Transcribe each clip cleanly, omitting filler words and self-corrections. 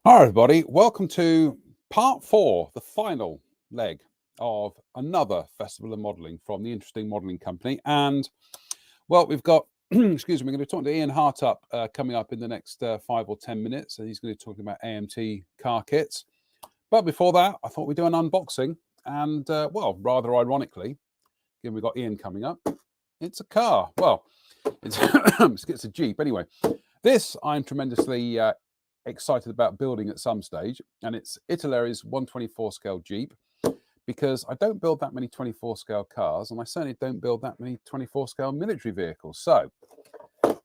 Hi, everybody. Welcome to part 4, the final leg of another Festival of Modelling from the Interesting Modelling Company. And, well, we've got, excuse me, we're going to be talking to Ian Hartup coming up in the next 5 or 10 minutes. And he's going to be talking about AMT car kits. But before that, I thought we'd do an unboxing. And, well, rather ironically, given we've got Ian coming up, it's a car. Well, it's a Jeep. Anyway, this I'm tremendously excited about building at some stage, and it's Italeri's 124 scale Jeep, because I don't build that many 24 scale cars, and I certainly don't build that many 24 scale military vehicles. So,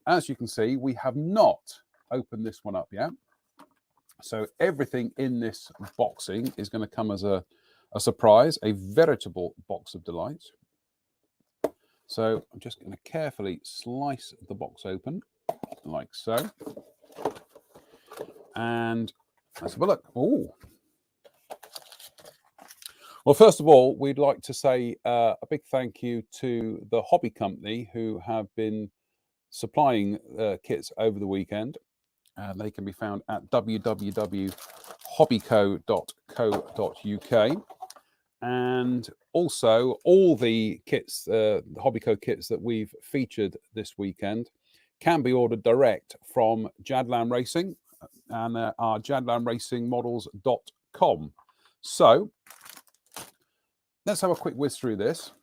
as you can see, we have not opened this one up yet. So everything in this boxing is going to come as a surprise, a veritable box of delights. So I'm just going to carefully slice the box open, like so. And let's have a look. Oh, well, first of all, we'd like to say a big thank you to the hobby company who have been supplying kits over the weekend. They can be found at www.hobbyco.co.uk. And also all the kits, the Hobbyco kits that we've featured this weekend can be ordered direct from Jadlan Racing and our jadlanracingmodels.com. So let's have a quick whiz through this.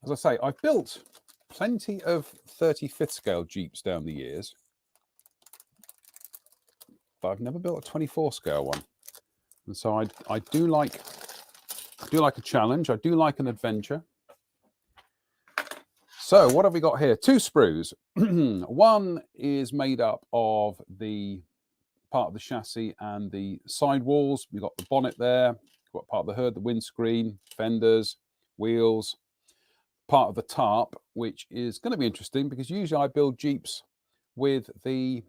As I say, I've built plenty of 35th scale Jeeps down the years, but I've never built a 24 scale one. And so I do like a challenge. I do like an adventure. So what have we got here? 2 sprues. One is made up of the part of the chassis and the sidewalls. We've got the bonnet there, we've got part of the hood, the windscreen, fenders, wheels, part of the tarp, which is going to be interesting because usually I build Jeeps with the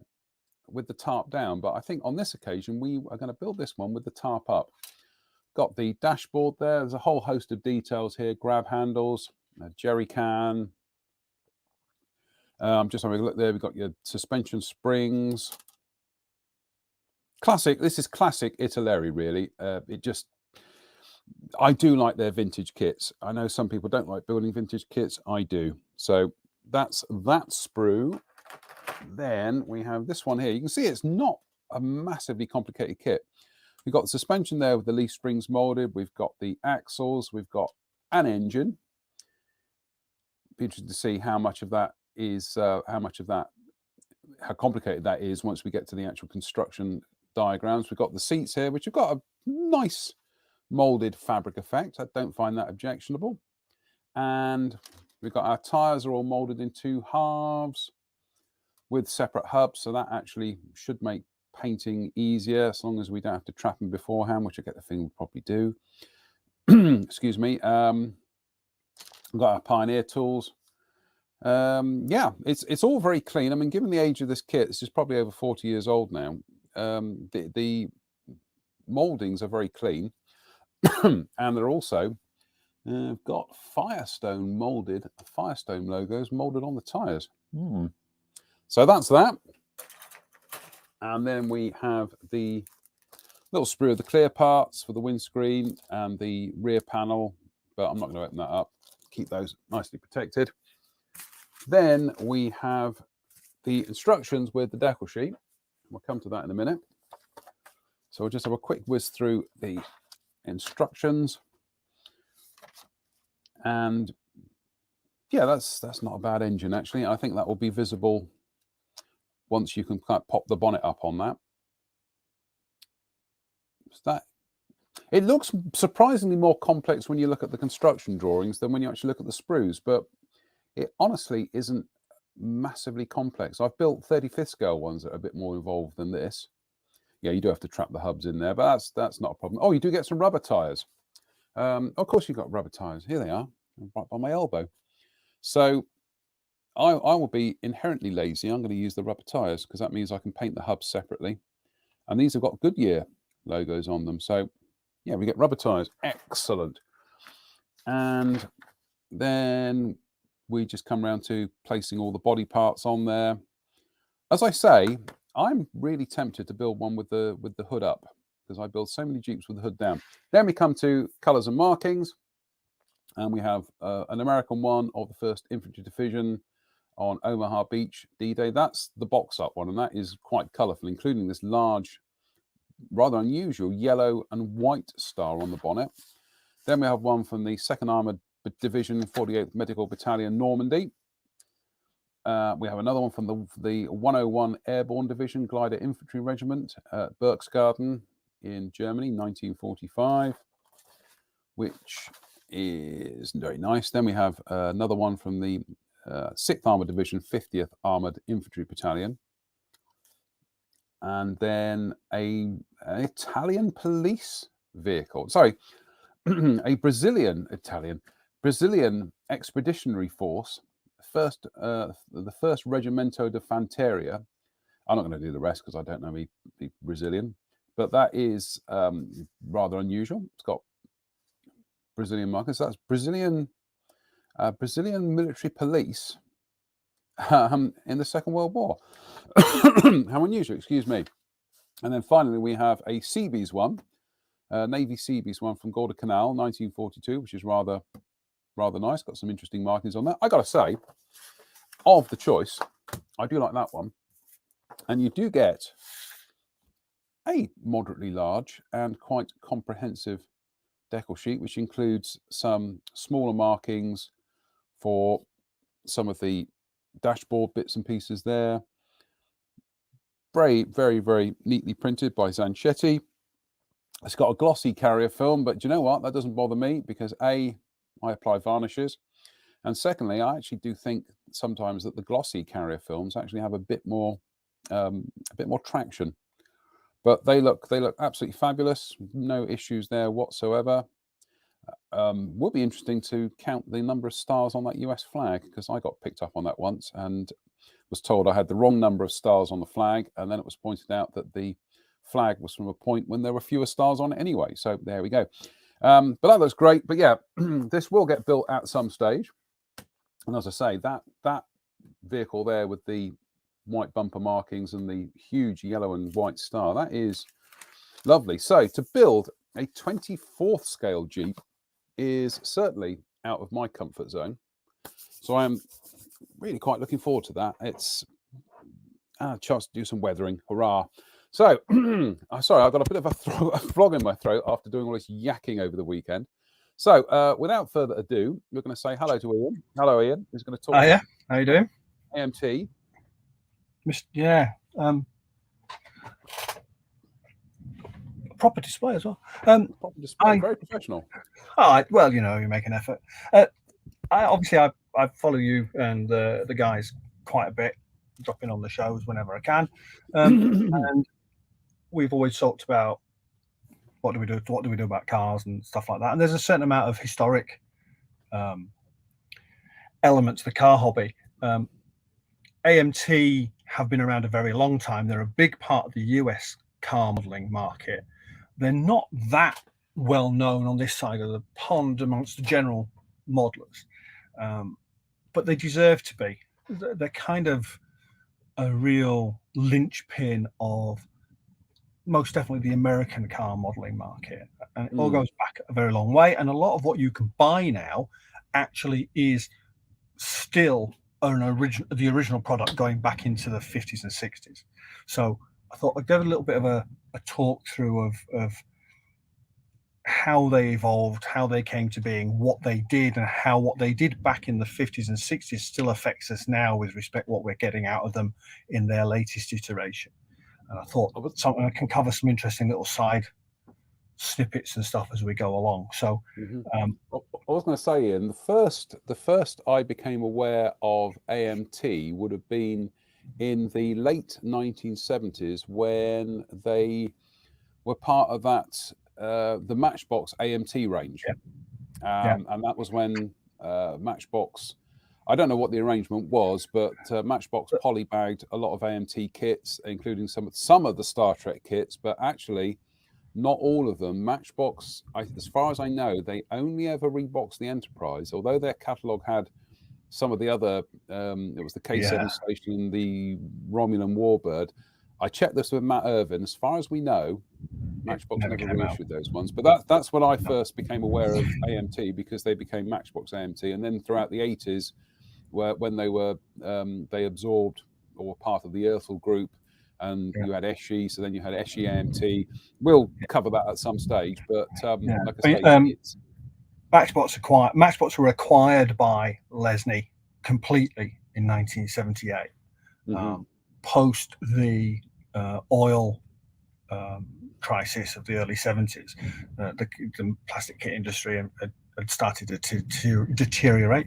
tarp down, but I think on this occasion we are going to build this one with the tarp up. Got the dashboard there. There's a whole host of details here: grab handles, a jerry can. Just having a look there. We've got your suspension springs. Classic. This is classic Italeri, really. I do like their vintage kits. I know some people don't like building vintage kits. I do. So that's that sprue. Then we have this one here. You can see it's not a massively complicated kit. We've got the suspension there with the leaf springs molded. We've got the axles. We've got an engine. Be interested to see how much of that is, how complicated that is once we get to the actual construction diagrams. We've got the seats here, which have got a nice molded fabric effect. I don't find that objectionable. And we've got our tires are all molded in 2 halves with separate hubs, so that actually should make painting easier as long as we don't have to trap them beforehand, which I get the feeling we'll probably do. Excuse me. We've got our Pioneer tools. Yeah, it's all very clean. I mean, given the age of this kit, this is probably over 40 years old now. The moldings are very clean, and they're also got Firestone logos molded on the tires. So that's that. And then we have the little sprue of the clear parts for the windscreen and the rear panel, but I'm not going to open that up. Keep those nicely protected. Then we have the instructions with the decal sheet. We'll come to that in a minute. So we'll just have a quick whiz through the instructions. And yeah, that's not a bad engine, actually. I think that will be visible once you can pop the bonnet up on that. It looks surprisingly more complex when you look at the construction drawings than when you actually look at the sprues, but it honestly isn't massively complex. I've built 35th scale ones that are a bit more involved than this. Yeah, you do have to trap the hubs in there, but that's not a problem. Oh, you do get some rubber tires. Of course you've got rubber tires. Here they are, right by my elbow. So I will be inherently lazy. I'm going to use the rubber tires because that means I can paint the hubs separately. And these have got Goodyear logos on them. So yeah, we get rubber tires. Excellent. And then we just come around to placing all the body parts on there. As I say, I'm really tempted to build one with the hood up, because I build so many Jeeps with the hood down. Then we come to colours and markings, and we have an American one of the 1st Infantry Division on Omaha Beach D-Day. That's the box up one, and that is quite colourful, including this large, rather unusual yellow and white star on the bonnet. Then we have one from the 2nd Armoured Division, 48th Medical Battalion, Normandy. We have another one from the 101 Airborne Division, Glider Infantry Regiment, Berchtesgaden in Germany, 1945, which is very nice. Then we have another one from the 6th Armoured Division, 50th Armoured Infantry Battalion. And then an Italian police vehicle. Sorry, a Brazilian expeditionary force, the 1st Regimento de Fanteria. I'm not going to do the rest because I don't know the Brazilian, but that is rather unusual. It's got Brazilian markers. That's Brazilian military police in the Second World War. How unusual, excuse me. And then finally we have a Seabees one, Navy Seabees one from Guadalcanal, 1942, which is rather nice. Got some interesting markings on that. I got to say, of the choice, I do like that one. And you do get a moderately large and quite comprehensive decal sheet, which includes some smaller markings for some of the dashboard bits and pieces there. Very, very, very neatly printed by Zanchetti. It's got a glossy carrier film, but do you know what? That doesn't bother me because A, I apply varnishes, and secondly, I actually do think sometimes that the glossy carrier films actually have a bit more traction. But they look absolutely fabulous. No issues there whatsoever. Would be interesting to count the number of stars on that US flag, because I got picked up on that once and was told I had the wrong number of stars on the flag, and then it was pointed out that the flag was from a point when there were fewer stars on it anyway. So there we go. But that looks great. But yeah, this will get built at some stage. And as I say, that vehicle there with the white bumper markings and the huge yellow and white star, that is lovely. So to build a 24th scale Jeep is certainly out of my comfort zone. So I am really quite looking forward to that. It's a chance to do some weathering. Hurrah. So, sorry, I've got a bit of a frog in my throat after doing all this yakking over the weekend. So, without further ado, we're going to say hello to Ian. Hello, Ian. He's going to talk. Hiya. How you doing? AMT. Yeah. Proper display as well. Proper display. Very professional. Well, you make an effort. I follow you and the guys quite a bit, dropping on the shows whenever I can. And we've always talked about what do we do about cars and stuff like that. And there's a certain amount of historic elements to the car hobby. AMT have been around a very long time. They're a big part of the US car modeling market. They're not that well known on this side of the pond amongst the general modelers, but they deserve to be. They're kind of a real linchpin of most definitely the American car modeling market, and it all goes back a very long way. And a lot of what you can buy now actually is still the original product going back into the 50s and 60s. So I thought I'd give a little bit of a talk through of how they evolved, how they came to being, what they did, and how what they did back in the 50s and 60s still affects us now with respect to what we're getting out of them in their latest iteration. And I thought something I can cover some interesting little side snippets and stuff as we go along. So I was going to say, Ian, the first I became aware of AMT would have been in the late 1970s when they were part of that the Matchbox AMT range. And that was when Matchbox, I don't know what the arrangement was, but Matchbox polybagged a lot of AMT kits, including some of the Star Trek kits, but actually not all of them. Matchbox, as far as I know, they only ever reboxed the Enterprise, although their catalogue had some of the other, it was the K7 Station, the Romulan Warbird. I checked this with Matt Irvin. As far as we know, Matchbox never never came out. reissued those ones. But that's when I first became aware of AMT, because they became Matchbox AMT, and then throughout the 80s, when they were they absorbed or were part of the Earthel group, and you had Eschi, so then you had Eschi AMT. We'll cover that at some stage, but like I say, it's Matchbox were acquired by Lesney completely in 1978, post the oil crisis of the early 70s. The plastic kit industry had started to deteriorate.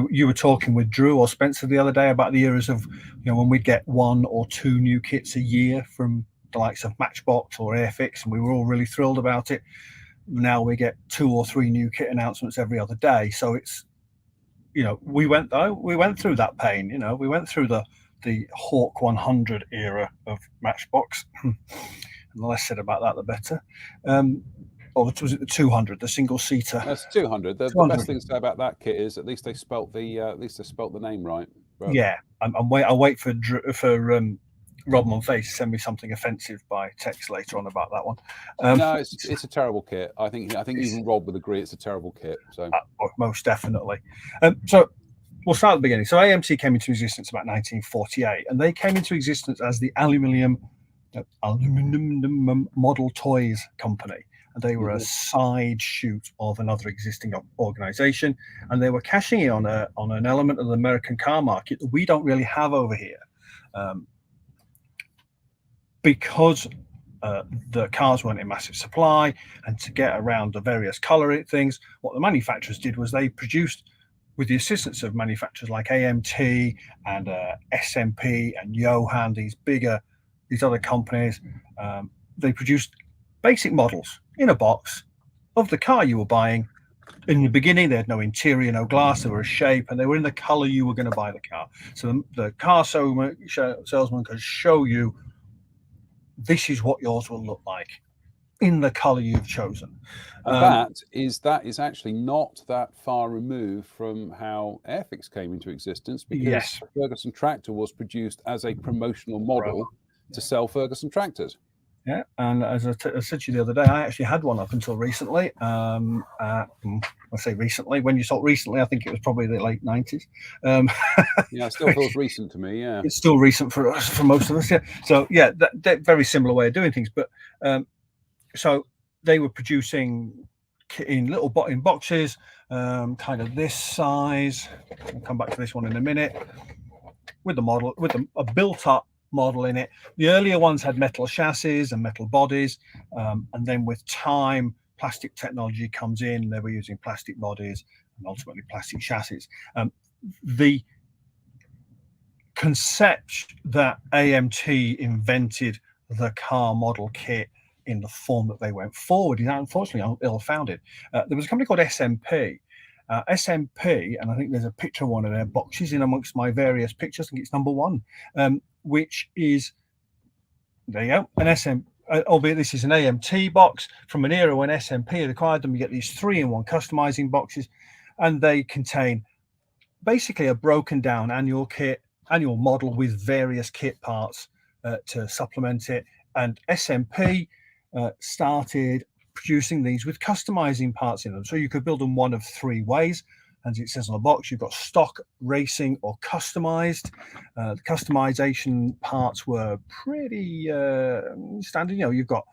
You were talking with Drew or Spencer the other day about the eras of, when we'd get 1 or 2 new kits a year from the likes of Matchbox or Airfix, and we were all really thrilled about it. Now we get 2 or 3 new kit announcements every other day. So it's, we went through that pain. We went through the Hawk 100 era of Matchbox. And the less said about that, the better. Or was it the 200, the single seater? That's 200. The best thing to say about that kit is at least they spelt the name right. Bro. Yeah, I'll wait for Rob Monfay to send me something offensive by text later on about that one. No, it's a terrible kit. I think even Rob would agree it's a terrible kit. So most definitely. So we'll start at the beginning. So AMT came into existence about 1948, and they came into existence as the Aluminium Model Toys Company. And they were a side shoot of another existing organization, and they were cashing in on an element of the American car market that we don't really have over here, because the cars weren't in massive supply, and to get around the various color things, what the manufacturers did was they produced, with the assistance of manufacturers like AMT and SMP and Johan, these other companies, they produced basic models in a box of the car you were buying. In the beginning, they had no interior, no glass, they were a shape, and they were in the color you were going to buy the car. So the car salesman could show you, this is what yours will look like in the color you've chosen. And that is actually not that far removed from how Airfix came into existence, because Ferguson Tractor was produced as a promotional model to sell Ferguson tractors. Yeah, and as I said to you the other day, I actually had one up until recently. I say recently. When you talk recently, I think it was probably the late 90s. Yeah, it still feels recent to me. Yeah, it's still recent for most of us. Yeah. So yeah, that very similar way of doing things. But so they were producing in in boxes, kind of this size. I'll come back to this one in a minute. With a built-up model in it. The earlier ones had metal chassis and metal bodies, and then with time, plastic technology comes in. They were using plastic bodies and ultimately plastic chassis. The concept that AMT invented the car model kit in the form that they went forward is unfortunately ill-founded. There was a company called SMP. SMP, and I think there's a picture of one of their boxes in amongst my various pictures. I think it's number 1. Which is, there you go, an SM, albeit this is an AMT box from an era when SMP had acquired them. You get these 3-in-1 customizing boxes, and they contain basically a broken down annual model with various kit parts to supplement it. And SMP started producing these with customizing parts in them. So you could build them one of 3 ways. As it says on the box, you've got stock, racing, or customized. The customization parts were pretty standard. You've got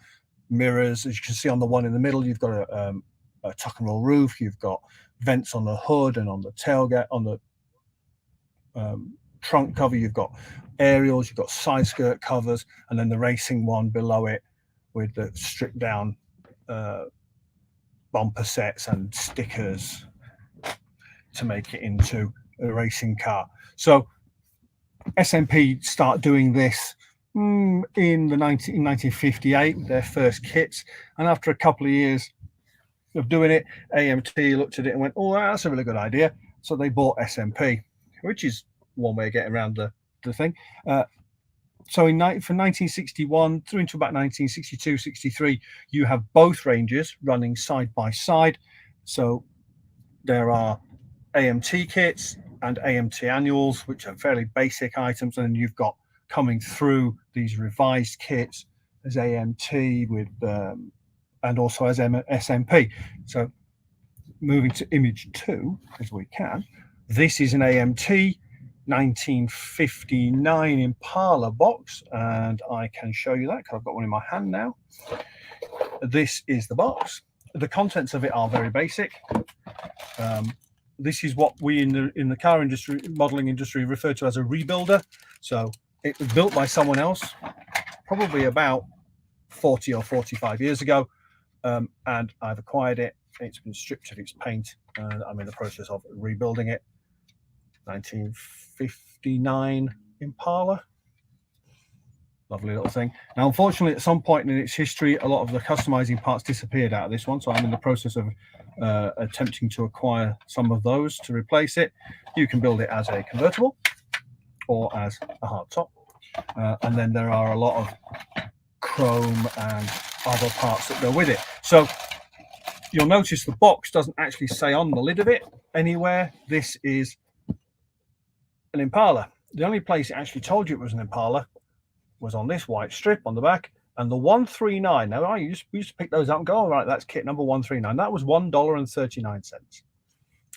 mirrors, as you can see on the one in the middle. You've got a tuck and roll roof. You've got vents on the hood and on the tailgate, on the trunk cover. You've got aerials. You've got side skirt covers, and then the racing one below it with the stripped down bumper sets and stickers to make it into a racing car. So SMP start doing this in 1958, their first kits, and after a couple of years of doing it, AMT looked at it and went, oh, that's a really good idea. So they bought SMP, which is one way of getting around the thing. So from 1961 through into about 1962, 63, you have both ranges running side by side. So there are AMT kits and AMT annuals, which are fairly basic items, and then you've got coming through these revised kits as AMT with and also as SMP. So moving to image 2 as we can, this is an AMT 1959 Impala box, and I can show you that because I've got one in my hand now. This is the box. The contents of it are very basic. This is what we in the car industry, modeling industry, refer to as a rebuilder. So it was built by someone else, probably about 40 or 45 years ago, and I've acquired it. It's been stripped of its paint, and I'm in the process of rebuilding it. 1959 Impala. Lovely little thing. Now, unfortunately, at some point in its history, a lot of the customizing parts disappeared out of this one, so I'm in the process of attempting to acquire some of those to replace it. You can build it as a convertible or as a hard top, and then there are a lot of chrome and other parts that go with it. So you'll notice the box doesn't actually say on the lid of it anywhere, this is an Impala. The only place it actually told you it was an Impala was on this white strip on the back, and the 139. Now, we used to pick those up and go, all right, that's kit number 139. That was $1.39. So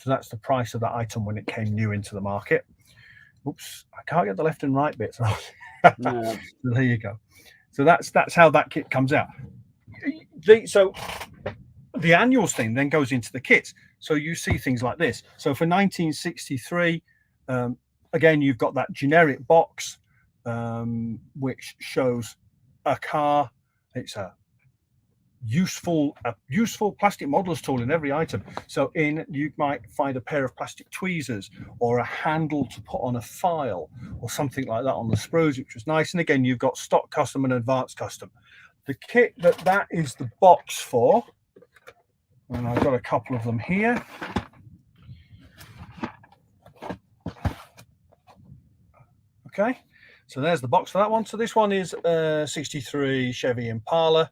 that's the price of that item when it came new into the market. Oops, I can't get the left and right bits. Yeah. There you go. So that's how that kit comes out. So the annuals thing then goes into the kits. So you see things like this. So for 1963, again, you've got that generic box, which shows a car. It's a useful plastic modeler's tool in every item. So you might find a pair of plastic tweezers or a handle to put on a file or something like that on the sprues, which was nice. And again, you've got stock custom and advanced custom. The kit that is the box for, and I've got a couple of them here. Okay, so there's the box for that one. So this one is 63 Chevy Impala,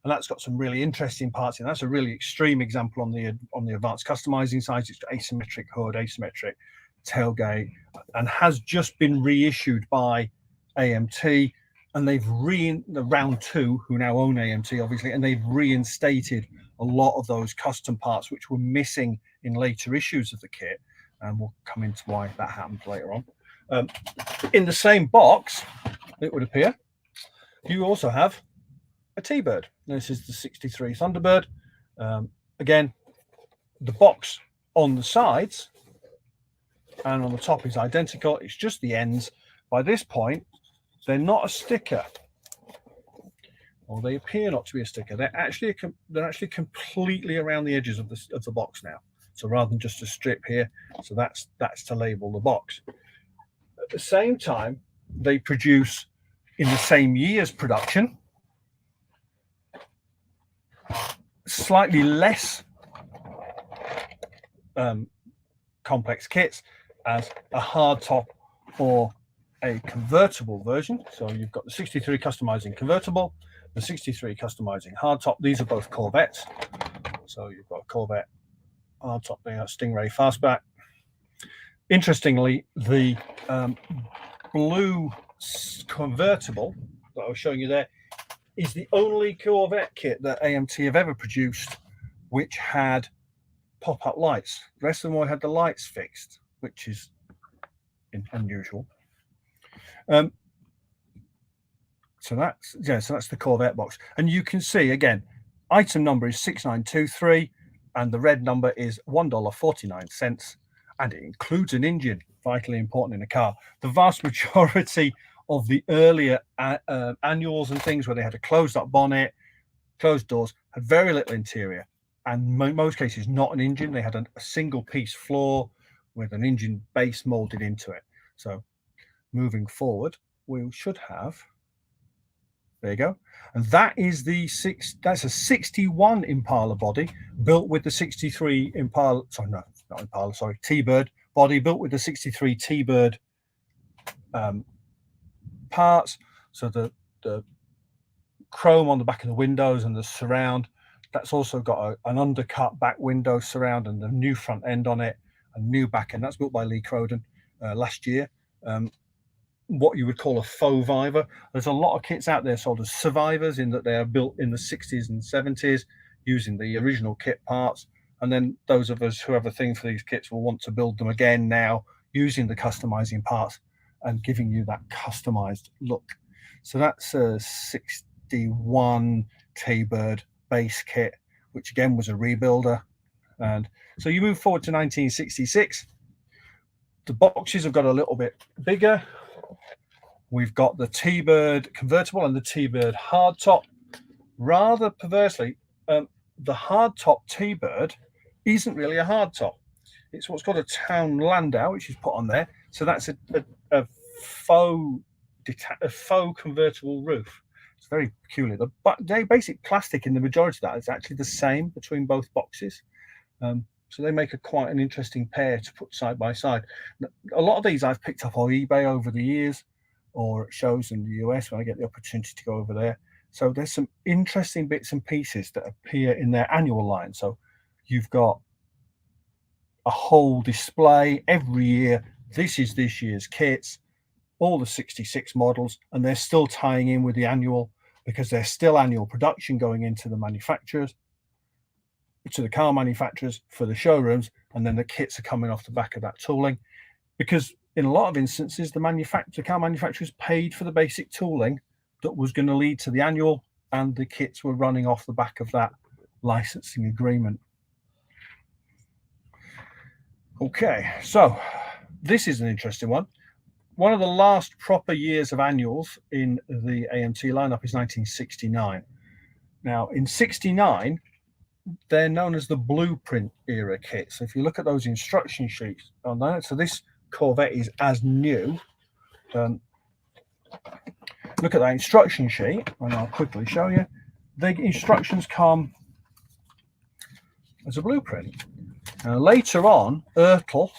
and that's got some really interesting parts in. That's a really extreme example on the advanced customizing side. It's got asymmetric hood, asymmetric tailgate, and has just been reissued by AMT, and they've the round 2, who now own AMT obviously, and they've reinstated a lot of those custom parts which were missing in later issues of the kit, and we'll come into why that happened later on. In the same box, it would appear, you also have a T-Bird. This is the 63 Thunderbird. Again, the box on the sides and on the top is identical. It's just the ends. By this point, they're not a sticker, or they appear not to be a sticker. They're actually completely around the edges of the box now. So rather than just a strip here, so that's to label the box. At the same time, they produce in the same year's production slightly less complex kits as a hard top or a convertible version. So you've got the 63 customizing convertible, the 63 customizing hard top. These are both Corvettes. So you've got a Corvette hard top there, Stingray fastback. Interestingly, the blue convertible that I was showing you there is the only Corvette kit that AMT have ever produced which had pop-up lights. The rest of them all had the lights fixed, which is unusual. So that's the Corvette box, and you can see again, item number is 6923, and the red number is $1.49. And it includes an engine, vitally important in a car. The vast majority of the earlier annuals and things where they had a closed up bonnet, closed doors, had very little interior, and in most cases not an engine. They had a single piece floor with an engine base molded into it. So moving forward, we should have, there you go. And that is that's a 61 Impala body built with the 63 Impala, sorry, no, not Impala, sorry, T-Bird body built with the 63 T-Bird parts. So the chrome on the back of the windows and the surround, that's also got an undercut back window surround and a new front end on it, a new back end. That's built by Lee Croden last year. what you would call a faux Viva. There's a lot of kits out there sold as survivors, in that they are built in the 60s and 70s using the original kit parts. And then those of us who have a thing for these kits will want to build them again now using the customizing parts and giving you that customized look. So that's a 61 T-Bird base kit, which again was a rebuilder. And so you move forward to 1966. The boxes have got a little bit bigger. We've got the T-Bird convertible and the T-Bird hardtop. Rather perversely, the hardtop T-Bird isn't really a hardtop. It's what's called a town landau, which is put on there. So that's a faux convertible roof. It's very peculiar. The basic plastic in the majority of that is actually the same between both boxes. So they make quite an interesting pair to put side by side. A lot of these I've picked up on eBay over the years, or at shows in the US when I get the opportunity to go over there. So there's some interesting bits and pieces that appear in their annual line. So you've got a whole display every year. This is this year's kits, all the 66 models, and they're still tying in with the annual, because there's still annual production going into the manufacturers, to the car manufacturers for the showrooms, and then the kits are coming off the back of that tooling, because in a lot of instances the car manufacturers paid for the basic tooling that was going to lead to the annual, and the kits were running off the back of that licensing agreement. Okay, so this is an interesting one. One of the last proper years of annuals in the AMT lineup is 1969. Now in 69 they're known as the blueprint era kits. So if you look at those instruction sheets on that, so this Corvette is as new. Look at that instruction sheet, and I'll quickly show you. The instructions come as a blueprint. Later on, Ertl,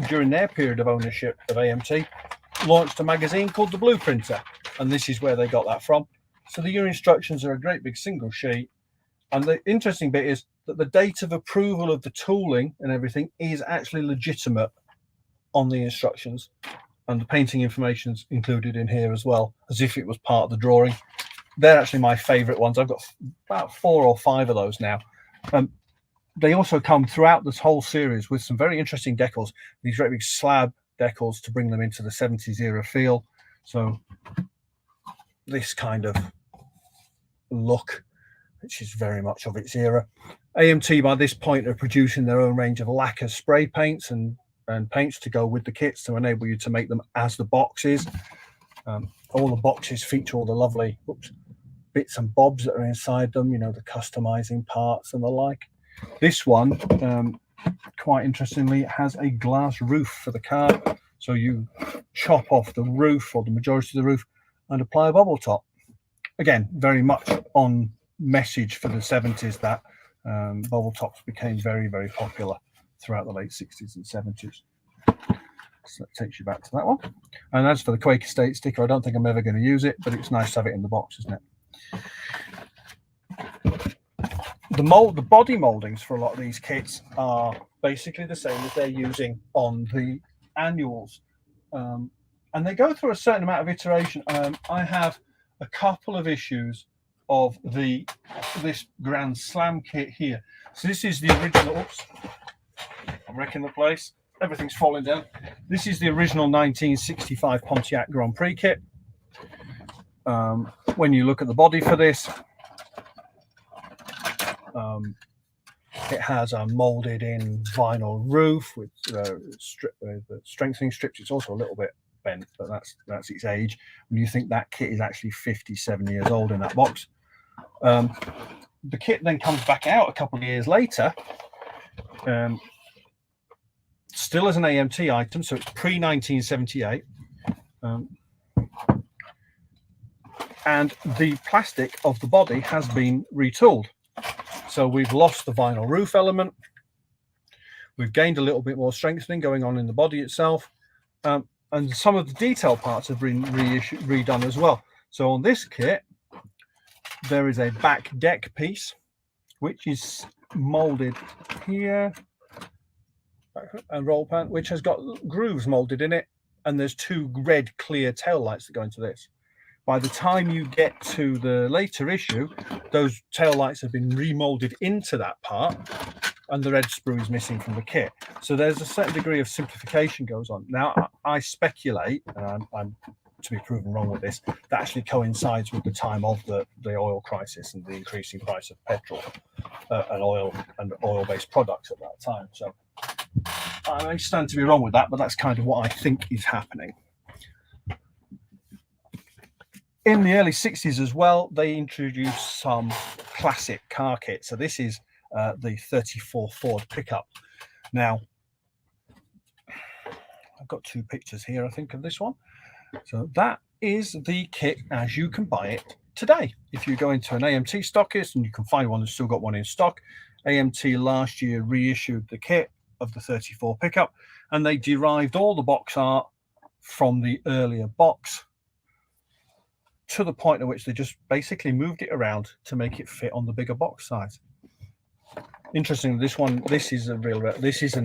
during their period of ownership of AMT, launched a magazine called The Blueprinter, and this is where they got that from. So your instructions are a great big single sheet. And the interesting bit is that the date of approval of the tooling and everything is actually legitimate on the instructions, and the painting information is included in here as well, as if it was part of the drawing. They're actually my favorite ones. I've got about 4 or 5 of those now. They also come throughout this whole series with some very interesting decals, these great big slab decals to bring them into the 70s era feel. So this kind of look, which is very much of its era. AMT by this point are producing their own range of lacquer spray paints and paints to go with the kits to enable you to make them as the boxes. All the boxes feature all the lovely bits and bobs that are inside them, you know, the customizing parts and the like. This one, quite interestingly, has a glass roof for the car. So you chop off the roof, or the majority of the roof, and apply a bubble top. Again, very much on message for the 70s that bubble tops became very, very popular throughout the late 60s and 70s. So that takes you back to that one. And as for the Quaker State sticker, I don't think I'm ever going to use it, but it's nice to have it in the box, isn't it? The body moldings for a lot of these kits are basically the same as they're using on the annuals, and they go through a certain amount of iteration. I have a couple of issues of this Grand Slam kit here. So this is the original. Oops, I'm wrecking the place. Everything's falling down. This is the original 1965 Pontiac Grand Prix kit. When you look at the body for this, it has a molded in vinyl roof with strengthening strips. It's also a little bit bent, but that's its age. When you think that kit is actually 57 years old in that box. The kit then comes back out a couple of years later, still as an AMT item, so it's pre-1978. And the plastic of the body has been retooled. So we've lost the vinyl roof element. We've gained a little bit more strengthening going on in the body itself. And some of the detail parts have been redone as well. So on this kit, there is a back deck piece, which is molded here, and roll pan, which has got grooves molded in it. and there's two red clear tail lights that go into this. By the time you get to the later issue, those tail lights have been remolded into that part, and the red sprue is missing from the kit. So there's a certain degree of simplification goes on. Now, I speculate, and I'm to be proven wrong with this, that actually coincides with the time of the oil crisis and the increasing price of petrol and oil-based products at that time. So I may stand to be wrong with that, but that's kind of what I think is happening. In the early 60s as well, they introduced some classic car kits. So this is the 34 Ford pickup. Now, I've got two pictures here, I think, of this one. So that is the kit as you can buy it today. If you go into an AMT stockist, and you can find one that's still got one in stock, AMT last year reissued the kit of the 34 pickup, and they derived all the box art from the earlier box to the point at which they just basically moved it around to make it fit on the bigger box size. Interesting, this is an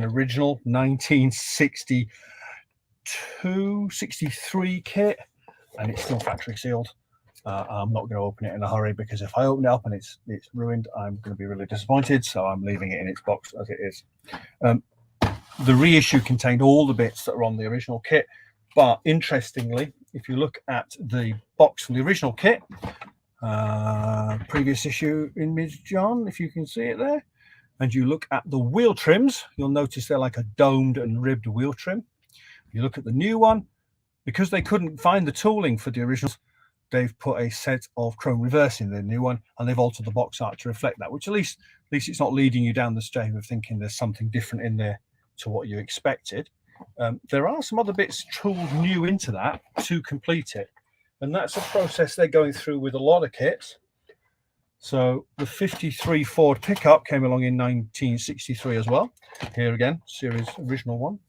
original 1962, 63 kit, and it's still factory sealed. I'm not going to open it in a hurry, because if I open it up and it's ruined, I'm going to be really disappointed. So I'm leaving it in its box as it is. The reissue contained all the bits that are on the original kit, but interestingly, if you look at the box from the original kit, previous issue image, John, if you can see it there, and you look at the wheel trims, you'll notice they're like a domed and ribbed wheel trim. You look at the new one, because they couldn't find the tooling for the originals, they've put a set of chrome reverse in the new one, and they've altered the box art to reflect that, which at least it's not leading you down the stream of thinking there's something different in there to what you expected. There are some other bits tooled new into that to complete it, and that's a process they're going through with a lot of kits. So the 53 Ford pickup came along in 1963 as well. Here again, series original one,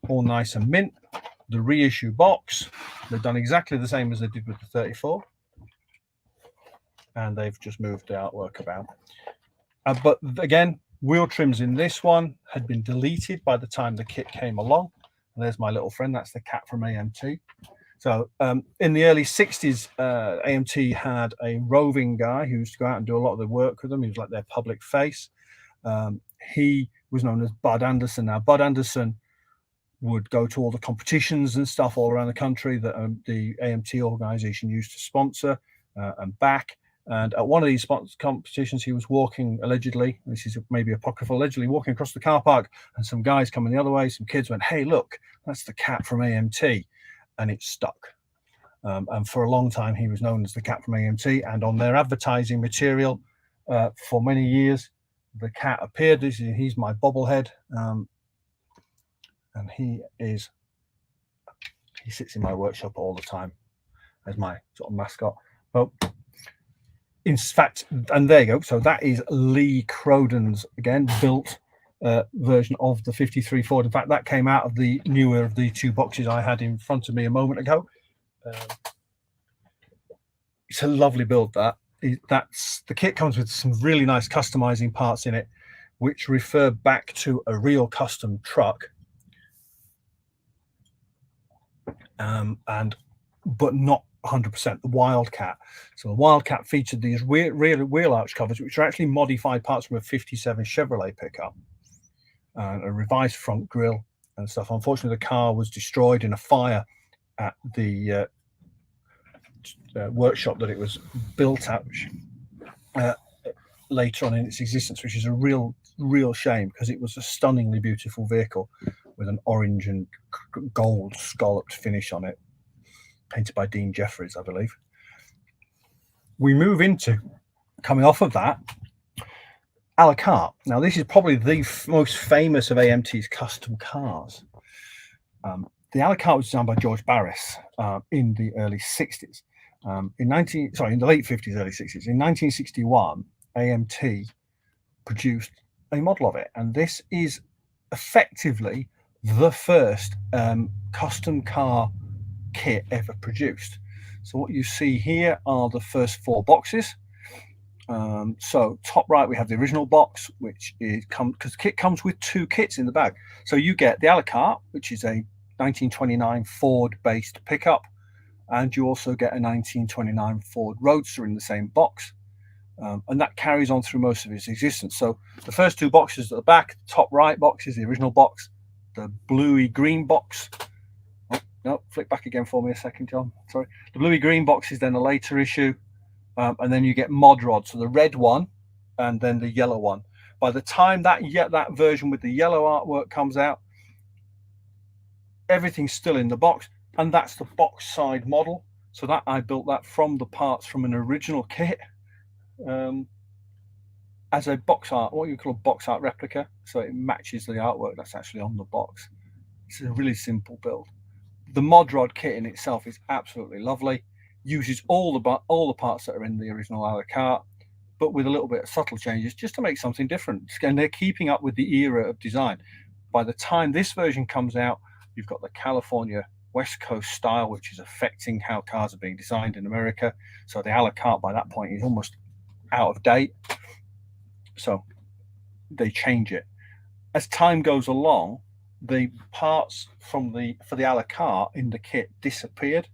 all nice and mint. The reissue box, they've done exactly the same as they did with the 34, and they've just moved the artwork about. But again, wheel trims in this one had been deleted by the time the kit came along. And there's my little friend, that's the cat from AMT. So in the early 60s, AMT had a roving guy who used to go out and do a lot of the work with them. He was like their public face. He was known as Bud Anderson. Now, Bud Anderson would go to all the competitions and stuff all around the country that the AMT organization used to sponsor and back. And at one of these competitions, he was walking, allegedly, this is maybe apocryphal, allegedly walking across the car park, and some guys coming the other way, some kids went, "Hey, look, that's the cat from AMT," and it stuck. And for a long time, he was known as the cat from AMT, and on their advertising material for many years, the cat appeared. He's my bobblehead, and he sits in my workshop all the time as my sort of mascot. Well, in fact, and there you go. So that is Lee Croden's, again, built version of the 53 Ford. In fact, that came out of the newer of the two boxes I had in front of me a moment ago. It's a lovely build. The kit comes with some really nice customizing parts in it, which refer back to a real custom truck, but not 100%, the Wildcat. So the Wildcat featured these real wheel arch covers, which are actually modified parts from a 57 Chevrolet pickup, and a revised front grille and stuff. Unfortunately, the car was destroyed in a fire at the workshop that it was built at later on in its existence, which is a real shame, because it was a stunningly beautiful vehicle with an orange and gold scalloped finish on it, painted by Dean Jeffries, I believe. We move into, coming off of that, a la carte. Now, this is probably the most famous of AMT's custom cars. The a la carte was designed by George Barris in the early 60s. In the late 50s, early 60s. In 1961, AMT produced a model of it, and this is effectively the first custom car kit ever produced. So what you see here are the first four boxes. So top right, we have the original box, which is because the kit comes with two kits in the bag. So you get the a la carte, which is a 1929 Ford-based pickup, and you also get a 1929 Ford Roadster in the same box. And that carries on through most of its existence. So the first two boxes at the back, the top right box is the original box, the bluey green box. Oh, no, flick back again for me a second, John. Sorry. The bluey green box is then a later issue. And then you get Mod Rod, so the red one and then the yellow one. By the time that version with the yellow artwork comes out, everything's still in the box, and that's the box side model. So that I built that from the parts from an original kit. As a box art, what you call a box art replica, so it matches the artwork that's actually on the box. It's a really simple build. The Mod Rod kit in itself is absolutely lovely. Uses all the parts that are in the original a la carte, but with a little bit of subtle changes just to make something different. And they're keeping up with the era of design. By the time this version comes out, you've got the California West Coast style, which is affecting how cars are being designed in America. So the a la carte by that point is almost out of date. So they change it. As time goes along, the parts for the a la carte in the kit disappeared.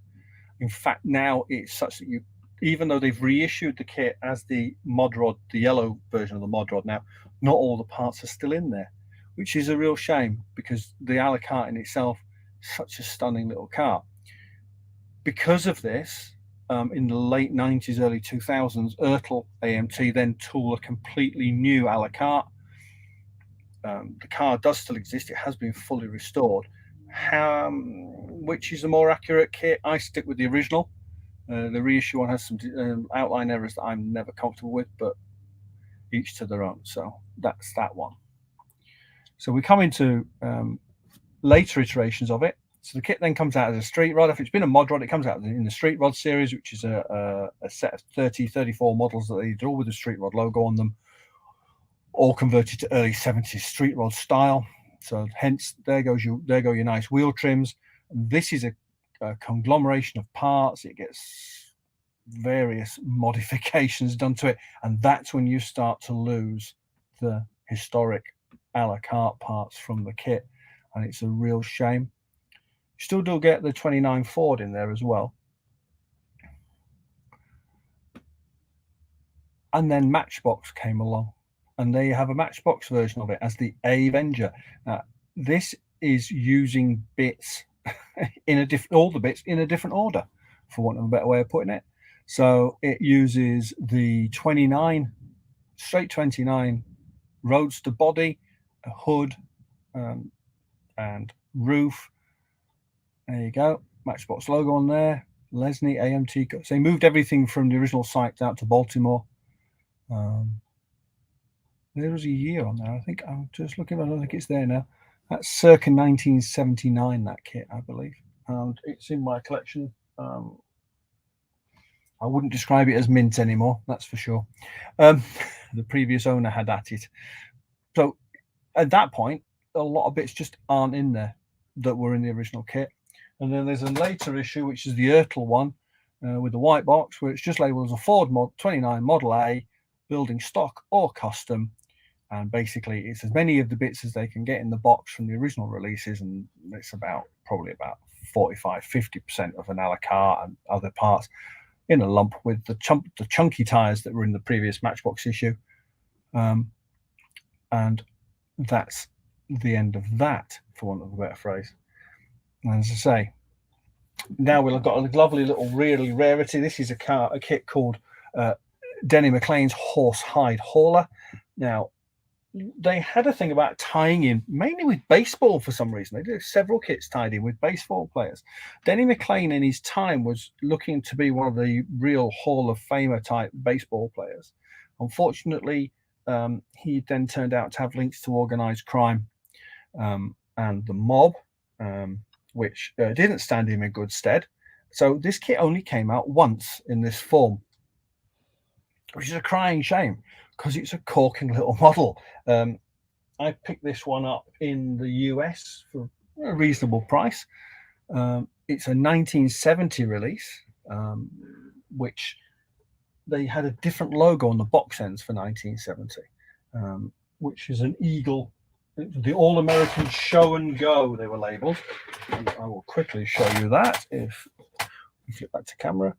In fact, now it's such that even though they've reissued the kit as the Mod Rod, the yellow version of the Mod Rod now, not all the parts are still in there, which is a real shame because the a la carte in itself is such a stunning little car. Because of this, in the late 90s, early 2000s, Ertl AMT then tool a completely new a la carte. The car does still exist. It has been fully restored. Which is a more accurate kit? I stick with the original. The reissue one has some outline errors that I'm never comfortable with, but each to their own. So that's that one. So we come into later iterations of it. So the kit then comes out as a street rod. If it's been a Mod Rod, it comes out in the street rod series, which is a set of 34 models that they do all with the street rod logo on them, all converted to early 70s street rod style. So hence there go your nice wheel trims. This is a conglomeration of parts. It gets various modifications done to it, and that's when you start to lose the historic a la carte parts from the kit, and it's a real shame. You still do get the 29 Ford in there as well. And then Matchbox came along, and they have a Matchbox version of it as the Avenger. This is using bits all the bits in a different order, for want of a better way of putting it. So it uses the straight 29 Roadster body, a hood, and roof. There you go. Matchbox logo on there. Lesney AMT. So they moved everything from the original site out to Baltimore. There was a year on there. I think I'm just looking. I don't think it's there now. That's circa 1979. That kit, I believe, and it's in my collection. I wouldn't describe it as mint anymore. That's for sure. The previous owner had at it. So at that point, a lot of bits just aren't in there that were in the original kit. And then there's a later issue, which is the Ertl one with the white box, where it's just labeled as a Ford 29 Model A, building stock or custom. And basically, it's as many of the bits as they can get in the box from the original releases, and it's probably about 45-50% of an a la carte and other parts in a lump with the chunky tires that were in the previous Matchbox issue. And that's the end of that, for want of a better phrase. And as I say, now we've got a lovely little really rarity. This is a kit called Denny McLain's Horse Hide Hauler. Now, they had a thing about tying in mainly with baseball for some reason. They did several kits tied in with baseball players. Denny McLain in his time was looking to be one of the real Hall of Famer type baseball players. Unfortunately, he then turned out to have links to organized crime and the mob, which didn't stand him in good stead. So this kit only came out once in this form, which is a crying shame because it's a corking little model. I picked this one up in the US for a reasonable price. It's a 1970 release, which they had a different logo on the box ends for 1970, which is an eagle the All-American Show and Go, they were labeled. And I will quickly show you that if we flip back to camera.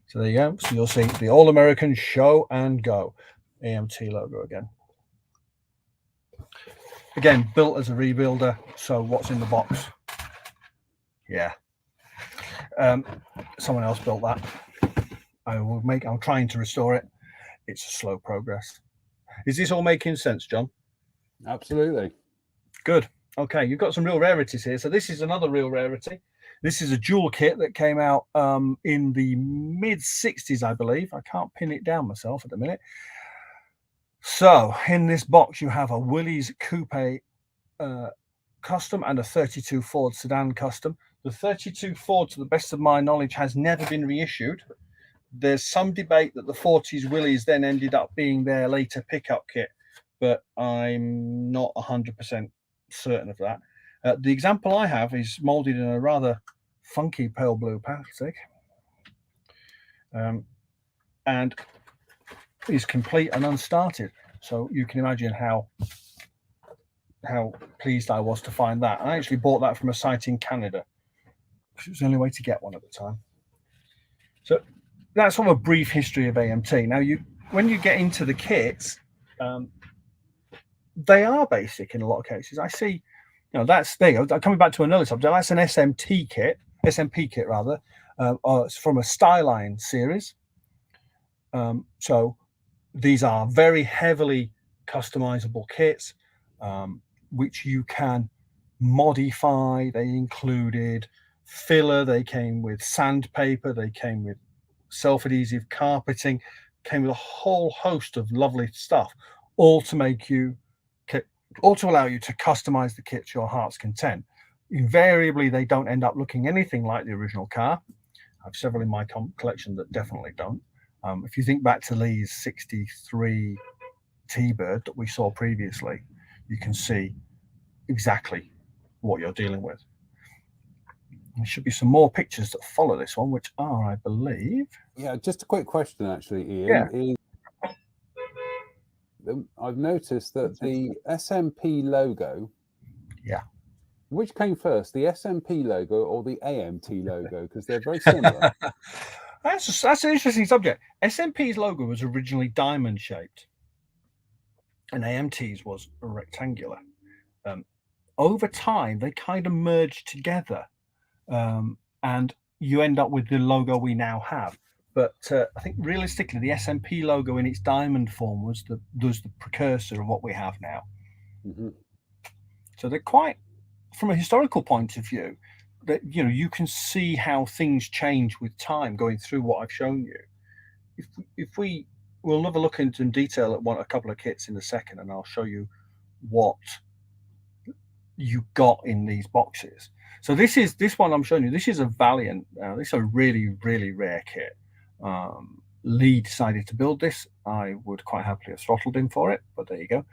So there you go. So you'll see the All-American Show and Go AMT logo again. Again, built as a rebuilder. So what's in the box? Yeah. Someone else built that. I'm trying to restore it. It's a slow progress. Is this all making sense, John? Absolutely. Good. Okay, you've got some real rarities here. So this is another real rarity. This is a jewel kit that came out in the mid-60s, I believe. I can't pin it down myself at the minute. So in this box, you have a Willys Coupe Custom and a 32 Ford Sedan Custom. The 32 Ford, to the best of my knowledge, has never been reissued. There's some debate that the 40s Willys then ended up being their later pickup kit, but I'm not 100% certain of that. The example I have is molded in a rather funky pale blue plastic, and is complete and unstarted. So you can imagine how pleased I was to find that. I actually bought that from a site in Canada, because it was the only way to get one at the time. So that's sort of a brief history of AMT. Now, when you get into the kits, they are basic in a lot of cases. I see, that's there you go. Coming back to another subject, that's an SMP kit rather. It's from a Styline series. So these are very heavily customizable kits, which you can modify. They included filler, they came with sandpaper, they came with self-adhesive carpeting, came with a whole host of lovely stuff, all to allow you to customize the kit to your heart's content. Invariably, they don't end up looking anything like the original car. I have several in my collection that definitely don't. If you think back to Lee's 63 T-Bird that we saw previously, you can see exactly what you're dealing with. There should be some more pictures that follow this one, which are, I believe. Yeah, just a quick question, actually, Ian. Yeah. I've noticed that the SMP logo. Yeah. Which came first, the SMP logo or the AMT logo? Because they're very similar. That's an interesting subject. SMP's logo was originally diamond shaped, and AMT's was rectangular. Over time, they kind of merged together, and you end up with the logo we now have. But I think realistically, the SMP logo in its diamond form was the precursor of what we have now. Mm-hmm. So they're quite, from a historical point of view, that you can see how things change with time going through what I've shown you. We'll have a look into detail at a couple of kits in a second, and I'll show you what you got in these boxes. So this one I'm showing you. This is a Valiant. This is a really, really rare kit. Lee decided to build this. I would quite happily have throttled him for it, but there you go.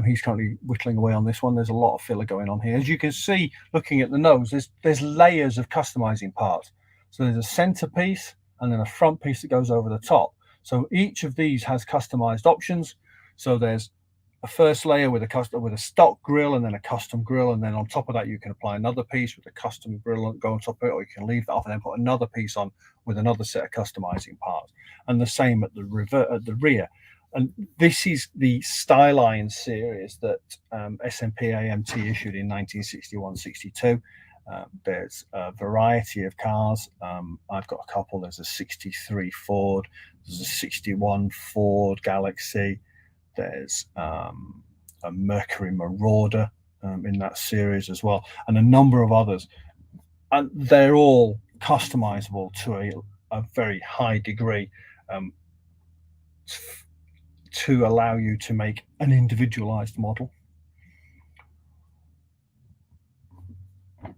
He's currently whittling away on this one. There's a lot of filler going on here. As you can see, looking at the nose, there's layers of customizing parts. So there's a centerpiece and then a front piece that goes over the top. So each of these has customized options. So there's a first layer with a stock grill, and then a custom grill, and then on top of that you can apply another piece with a custom grill and go on top of it, or you can leave that off and then put another piece on with another set of customizing parts. And the same at the rear. And this is the Styline series that SMP AMT issued in 1961-62. There's a variety of cars. I've got a couple. There's a 63 Ford, there's a 61 Ford Galaxy, there's a Mercury Marauder in that series as well, and a number of others. And they're all customizable to a very high degree, to allow you to make an individualized model.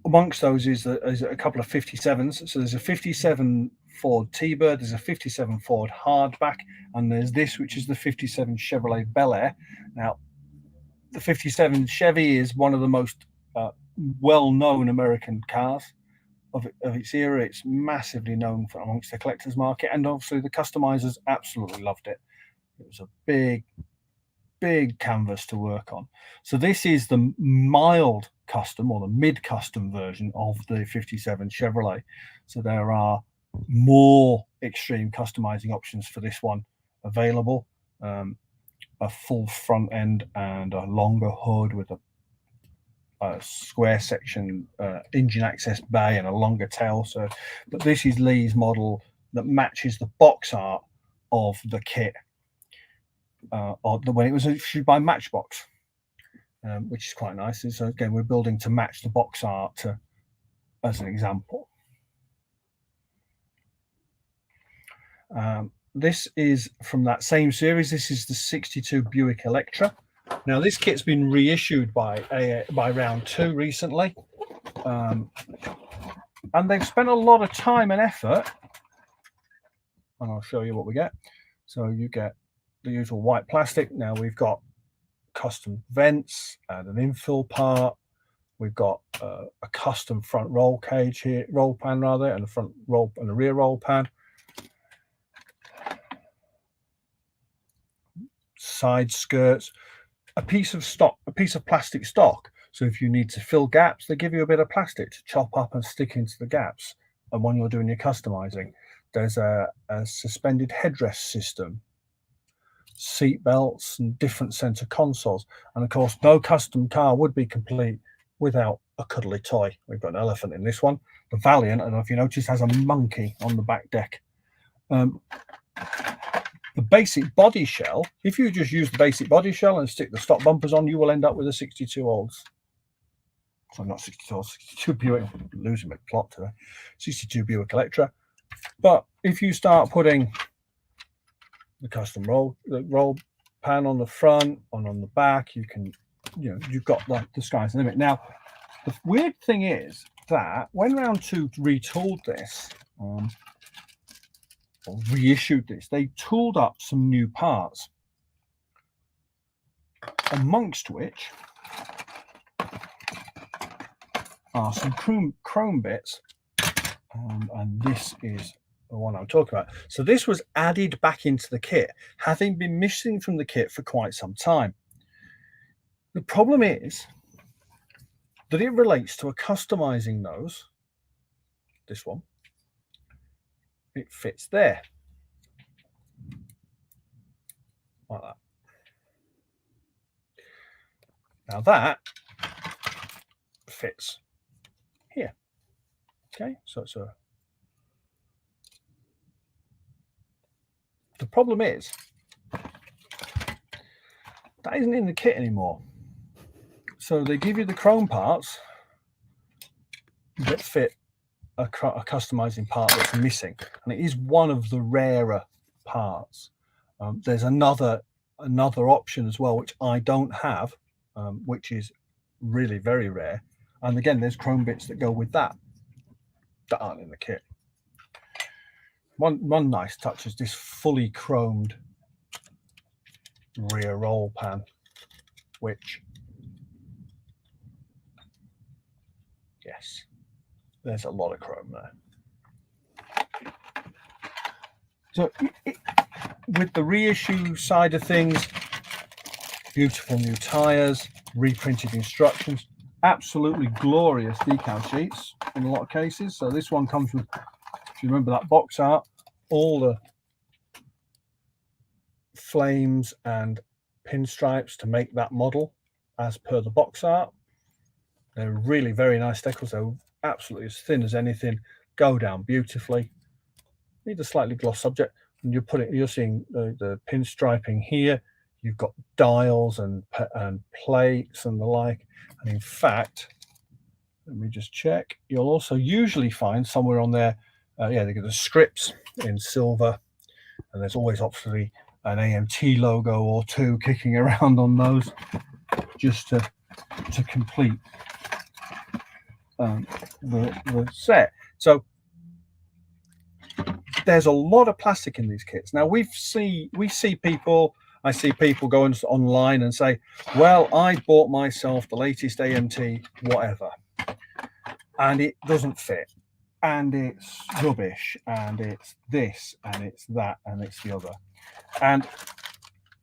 Amongst those is a couple of 57s. So there's a 57 Ford T-Bird, there's a 57 Ford Hardback, and there's this, which is the 57 Chevrolet Bel Air. Now, the 57 Chevy is one of the most well-known American cars of its era. It's massively known amongst the collectors market, and obviously the customizers absolutely loved it. It was a big big canvas to work on. So this is the mild custom or the mid custom version of the 57 Chevrolet. So there are more extreme customizing options for this one available. A full front end and a longer hood with a square section engine access bay and a longer tail. So, but this is Lee's model that matches the box art of the kit when it was issued by Matchbox, which is quite nice. So again, we're building to match the box art as an example. This is from that same series. This is the 62 Buick Electra. Now this kit's been reissued by Round 2 recently, and they've spent a lot of time and effort. And I'll show you what we get. So you get the usual white plastic. Now we've got custom vents and an infill part. We've got a custom front roll cage here, roll pan rather, and a front roll and a rear roll pan. Side skirts, a piece of plastic stock. So if you need to fill gaps, they give you a bit of plastic to chop up and stick into the gaps. And when you're doing your customizing, there's a suspended headrest system, seat belts, and different center consoles. And of course, no custom car would be complete without a cuddly toy. We've got an elephant in this one. The Valiant, I don't know if you noticed, has a monkey on the back deck. The basic body shell, if you just use the basic body shell and stick the stock bumpers on, you will end up with a 62 olds. So not 62 olds, 62 Buick, I'm losing my plot today. 62 Buick Electra. But if you start putting the custom roll pan on the front and on the back, you can, you've got the sky's the limit. Now, the weird thing is that when Round 2 retooled this, or reissued this, they tooled up some new parts, amongst which are some chrome bits, and this is the one I'm talking about. So this was added back into the kit, having been missing from the kit for quite some time. The problem is that it relates to a customizing nose, this one. It fits there, like that. Now that fits here. Okay, so it's the problem is that isn't in the kit anymore. So they give you the chrome parts that fit a customizing part that's missing, and it is one of the rarer parts. There's another option as well, which I don't have, which is really very rare. And again, there's chrome bits that go with that aren't in the kit. One nice touch is this fully chromed rear roll pan, which, yes, there's a lot of chrome there. So with the reissue side of things, beautiful new tires, reprinted instructions, absolutely glorious decal sheets in a lot of cases. So this one comes with, if you remember that box art, all the flames and pinstripes to make that model as per the box art. They're really very nice decals. They're absolutely as thin as anything, go down beautifully. Need a slightly gloss subject, and you're seeing the pinstriping here. You've got dials and plates and the like. And in fact, let me just check. You'll also usually find somewhere on there, they get the scripts in silver, and there's always obviously an AMT logo or two kicking around on those, just to complete the set. So there's a lot of plastic in these kits. Now I see people going online and say, well, I bought myself the latest AMT whatever, and it doesn't fit, and it's rubbish, and it's this, and it's that, and it's the other. And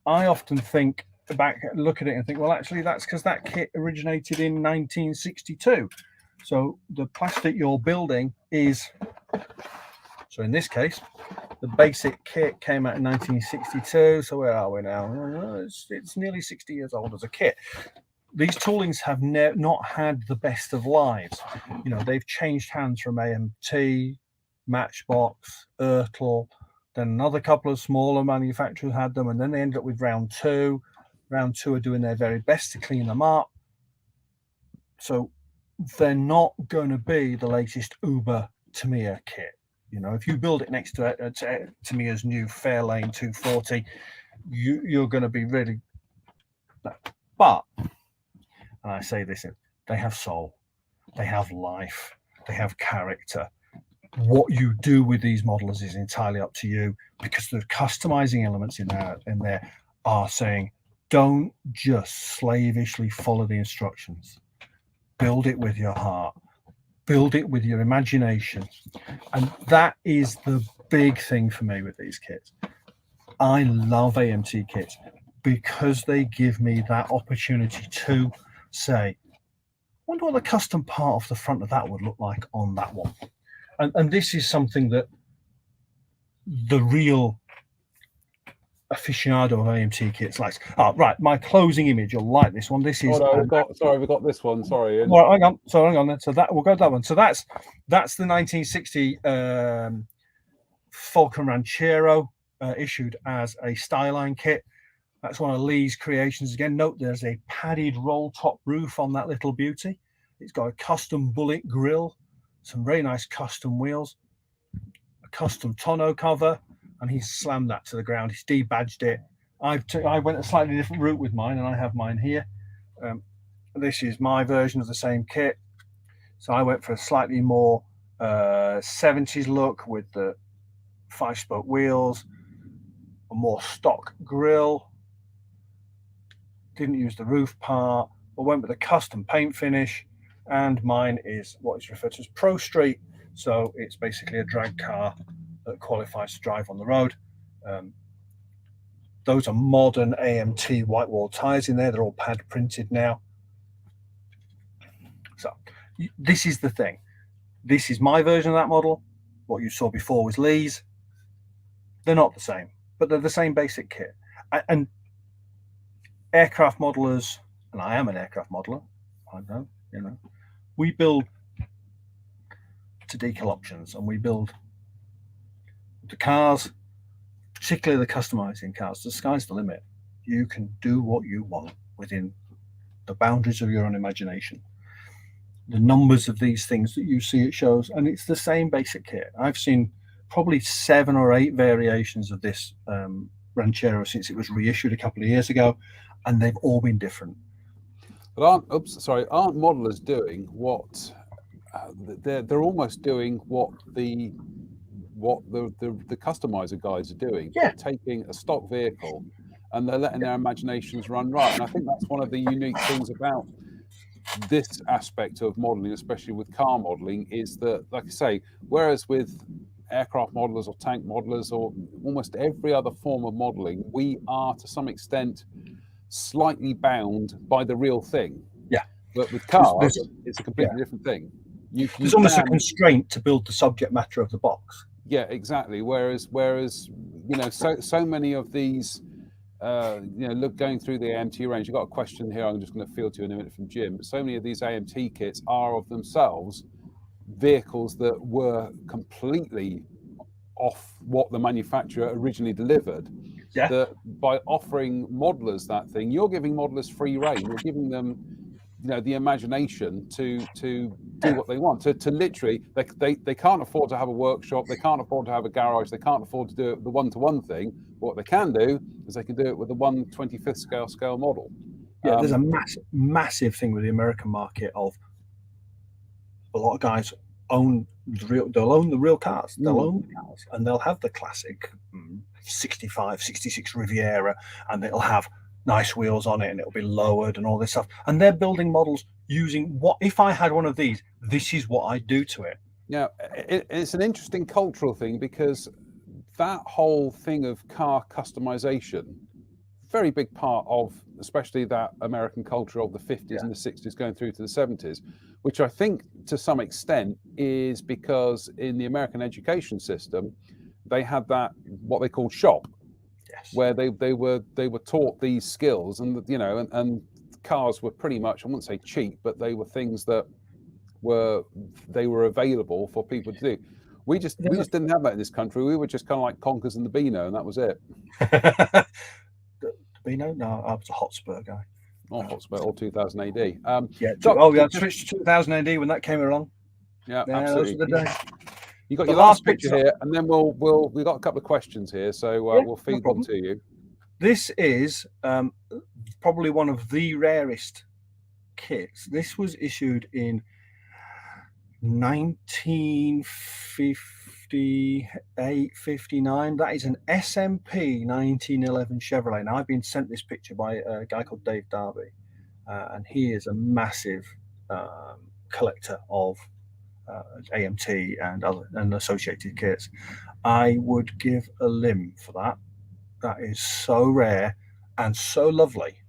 I often think back, look at it and think, well, actually, that's because that kit originated in 1962. So the plastic you're building is, so in this case, the basic kit came out in 1962. So where are we now? It's nearly 60 years old as a kit. These toolings have not had the best of lives. You know, they've changed hands from AMT, Matchbox, Ertl, then another couple of smaller manufacturers had them, and then they ended up with Round 2. Round 2 are doing their very best to clean them up. So they're not going to be the latest Uber Tamiya kit. You know, if you build it next to Tamiya's new Fairlane 240, you're going to be really. But, and I say this, they have soul, they have life, they have character. What you do with these models is entirely up to you, because the customizing elements in there are saying, don't just slavishly follow the instructions. Build it with your heart. Build it with your imagination. And that is the big thing for me with these kits. I love AMT kits because they give me that opportunity to say, I wonder what the custom part of the front of that would look like on that one. And this is something that the real aficionado of AMT kits likes. Oh, right, my closing image, you'll like this one. This is we've got this one. Sorry, Ian. Well, hang on then. So that we'll go to that one. So that's the 1960 Falcon Ranchero, issued as a Styline kit. That's one of Lee's creations. Again, note there's a padded roll top roof on that little beauty. It's got a custom bullet grill, some very nice custom wheels, a custom tonneau cover, and he's slammed that to the ground. He's debadged it. I went a slightly different route with mine, and I have mine here. This is my version of the same kit. So I went for a slightly more 70s look with the 5-spoke wheels, a more stock grill. Didn't use the roof part, but went with a custom paint finish. And mine is what is referred to as Pro Street. So it's basically a drag car that qualifies to drive on the road. Those are modern AMT white wall tires in there. They're all pad printed now. So this is the thing. This is my version of that model. What you saw before was Lee's. They're not the same, but they're the same basic kit. And aircraft modelers, and I am an aircraft modeler, I know, you know, we build to decal options, and we build the cars, particularly the customizing cars. The sky's the limit. You can do what you want within the boundaries of your own imagination. The numbers of these things that you see, it shows, and it's the same basic kit. I've seen probably 7 or 8 variations of this Ranchero since it was reissued a couple of years ago, and they've all been different. But aren't modelers doing what they're almost doing what the customizer guys are doing? Yeah. They're taking a stock vehicle and they're letting their imaginations run riot. And I think that's one of the unique things about this aspect of modeling, especially with car modeling, is that, like I say, whereas with aircraft modelers or tank modelers or almost every other form of modeling, we are to some extent slightly bound by the real thing. Yeah. But with cars, it's a completely different thing. There's almost a constraint to build the subject matter of the box. Yeah, exactly. Whereas you know, so many of these, you know, look, going through the AMT range, you've got a question here I'm just going to field to you in a minute from Jim. But so many of these AMT kits are of themselves vehicles that were completely off what the manufacturer originally delivered. Yeah. That by offering modelers that thing, you're giving modelers free rein. You're giving them, you know, the imagination to do what they want. To literally, they can't afford to have a workshop. They can't afford to have a garage. They can't afford to do it the one-to-one thing. What they can do is they can do it with a 1/25th scale model. Yeah, there's a massive thing with the American market of a lot of guys they'll own the real cars. They'll own the cars, and they'll have the classic 65, 66 Riviera, and it'll have nice wheels on it, and it'll be lowered and all this stuff. And they're building models using what, if I had one of these, this is what I'd do to it. Yeah, it's an interesting cultural thing, because that whole thing of car customization, very big part of, especially that American culture of the 50s and the 60s going through to the 70s, which I think to some extent is because in the American education system, they had that what they call shop, Yes. where they were taught these skills, and and cars were pretty much, I wouldn't say cheap, but they were things that were available for people to do. We just didn't have that in this country. We were just kind of like Conkers and the Beano, and that was it. The Beano? No, I was a Hotspur guy. Or Hotspur, or 2000 AD. Yeah. Doc, Oh, yeah. Switched to 2000 AD when that came along. Yeah, Yeah, absolutely. those were the days. You got The your last last picture picture- here, and then we've got a couple of questions here, so Yeah, we'll no feed them problem. to you. This is probably one of the rarest kits. This was issued in 1958, 59. That is an SMP 1911 Chevrolet. Now, I've been sent this picture by a guy called Dave Darby, and he is a massive collector of AMT and associated kits. I would give a limb for that. That is so rare and so lovely.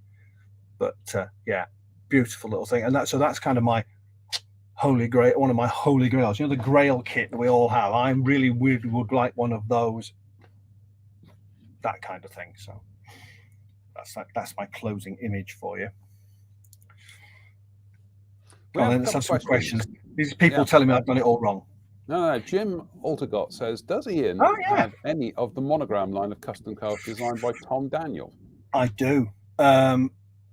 But yeah, beautiful little thing. And that's kind of my holy grail, one of my holy grails. You know, the Grail kit that we all have. I really would like one of those. That kind of thing. So that's my closing image for you. Let's have some questions. These people telling me I've done it all wrong. No. Jim Altergott says, does Ian have any of the Monogram line of custom cars designed by Tom Daniel? I do.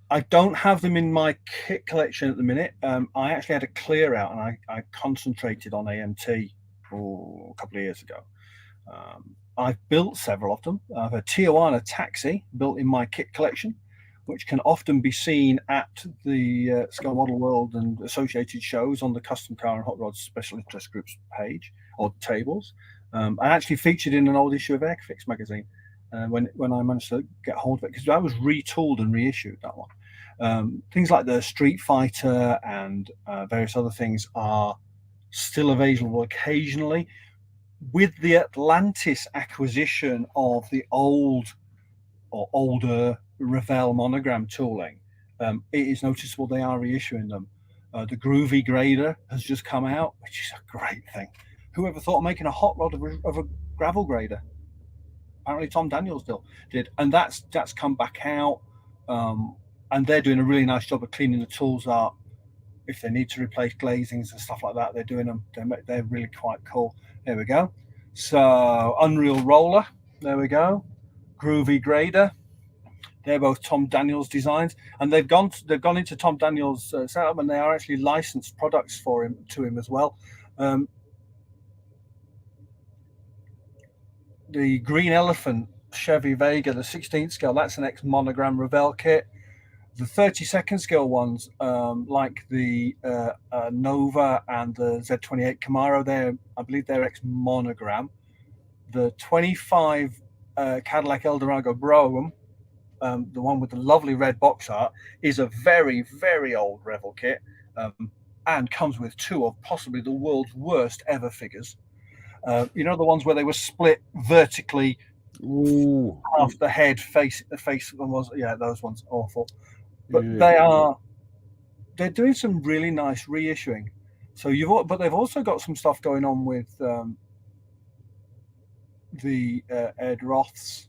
I don't have them in my kit collection at the minute. I actually had a clear out, and I concentrated on AMT a couple of years ago. I've built several of them. I have a Tijuana Taxi built in my kit collection, which can often be seen at the Scale Model World and associated shows on the Custom Car and Hot Rod Special Interest Groups page or tables. I actually featured in an old issue of Airfix magazine when I managed to get hold of it, because that was retooled and reissued, that one. Things like the Street Fighter and various other things are still available occasionally. With the Atlantis acquisition of the old or older Revell Monogram tooling, it is noticeable they are reissuing them. The Groovy Grader has just come out, which is a great thing. Whoever thought of making a hot rod of a gravel grader? Apparently Tom Daniels did, and that's come back out, and they're doing a really nice job of cleaning the tools up. If they need to replace glazings and stuff like that, they're doing them. They're really quite cool. There we go. So Unreal Roller, there we go. Groovy Grader, they're both Tom Daniels designs, and they've gone into Tom Daniels setup, and they are actually licensed products to him as well. The Green Elephant Chevy Vega, the 16th scale, that's an ex-Monogram Revell kit. The 32nd scale ones, like the Nova and the Z28 Camaro, I believe they're ex-Monogram. The 25 Cadillac Eldorado Brougham, the one with the lovely red box art, is a very, very old Revell kit, and comes with two of possibly the world's worst ever figures. You know, the ones where they were split vertically, half the head, face was, yeah, those ones awful. But they're doing some really nice reissuing. So but they've also got some stuff going on with the Ed Roth's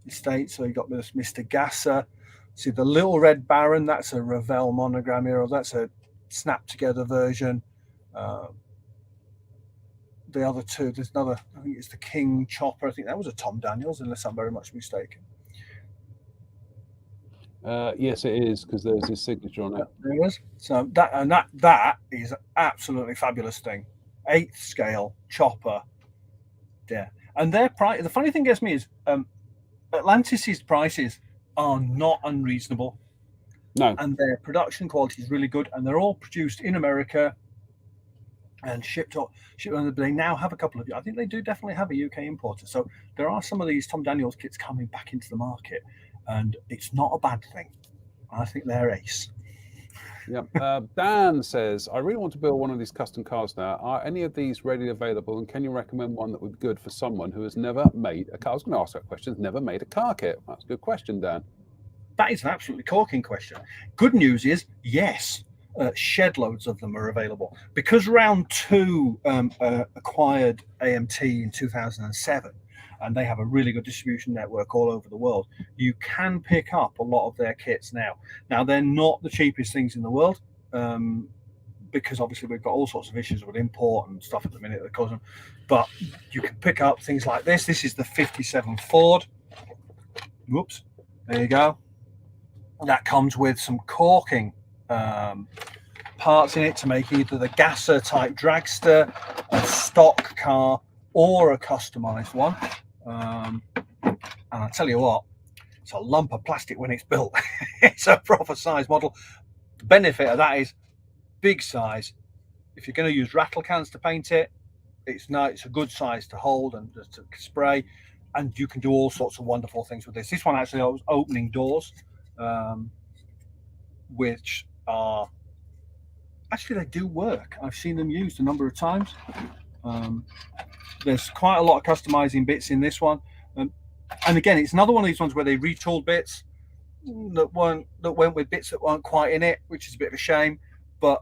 estate. So you got this Mr. Gasser. See the Little Red Baron, that's a Revell Monogram era. That's a snap together version. The other two, there's another, I think it's the King Chopper. I think that was a Tom Daniels, unless I'm very much mistaken. Yes, it is, because there's his signature on it. There was. So that is an absolutely fabulous thing. 8th scale chopper. Yeah. And their price, the funny thing gets me is Atlantis's prices are not unreasonable. No. And their production quality is really good, and they're all produced in America and shipped. They now have a couple of, I think they do definitely have a UK importer. So there are some of these Tom Daniels kits coming back into the market, and it's not a bad thing. I think they're ace. Yeah. Dan says, I really want to build one of these custom cars now. Are any of these readily available, and can you recommend one that would be good for someone who has never made a car? I was going to ask that question. Never made a car kit. That's a good question, Dan. That is an absolutely corking question. Good news is, yes, shed loads of them are available. Because Round 2 acquired AMT in 2007, and they have a really good distribution network all over the world, you can pick up a lot of their kits now. Now, they're not the cheapest things in the world, because obviously we've got all sorts of issues with import and stuff at the minute that cause them. But you can pick up things like this. This is the 57 Ford. Whoops. There you go. That comes with some corking parts in it to make either the gasser type dragster, a stock car, or a customized one. And I tell you what, it's a lump of plastic when it's built. It's a proper size model. The benefit of that is big size. If you're going to use rattle cans to paint it, it's a good size to hold and to spray, and you can do all sorts of wonderful things with this. This one actually has opening doors, which are actually, they do work. I've seen them used a number of times. There's quite a lot of customizing bits in this one, and again, it's another one of these ones where they retooled bits that went with bits that weren't quite in it, which is a bit of a shame, but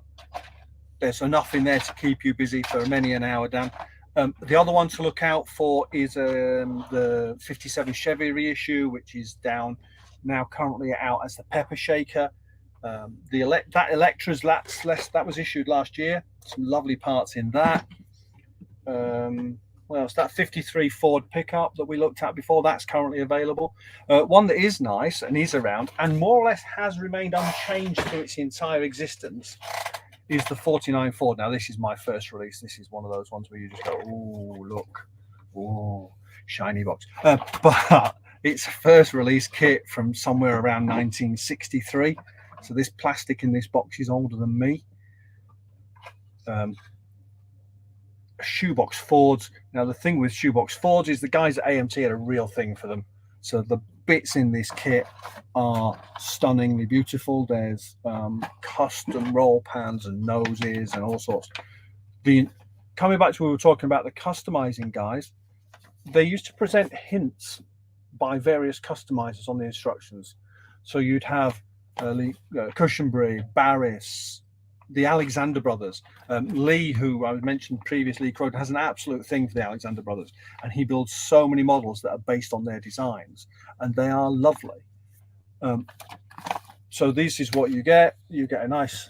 there's enough in there to keep you busy for many an hour, Dan. The other one to look out for is the 57 Chevy reissue, which is down now, currently out as the Pepper Shaker. That Electra's that was issued last year. Some lovely parts in that. Well, it's that 53 Ford pickup that we looked at before. That's currently available. One that is nice and is around and more or less has remained unchanged through its entire existence is the 49 Ford. Now, this is my first release. This is one of those ones where you just go, oh, look, oh, shiny box. But it's a first release kit from somewhere around 1963. So this plastic in this box is older than me. Shoebox Fords. Now, the thing with shoebox Fords is the guys at AMT had a real thing for them. So the bits in this kit are stunningly beautiful. There's custom roll pans and noses and all sorts. Coming back to what we were talking about, the customizing guys, they used to present hints by various customizers on the instructions. So you'd have Cushenberry, Barris, the Alexander brothers. Lee, who I mentioned previously, Croton, has an absolute thing for the Alexander brothers, and he builds so many models that are based on their designs, and they are lovely. So this is what you get. You get a nice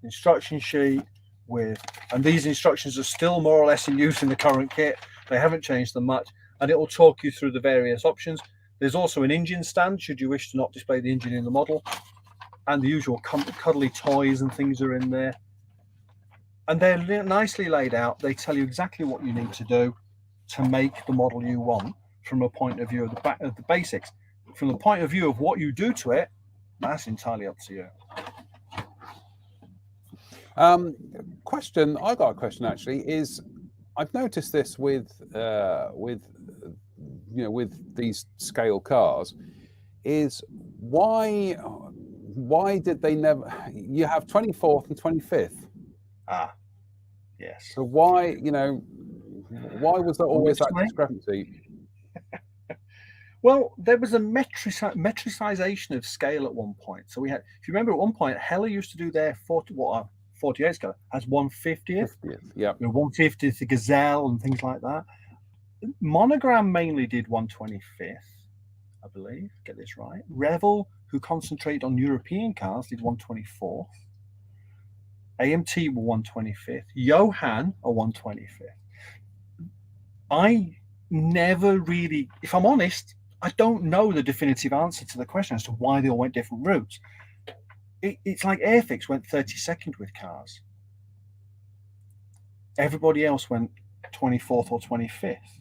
instruction sheet and these instructions are still more or less in use in the current kit. They haven't changed them much, and it will talk you through the various options. There's also an engine stand, should you wish to not display the engine in the model. And the usual cuddly toys and things are in there. And they're nicely laid out. They tell you exactly what you need to do to make the model you want from a point of view of the basics. From the point of view of what you do to it, that's entirely up to you. Question, I got a question actually, is I've noticed this with these scale cars, is why did they never? You have 24th and 25th. Yes. So why was there always that discrepancy? Well, there was a metricization of scale at one point. So we had, if you remember, at one point, Heller used to do their 48 scale as 1/50th. Yeah. 1/50th, the Gazelle and things like that. Monogram mainly did 1/25th, I believe. Get this right. Revell, who concentrated on European cars, did 1/24th. AMT were 1/25th. Johan are 1/25th. I never really, if I'm honest, I don't know the definitive answer to the question as to why they all went different routes. It's like Airfix went 32nd with cars. Everybody else went 24th or 25th.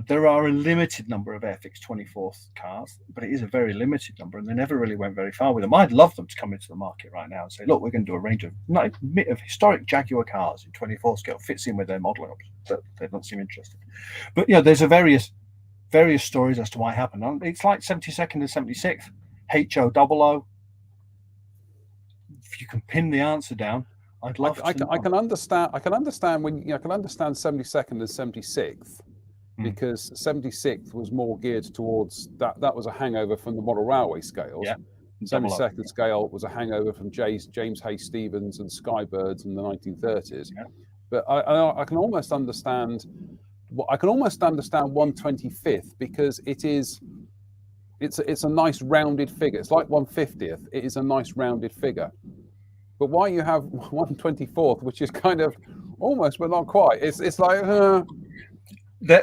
There are a limited number of Airfix 24th cars, but it is a very limited number, and they never really went very far with them. I'd love them to come into the market right now and say, look, we're going to do a range of historic Jaguar cars in 24 scale, fits in with their modelling options, but they don't seem interested. But there's a various stories as to why it happened. It's like 72nd and 76th, HO00. If you can pin the answer down, I'd love to know. I can understand when I can understand 72nd and 76th. because 76th was more geared towards that. That was a hangover from the model railway scales. Yeah. 72nd scale was a hangover from James Hay Stevens and Skybirds in the 1930s. Yeah. But I can almost understand. I can almost understand 1/25th because it's a nice rounded figure. It's like 1/50th. It is a nice rounded figure. But why you have 1/24th, which is kind of almost but not quite. It's like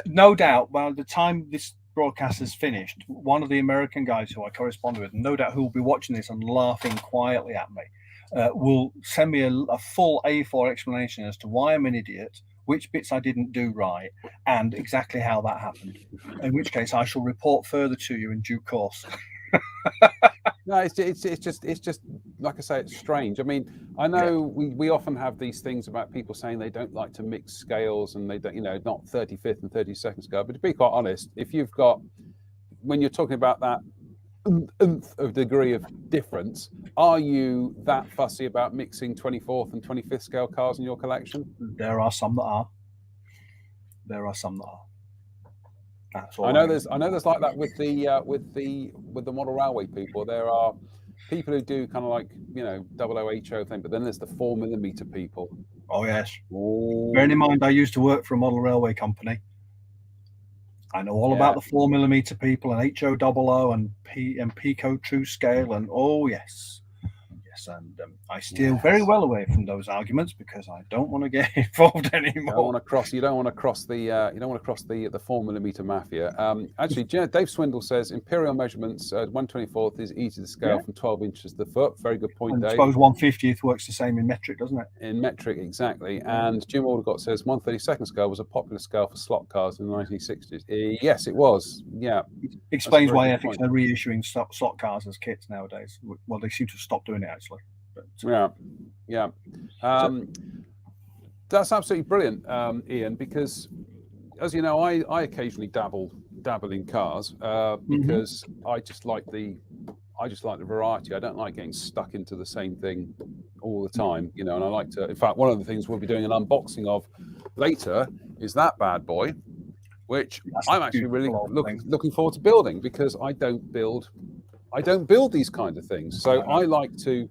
no doubt. By the time this broadcast is finished, one of the American guys who I correspond with, no doubt who will be watching this and laughing quietly at me, will send me a full A4 explanation as to why I'm an idiot, which bits I didn't do right, and exactly how that happened. In which case, I shall report further to you in due course. No, it's just like I say, it's strange. I mean, I know we often have these things about people saying they don't like to mix scales and they don't, not 35th and 32nd scale. But to be quite honest, if you've got, when you're talking about that of degree of difference, are you that fussy about mixing 24th and 25th scale cars in your collection? There are some that are. There are some that are. That's all I know there's like that with the model railway people. There are people who do kind of like 00HO thing, but then there's the 4mm people. Oh yes. Ooh. Bearing in mind, I used to work for a model railway company. I know all about the 4mm people and HO00 and Pico True Scale and oh yes. And I steer very well away from those arguments because I don't want to get involved anymore. You don't want to cross the 4mm mafia. Actually, Dave Swindle says imperial measurements 1/24th is easy to scale from 12 inches to the foot. Very good point, Dave. I suppose 1/50th works the same in metric, doesn't it? In metric, exactly. And Jim Aldecott says 1/32nd scale was a popular scale for slot cars in the 1960s. Yes, it was. Yeah. Explains why Ethics are reissuing slot cars as kits nowadays. Well, they seem to have stopped doing it actually. But, yeah. That's absolutely brilliant, Ian. Because, as you know, I occasionally dabble in cars because I just like the variety. I don't like getting stuck into the same thing all the time, and I like to. In fact, one of the things we'll be doing an unboxing of later is that bad boy, which I'm actually really looking forward to building because I don't build these kind of things. So I like to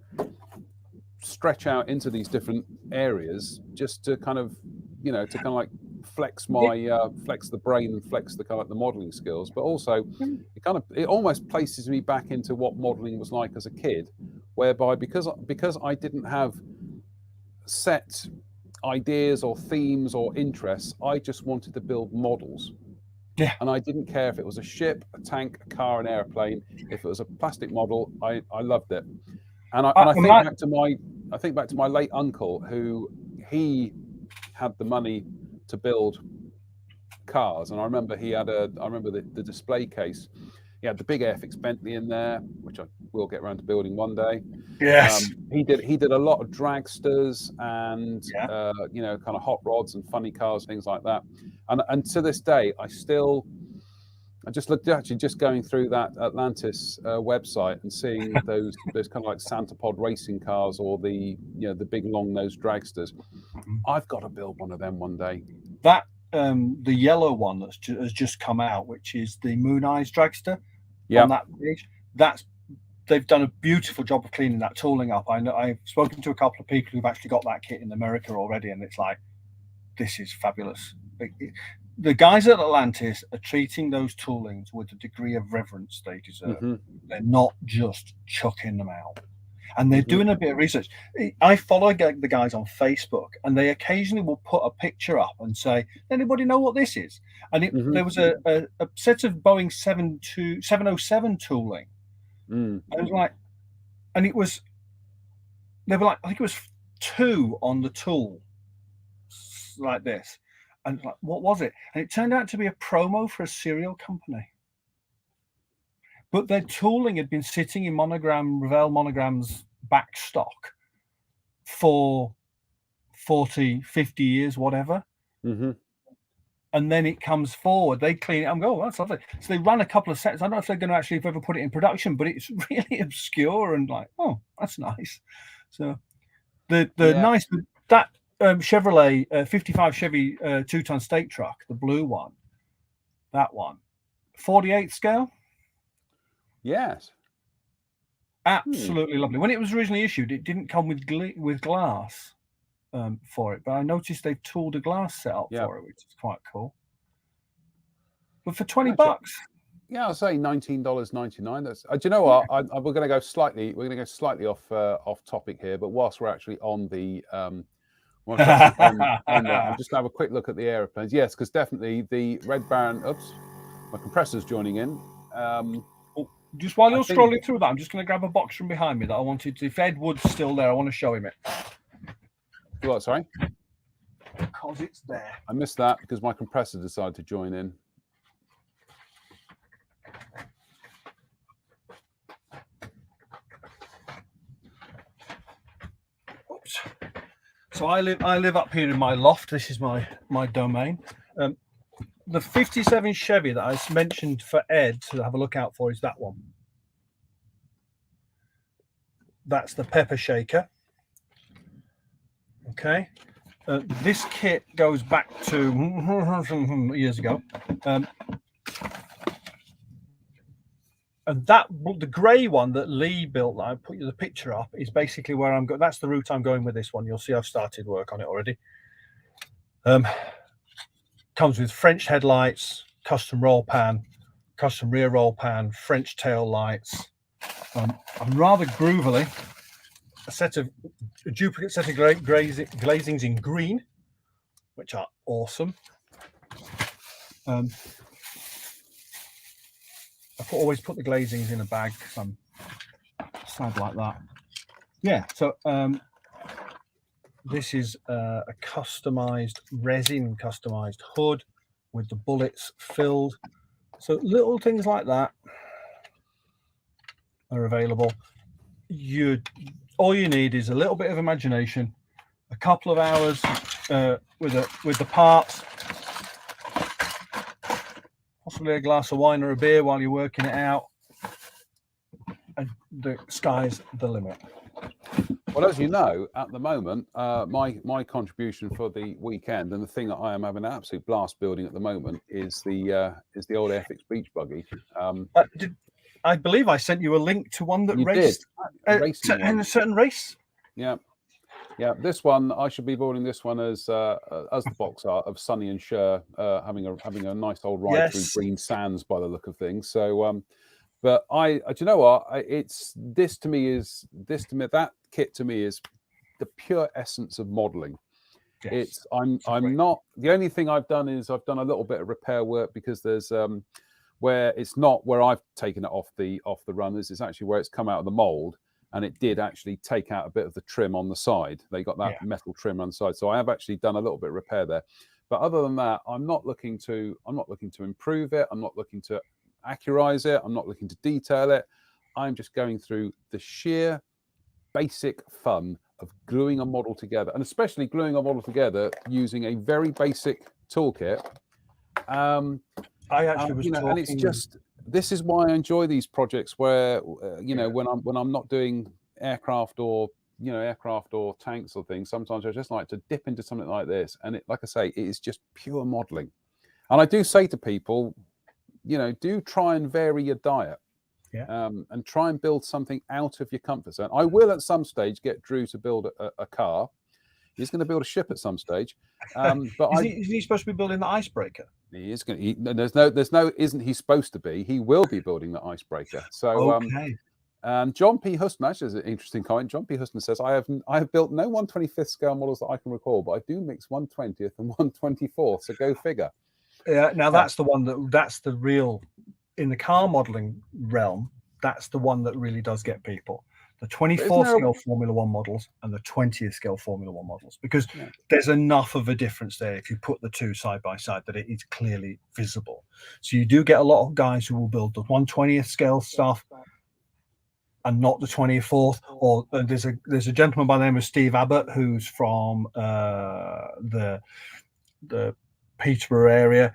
stretch out into these different areas just to kind of like flex flex the brain and flex the kind of the modeling skills, but also it almost places me back into what modeling was like as a kid, whereby because I didn't have set ideas or themes or interests, I just wanted to build models. Yeah. And I didn't care if it was a ship, a tank, a car, an airplane. If it was a plastic model, I loved it. And I think back to my late uncle, who he had the money to build cars, and I remember the display case. He had the big Airfix Bentley in there, which I will get around to building one day. Yes. He did a lot of dragsters and kind of hot rods and funny cars, things like that. And to this day, I just looked actually just going through that Atlantis website and seeing those kind of like Santa Pod racing cars or the big long nosed dragsters. I've got to build one of them one day. That the yellow one has just come out, which is the Moon Eyes dragster. On that page, they've done a beautiful job of cleaning that tooling up. I know I've spoken to a couple of people who've actually got that kit in America already, and it's like, this is fabulous. The guys at Atlantis are treating those toolings with a degree of reverence they deserve. They're not just chucking them out. And they're doing a bit of research. I follow the guys on Facebook, and they occasionally will put a picture up and say, anybody know what this is? And there was a set of Boeing 707 tooling. And it was like, and it was, they were like, I think it was 2 on the tool, like this. And like, what was it? And it turned out to be a promo for a cereal company. But their tooling had been sitting in Revell Monogram's back stock for 40, 50 years, whatever. And then it comes forward. They clean it and go, oh, that's lovely. So they run a couple of sets. I don't know if they're going to actually ever put it in production, but it's really obscure and like, oh, that's nice. So nice, that Chevrolet 55 Chevy 2-ton stake truck, the blue one, That one. 48 scale. Yes. Absolutely lovely. When it was originally issued, it didn't come with glass for it, but I noticed they've tooled a glass setup for it, which is quite cool. But for 20 bucks. Yeah, I'll say $19.99. That's. Do you know what? We're going to go slightly. We're going to go slightly off topic here. But whilst we're actually on the, I'm just going to have a quick look at the aeroplanes. Yes, because definitely the Red Baron. Oops, my compressor's joining in. Just while you're scrolling through that, I'm just going to grab a box from behind me that I wanted to. If Ed Wood's still there, I want to show him it. What? Sorry. Because it's there. I missed that because my compressor decided to join in. Oops. So I live up here in my loft. This is my domain. The 57 Chevy that I mentioned for Ed to have a look out for is that one. That's the Pepper Shaker. Okay. This kit goes back to years ago. And the grey one that Lee built, that I put you the picture up, is basically where I'm going. That's the route I'm going with this one. You'll see I've started work on it already. Comes with French headlights, custom roll pan, custom rear roll pan, French tail lights. And rather groovily, a duplicate set of glazings in green, which are awesome. I always put the glazings in a bag because I'm sad like that. Yeah, so this is a customized resin, customized hood with the bullets filled. So little things like that are available. All you need is a little bit of imagination, a couple of hours with the parts, possibly a glass of wine or a beer while you're working it out, and the sky's the limit. Well, as you know, at the moment, my contribution for the weekend and the thing that I am having an absolute blast building at the moment is the old Airfix beach buggy. I believe I sent you a link to one that raced in a certain race. Yeah. This one I should be building this one as the box art of Sonny and Cher having a nice old ride through green sands by the look of things. So, but do you know what? That kit to me is the pure essence of modelling. Yes, I'm not. The only thing I've done is I've done a little bit of repair work because there's where it's not where I've taken it off the runners. It's actually where it's come out of the mold, and it did actually take out a bit of the trim on the side. They got that metal trim on the side, so I have actually done a little bit of repair there. But other than that, I'm not looking to improve it. I'm not looking to accurize it. I'm not looking to detail it. I'm just going through the sheer basic fun of gluing a model together, and especially gluing a model together using a very basic toolkit. I actually was talking, and it's just, this is why I enjoy these projects where when I'm not doing aircraft or tanks or things, sometimes I just like to dip into something like this, and it, like I say, it is just pure modeling. And I do say to people, do try and vary your diet. And try and build something out of your comfort zone. I will at some stage get Drew to build a car. He's going to build a ship at some stage. But is he supposed to be building the icebreaker? He is going to. There's no. Isn't he supposed to be? He will be building the icebreaker. So John P. Huston, actually, is an interesting comment. John P. Huston says, I have built no 1/25th scale models that I can recall, but I do mix 1/20th and 1/24th. So go figure. Yeah. Now that's the one that's the real. In the car modeling realm, that's the one that really does get people. The 24th scale Formula One models and the 20th scale Formula One models, because there's enough of a difference there if you put the two side by side that it is clearly visible. So you do get a lot of guys who will build the 1/20th scale stuff and not the 24th. Or there's a gentleman by the name of Steve Abbott who's from the Peterborough area.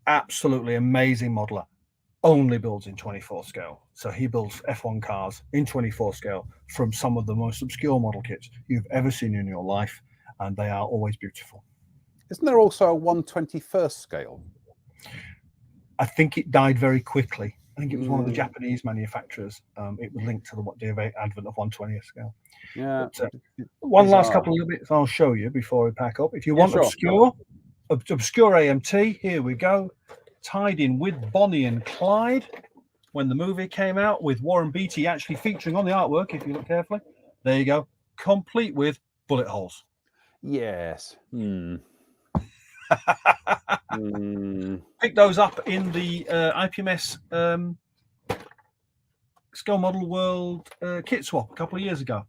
Absolutely amazing modeler, only builds in 24 scale. So he builds F1 cars in 24 scale from some of the most obscure model kits you've ever seen in your life, and they are always beautiful. Isn't there also a 1/21st scale? I think it died very quickly. I think it was one of the Mm. Japanese manufacturers. It was linked to the advent of 1/20th scale. Yeah. But, one last Bizarre. couple of bits I'll show you before we pack up. If you Yeah, want sure. obscure AMT, here we go. Tied in with Bonnie and Clyde when the movie came out, with Warren Beatty actually featuring on the artwork, if you look carefully. There you go. Complete with bullet holes. Yes. Picked those up in the IPMS Scale Model World kit swap a couple of years ago.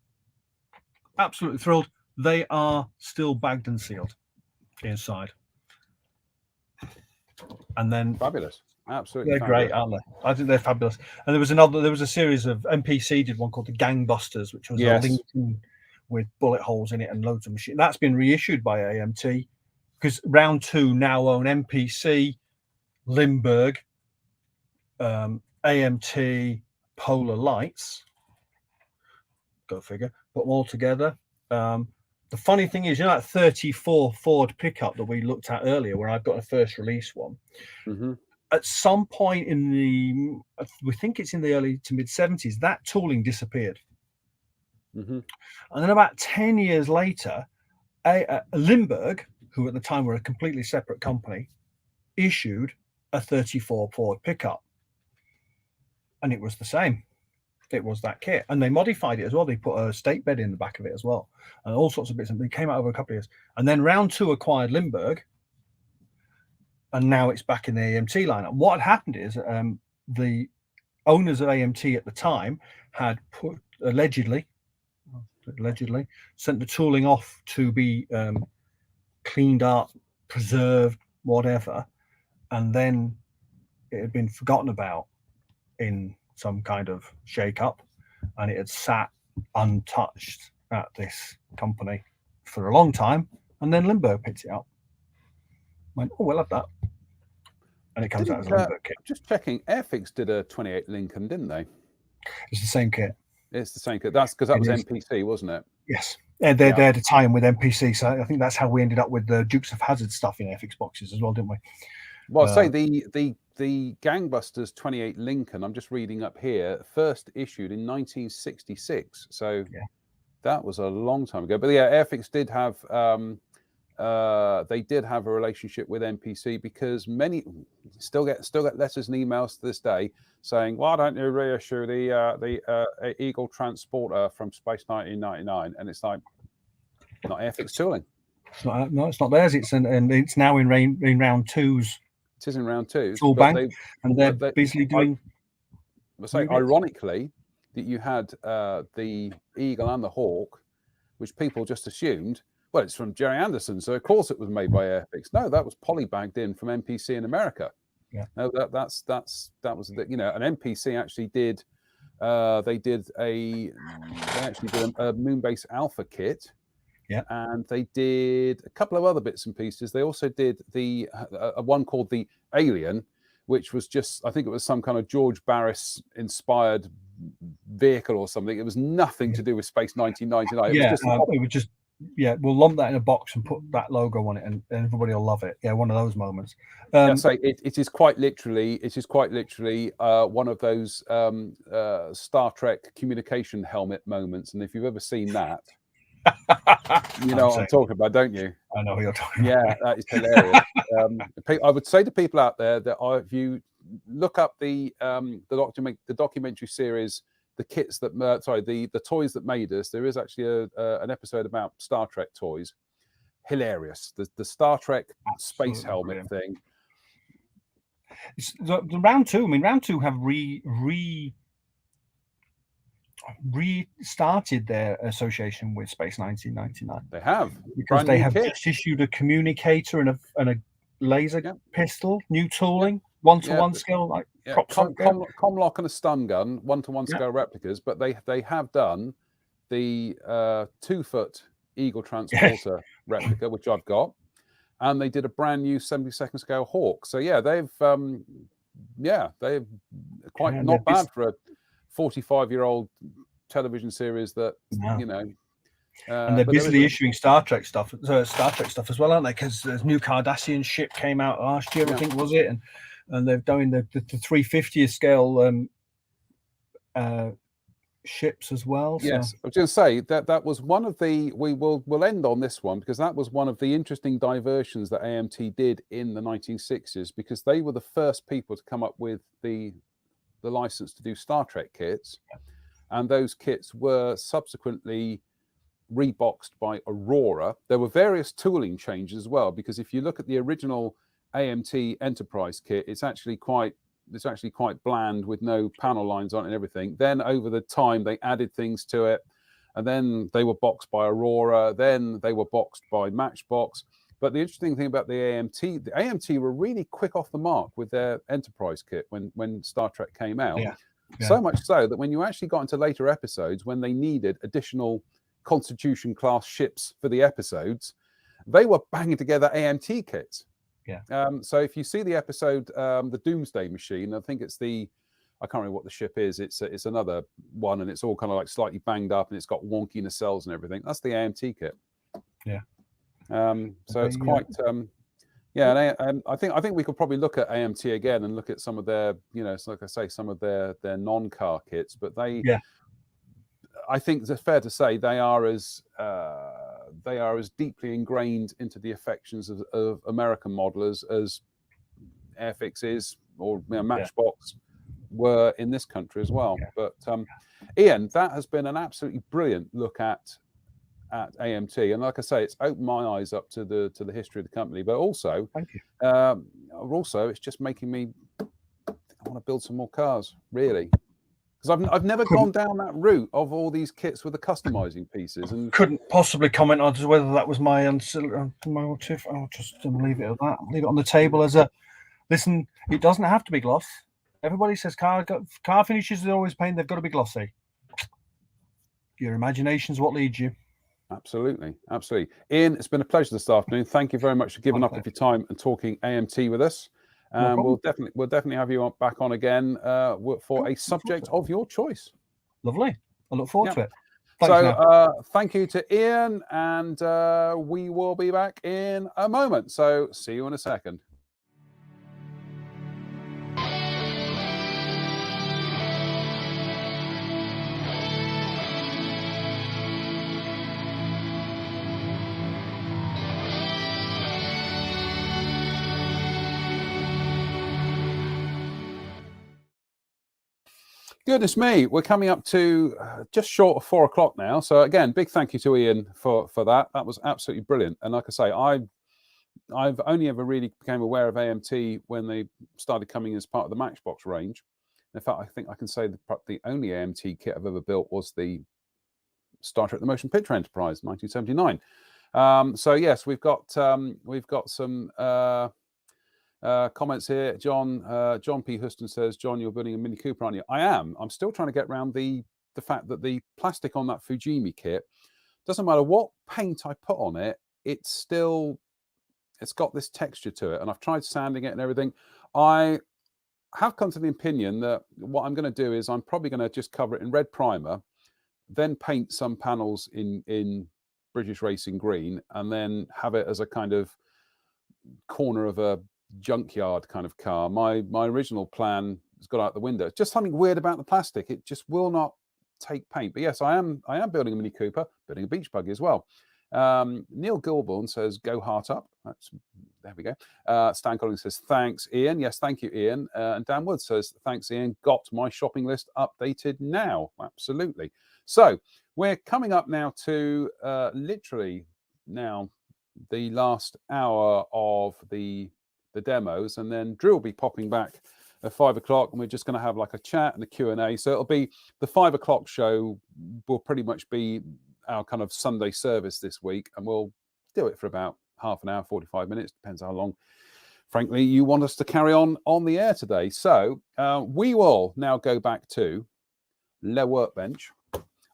Absolutely thrilled. They are still bagged and sealed inside. And then Fabulous. Absolutely. they're fabulous. great, aren't they? I think they're fabulous. And there was a series of MPC did one called the Gangbusters, which was Yes. a Lincoln with bullet holes in it and loads of machine. That's been reissued by AMT because Round 2 now own MPC, Limburg, AMT, Polar Lights. Go figure. Put them all together. The funny thing is, you know, that 34 Ford pickup that we looked at earlier, where I've got a first release one. Mm-hmm. At some point we think it's in the early to mid 70s, that tooling disappeared. Mm-hmm. And then about 10 years later, Limburg, who at the time were a completely separate company, issued a 34 Ford pickup. And it was the same. It was that kit. And they modified it as well. They put a stake bed in the back of it as well. And all sorts of bits. And they came out over a couple of years. And then Round 2 acquired Limburg. And now it's back in the AMT lineup. What had happened is the owners of AMT at the time had put allegedly sent the tooling off to be cleaned up, preserved, whatever, and then it had been forgotten about in some kind of shake-up, and it had sat untouched at this company for a long time, and then Limburg picked it up. Went, oh, we'll have that. And it comes out as a Limburg kit. Just checking, Airfix did a 28 Lincoln, didn't they? It's the same kit. It's the same kit. That's because that was MPC, wasn't it? Yes. They had a tie-in with MPC, so I think that's how we ended up with the Dukes of Hazzard stuff in Airfix boxes as well, didn't we? Well, say the Gangbusters 28 Lincoln, I'm just reading up here, first issued in 1966. So that was a long time ago. But yeah, Airfix did have they did have a relationship with MPC, because many still get letters and emails to this day saying, "Why don't you reissue the Eagle Transporter from Space 1999?" And it's like, not Airfix tooling. It's not theirs. And it's now in Round 2's. It is in Round 2. Full bang, and they're busily doing. I say, ironically, that you had the Eagle and the Hawk, which people just assumed, well, it's from Jerry Anderson, so of course it was made by Airfix. No, that was polybagged in from MPC in America. Yeah. No, that was an MPC actually did. They did a Moonbase Alpha kit. Yeah. And they did a couple of other bits and pieces. They also did the one called the Alien, which was just, I think it was some kind of George Barris inspired vehicle or something. It was nothing to do with Space 1999. We'll lump that in a box and put that logo on it, and everybody will love it. Yeah, one of those moments. It is quite literally one of those Star Trek communication helmet moments. And if you've ever seen that, you know what I'm talking about, don't you? I know who you're talking about. Yeah, that is hilarious. I would say to people out there that if you look up the documentary series, the kits that the toys that made us, there is actually an episode about Star Trek toys. Hilarious. The Star Trek space helmet thing. It's the Round 2. I mean, Round 2 have restarted their association with Space 1999. They have, because they have just issued a communicator and a laser pistol, new tooling, 1-to-1 scale, like Comlock and a stun gun, 1-to-1 scale replicas. But they have done the 2-foot Eagle Transporter replica, which I've got, and they did a brand new 72nd scale Hawk. So they've quite not bad for a 45-year-old television series that And they're but there is busily issuing Star Trek stuff as well, aren't they? Because the new Cardassian ship came out last year, I think, was it? And they're doing the 350 scale ships as well. Yes, So. I was going to say that was one of the we'll end on this one because that was one of the interesting diversions that AMT did in the 1960s, because they were the first people to come up with the license to do Star Trek kits, and those kits were subsequently reboxed by Aurora. There were various tooling changes as well, because if you look at the original AMT Enterprise kit, it's actually quite bland with no panel lines on it and everything. Then over the time they added things to it, and then they were boxed by Aurora, then they were boxed by Matchbox. But the interesting thing about the AMT were really quick off the mark with their Enterprise kit when Star Trek came out. So much so that when you actually got into later episodes, when they needed additional Constitution class ships for the episodes, they were banging together AMT kits. So if you see the episode, the Doomsday Machine, I think it's I can't remember what the ship is. It's another one, and it's all kind of like slightly banged up, and it's got wonky nacelles and everything. That's the AMT kit. So it's quite and I think we could probably look at AMT again and look at some of their, so like I say, some of their non-car kits, but I think it's fair to say they are as deeply ingrained into the affections of American modelers as Airfix is, or Matchbox were in this country as well. But Ian, that has been an absolutely brilliant look at AMT, and like I say, it's opened my eyes up to the history of the company. But also, Thank you. It's just making me I want to build some more cars, really. Because I've never gone down that route of all these kits with the customizing pieces, and couldn't possibly comment on whether that was my motive. I'll just leave it at that. Leave it on the table as a listen. It doesn't have to be gloss. Everybody says car finishes are always paint. They've got to be glossy. Your imagination's what leads you. Absolutely. Ian, it's been a pleasure this afternoon. Thank you very much for giving up of your time and talking AMT with us. We'll definitely have you back on again for a subject of your choice. Lovely. I look forward to it. Thanks, thank you to Ian, and we will be back in a moment. So see you in a second. Goodness me, we're coming up to just short of 4 o'clock now. So again, big thank you to Ian for that. That was absolutely brilliant. And like I say, I've only ever really became aware of AMT when they started coming as part of the Matchbox range. In fact, I think I can say the only AMT kit I've ever built was the Star Trek: The Motion Picture Enterprise, 1979. So yes, we've got some comments here. John P. Houston says, John, you're building a Mini Cooper, aren't you? I am. I'm still trying to get around the fact that the plastic on that Fujimi kit, doesn't matter what paint I put on it, it's got this texture to it. And I've tried sanding it and everything. I have come to the opinion that what I'm going to do is I'm probably going to just cover it in red primer, then paint some panels in British Racing Green, and then have it as a kind of corner of a junkyard kind of car. My original plan has got out the window. It's just something weird about the plastic. It just will not take paint. But yes, I am building a Mini Cooper, building a beach buggy as well. Neil Gilborn says, go heart up. There we go. Stan Collins says, thanks, Ian. Yes, thank you, Ian. And Dan Wood says, thanks, Ian. Got my shopping list updated now. Absolutely. So we're coming up now to literally now the last hour of the demos, and then Drew will be popping back at 5 o'clock, and we're just going to have like a chat and a Q&A. So it'll be the 5 o'clock show will pretty much be our kind of Sunday service this week, and we'll do it for about half an hour, 45 minutes, depends how long, frankly, you want us to carry on the air today. So we will now go back to Le Workbench.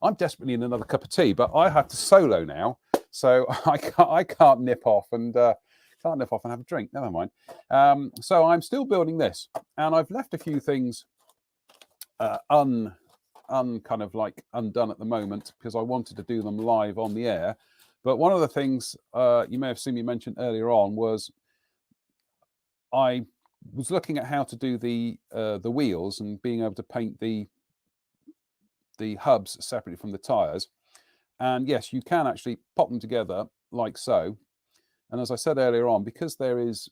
I'm desperately in another cup of tea, but I have to solo now, so I can't nip off and have a drink. Never mind. So I'm still building this, and I've left a few things kind of like undone at the moment because I wanted to do them live on the air. But one of the things you may have seen me mention earlier on was I was looking at how to do the wheels and being able to paint the hubs separately from the tires. And yes, you can actually pop them together like so. And as I said earlier on, because there is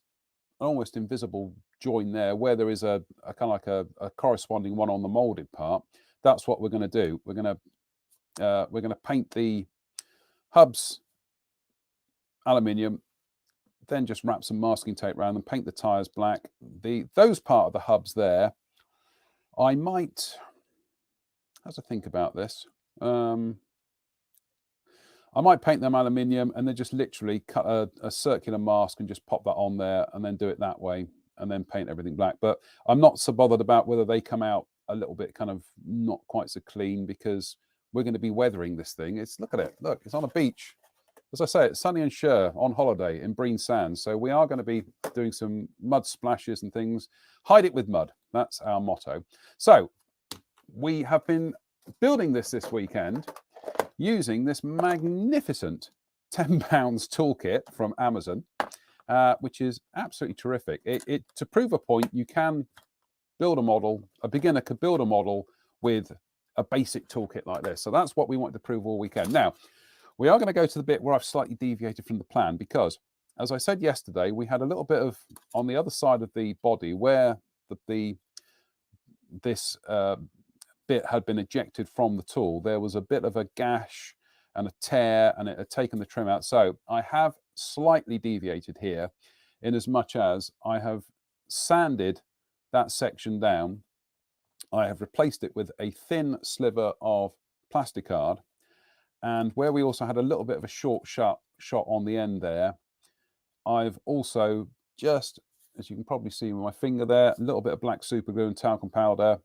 an almost invisible join there where there is a kind of like a corresponding one on the molded part, that's what we're going to do. We're going to paint the hubs aluminium, then just wrap some masking tape around and paint the tires black. Those part of the hubs there, I might have to think about this. I might paint them aluminium and then just literally cut a circular mask and just pop that on there and then do it that way and then paint everything black. But I'm not so bothered about whether they come out a little bit kind of not quite so clean because we're going to be weathering this thing. Look at it. Look, it's on a beach. As I say, it's Sonny and Cher on holiday in Breen Sands. So we are going to be doing some mud splashes and things. Hide it with mud. That's our motto. So we have been building this weekend using this magnificent £10 toolkit from Amazon, which is absolutely terrific. To prove a point, you can build a model, a beginner could build a model with a basic toolkit like this. So that's what we want to prove all weekend. Now, we are going to go to the bit where I've slightly deviated from the plan because, as I said yesterday, we had a little bit of, on the other side of the body where this bit had been ejected from the tool, there was a bit of a gash and a tear and it had taken the trim out. So I have slightly deviated here in as much as I have sanded that section down. I have replaced it with a thin sliver of plasticard, and where we also had a little bit of a short shot on the end there, I've also just, as you can probably see with my finger there, a little bit of black super glue and talcum powder.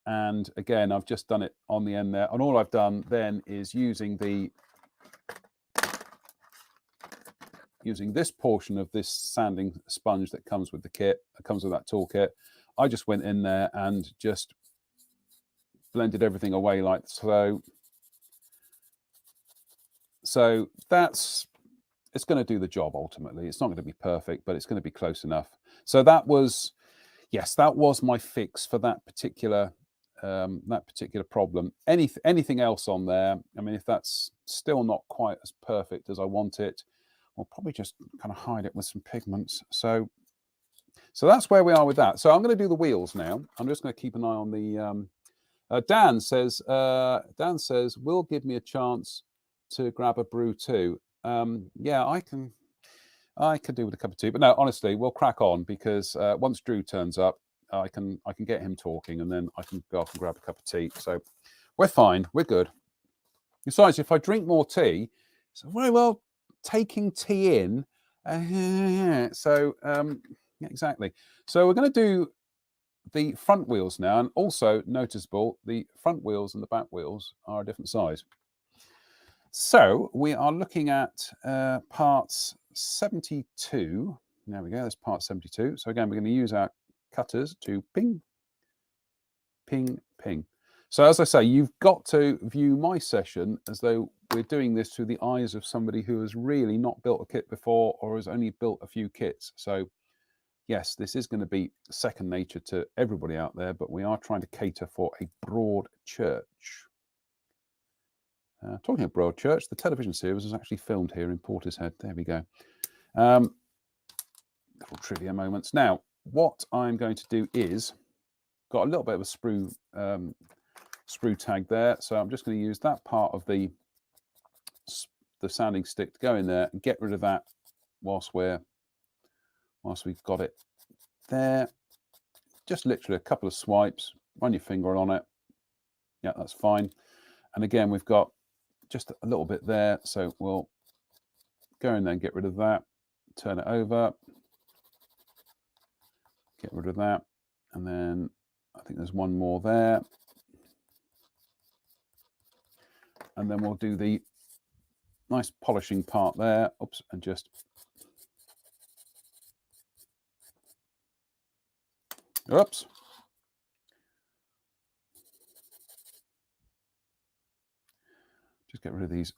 And again, I've just done it on the end there. And all I've done then is using this portion of this sanding sponge that comes with the kit, that comes with that toolkit. I just went in there and just blended everything away like so. So it's going to do the job ultimately. It's not going to be perfect, but it's going to be close enough. So that was my fix for that particular problem. Anything else on there, I mean, if that's still not quite as perfect as I want it, we'll probably just kind of hide it with some pigments. So that's where we are with that. So I'm going to do the wheels now. I'm just going to keep an eye on the Dan says will give me a chance to grab a brew too. Yeah, I could do with a cup of tea, but no, honestly, we'll crack on because once Drew turns up, I can get him talking, and then I can go off and grab a cup of tea. So we're fine, we're good. Besides, if I drink more tea, it's very well taking tea in. Yeah, exactly. So we're going to do the front wheels now, and also noticeable, the front wheels and the back wheels are a different size. So we are looking at parts 72. There we go, that's part 72. So again, we're going to use our cutters to ping, ping, ping. So as I say, you've got to view my session as though we're doing this through the eyes of somebody who has really not built a kit before or has only built a few kits. So yes, this is going to be second nature to everybody out there, but we are trying to cater for a broad church. Talking of Broadchurch, the television series was actually filmed here in Portishead. There we go. Little trivia moments. Now, what I'm going to do is, got a little bit of a sprue tag there, so I'm just going to use that part of the sanding stick to go in there and get rid of that whilst we've got it there. Just literally a couple of swipes, run your finger on it. Yeah, that's fine. And again, we've got just a little bit there, so we'll go in there and get rid of that, turn it over, get rid of that, and then I think there's one more there, and then we'll do the nice polishing part there. Oops, and just oops. Just get rid of these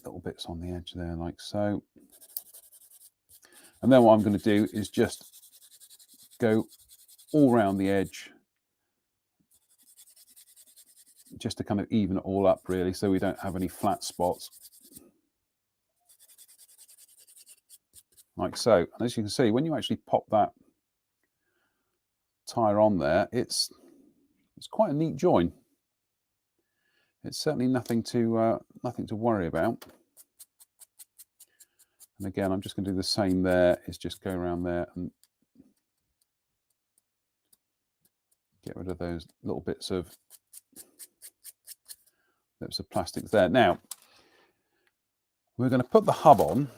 little bits on the edge there, like so. And then what I'm going to do is just go all around the edge, just to kind of even it all up, really, so we don't have any flat spots. Like so. And as you can see, when you actually pop that tyre on there, it's quite a neat join. It's certainly nothing to worry about. And again, I'm just going to do the same there, is just go around there and get rid of those little bits of plastic there. Now, we're going to put the hub on,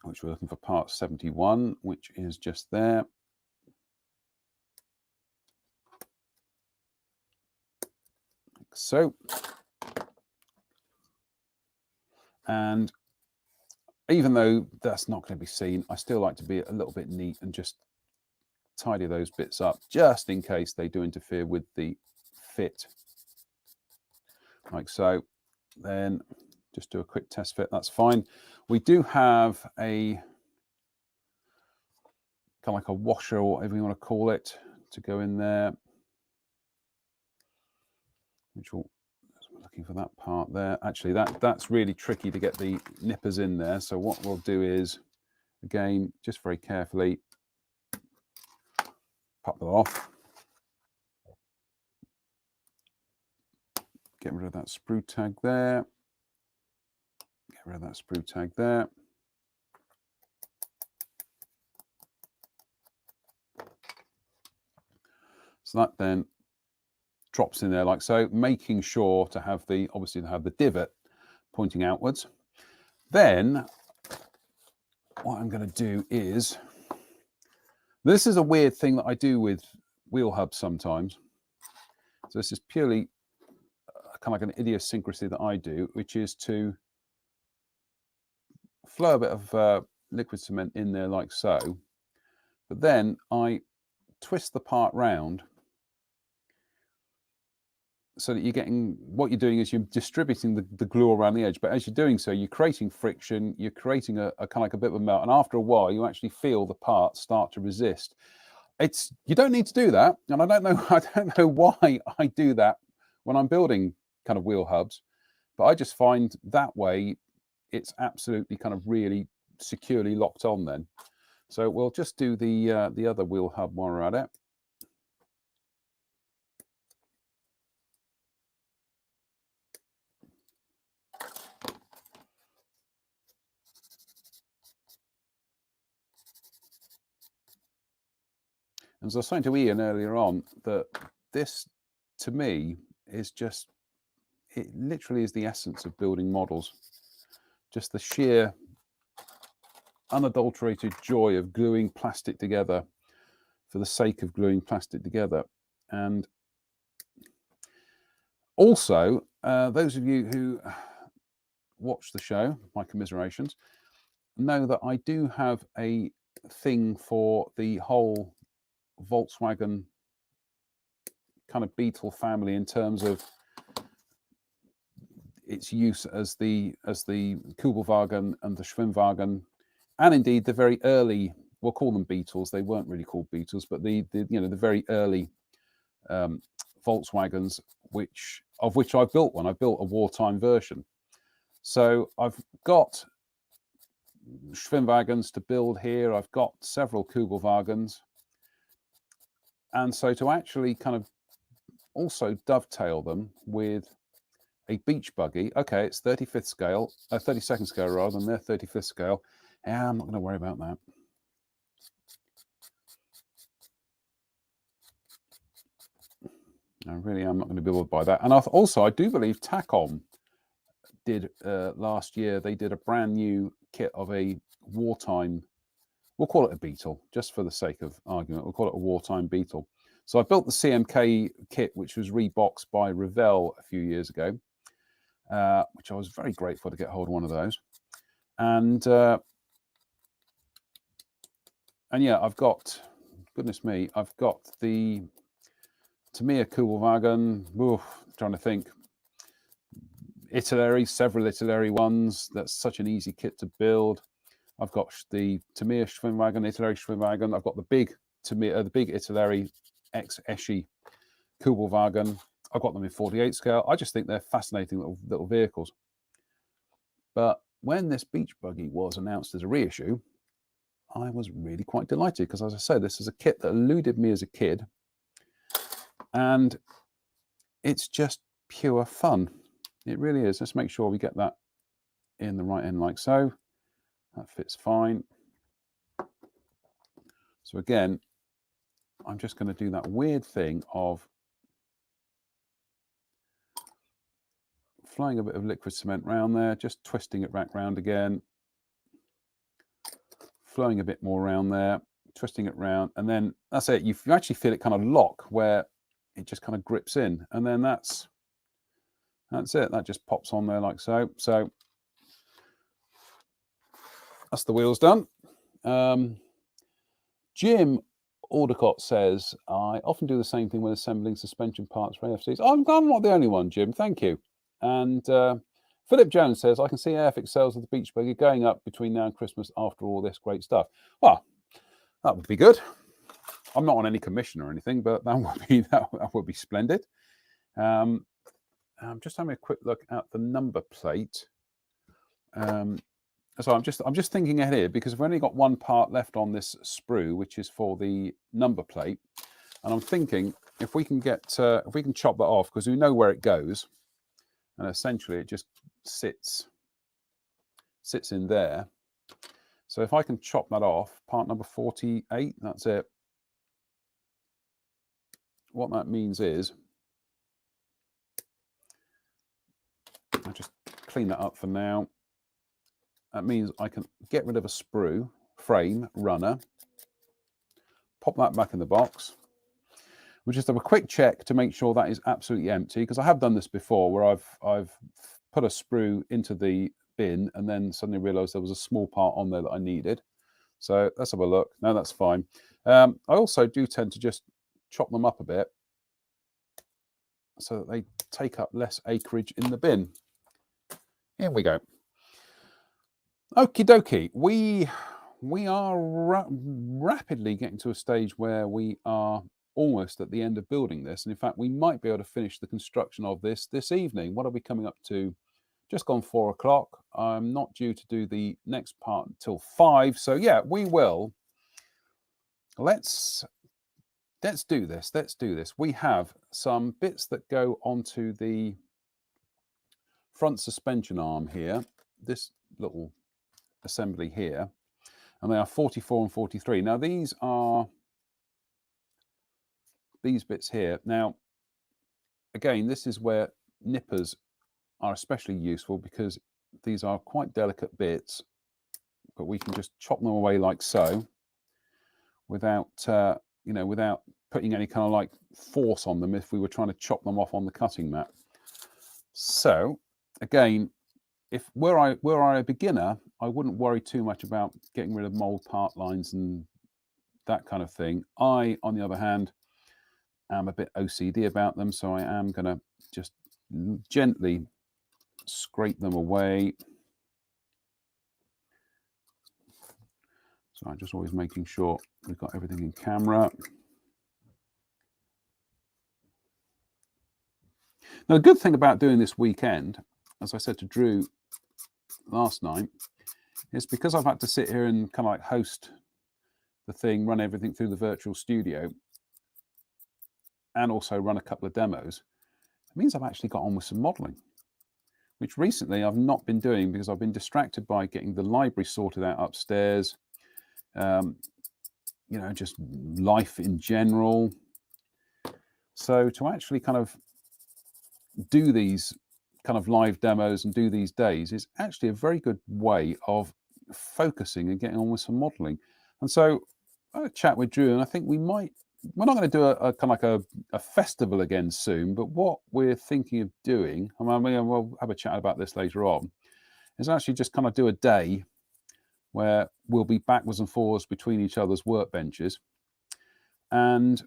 which we're looking for part 71, which is just there. Like so. And even though that's not going to be seen, I still like to be a little bit neat and just tidy those bits up, just in case they do interfere with the fit. Like so. Then just do a quick test fit, that's fine. We do have a kind of like a washer, or whatever you want to call it, to go in there, which will, we're looking for that part there. Actually, that's really tricky to get the nippers in there. So what we'll do is, again, just very carefully pop them off. Get rid of that sprue tag there. Get rid of that sprue tag there. So that then drops in there like so, making sure to have the, obviously to have the divot pointing outwards. Then what I'm going to do is, this is a weird thing that I do with wheel hubs sometimes. So this is purely kind of like an idiosyncrasy that I do, which is to flow a bit of liquid cement in there like so, but then I twist the part round so that you're getting, what you're doing is you're distributing the glue around the edge, but as you're doing so, you're creating friction, you're creating a kind of like a bit of a melt, and after a while you actually feel the part start to resist. You don't need to do that, and I don't know why I do that when I'm building kind of wheel hubs, but I just find that way it's absolutely kind of really securely locked on then. So we'll just do the other wheel hub while we're at it. As I was saying to Ian earlier on, that this, to me, is just, it literally is the essence of building models. Just the sheer, unadulterated joy of gluing plastic together for the sake of gluing plastic together. And also, those of you who watch the show, my commiserations, know that I do have a thing for the whole Volkswagen kind of Beetle family in terms of its use as the Kubelwagen and the Schwimmwagen, and indeed the very early, we'll call them Beetles, they weren't really called Beetles, but the very early Volkswagens, of which I built one. I built a wartime version. So I've got Schwimmwagens to build here. I've got several Kubelwagens. And so to actually kind of also dovetail them with a beach buggy, okay, it's 35th scale, 32nd scale rather than their 35th scale. Yeah, I'm not going to worry about that. I really am not going to be able to buy that. And also, I do believe Takom did last year, they did a brand new kit of a wartime, we'll call it a Beetle, just for the sake of argument, we'll call it a wartime Beetle. So I built the CMK kit, which was reboxed by Revell a few years ago, which I was very grateful to get hold of one of those. And yeah, I've got, goodness me, I've got the Tamiya Kubelwagen, trying to think, Italeri, several Italeri ones. That's such an easy kit to build. I've got the Tamiya Schwimmwagen, Italeri Schwimmwagen. I've got the big Tamiya, the big Italeri X Eschi Kugelwagen. I've got them in 48 scale. I just think they're fascinating little vehicles. But when this beach buggy was announced as a reissue, I was really quite delighted because, as I said, this is a kit that eluded me as a kid, and it's just pure fun. It really is. Let's make sure we get that in the right end like so. That fits fine. So again, I'm just going to do that weird thing of flying a bit of liquid cement around there, just twisting it back round again, flowing a bit more around there, twisting it round, and then that's it. You actually feel it kind of lock where it just kind of grips in, and then that's it. That just pops on there like so. So that's the wheels done. Jim Aldecott says, I often do the same thing when assembling suspension parts for AFCs. I'm not the only one, Jim. Thank you. And Philip Jones says, I can see Airfix sales of the beach buggy going up between now and Christmas after all this great stuff. Well, that would be good. I'm not on any commission or anything, but that would be splendid. I'm just having a quick look at the number plate. So I'm just thinking ahead here because we've only got one part left on this sprue, which is for the number plate, and I'm thinking if we can if we can chop that off because we know where it goes, and essentially it just sits in there. So if I can chop that off, part number 48, that's it. What that means is, I'll just clean that up for now. That means I can get rid of a sprue, frame, runner, pop that back in the box. We'll just have a quick check to make sure that is absolutely empty, because I have done this before where I've put a sprue into the bin and then suddenly realized there was a small part on there that I needed. So let's have a look. No, that's fine. I also do tend to just chop them up a bit so that they take up less acreage in the bin. Here we go. Okie dokie. We are rapidly getting to a stage where we are almost at the end of building this. And in fact, we might be able to finish the construction of this evening. What are we coming up to? Just gone 4 o'clock. I'm not due to do the next part until 5. So yeah, we will. Let's do this. Let's do this. We have some bits that go onto the front suspension arm here. This little assembly here, and they are 44 and 43. Now these are these bits here. Now again, this is where nippers are especially useful because these are quite delicate bits, but we can just chop them away like so without without putting any kind of like force on them if we were trying to chop them off on the cutting mat. So again, if were I a beginner, I wouldn't worry too much about getting rid of mold part lines and that kind of thing. I, on the other hand, am a bit OCD about them, so I am going to just gently scrape them away. So I'm just always making sure we've got everything in camera. Now, the good thing about doing this weekend, as I said to Drew last night, is because I've had to sit here and kind of like host the thing, run everything through the virtual studio, and also run a couple of demos, it means I've actually got on with some modeling, which recently I've not been doing because I've been distracted by getting the library sorted out upstairs, just life in general. So to actually kind of do these kind of live demos and do these days is actually a very good way of focusing and getting on with some modeling. And so I had a chat with Drew, and I think we're not going to do a kind of like a festival again soon, but what we're thinking of doing, I mean, we'll have a chat about this later on, is actually just kind of do a day where we'll be backwards and forwards between each other's workbenches, and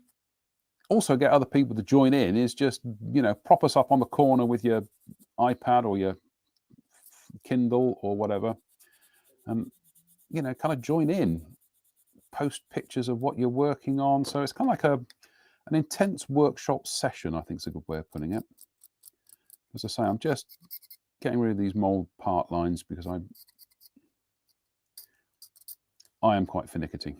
also get other people to join in is just, you know, prop us up on the corner with your iPad or your Kindle or whatever, and, you know, kind of join in, post pictures of what you're working on. So it's kind of like an intense workshop session, I think is a good way of putting it. As I say, I'm just getting rid of these mold part lines because I am quite finicky.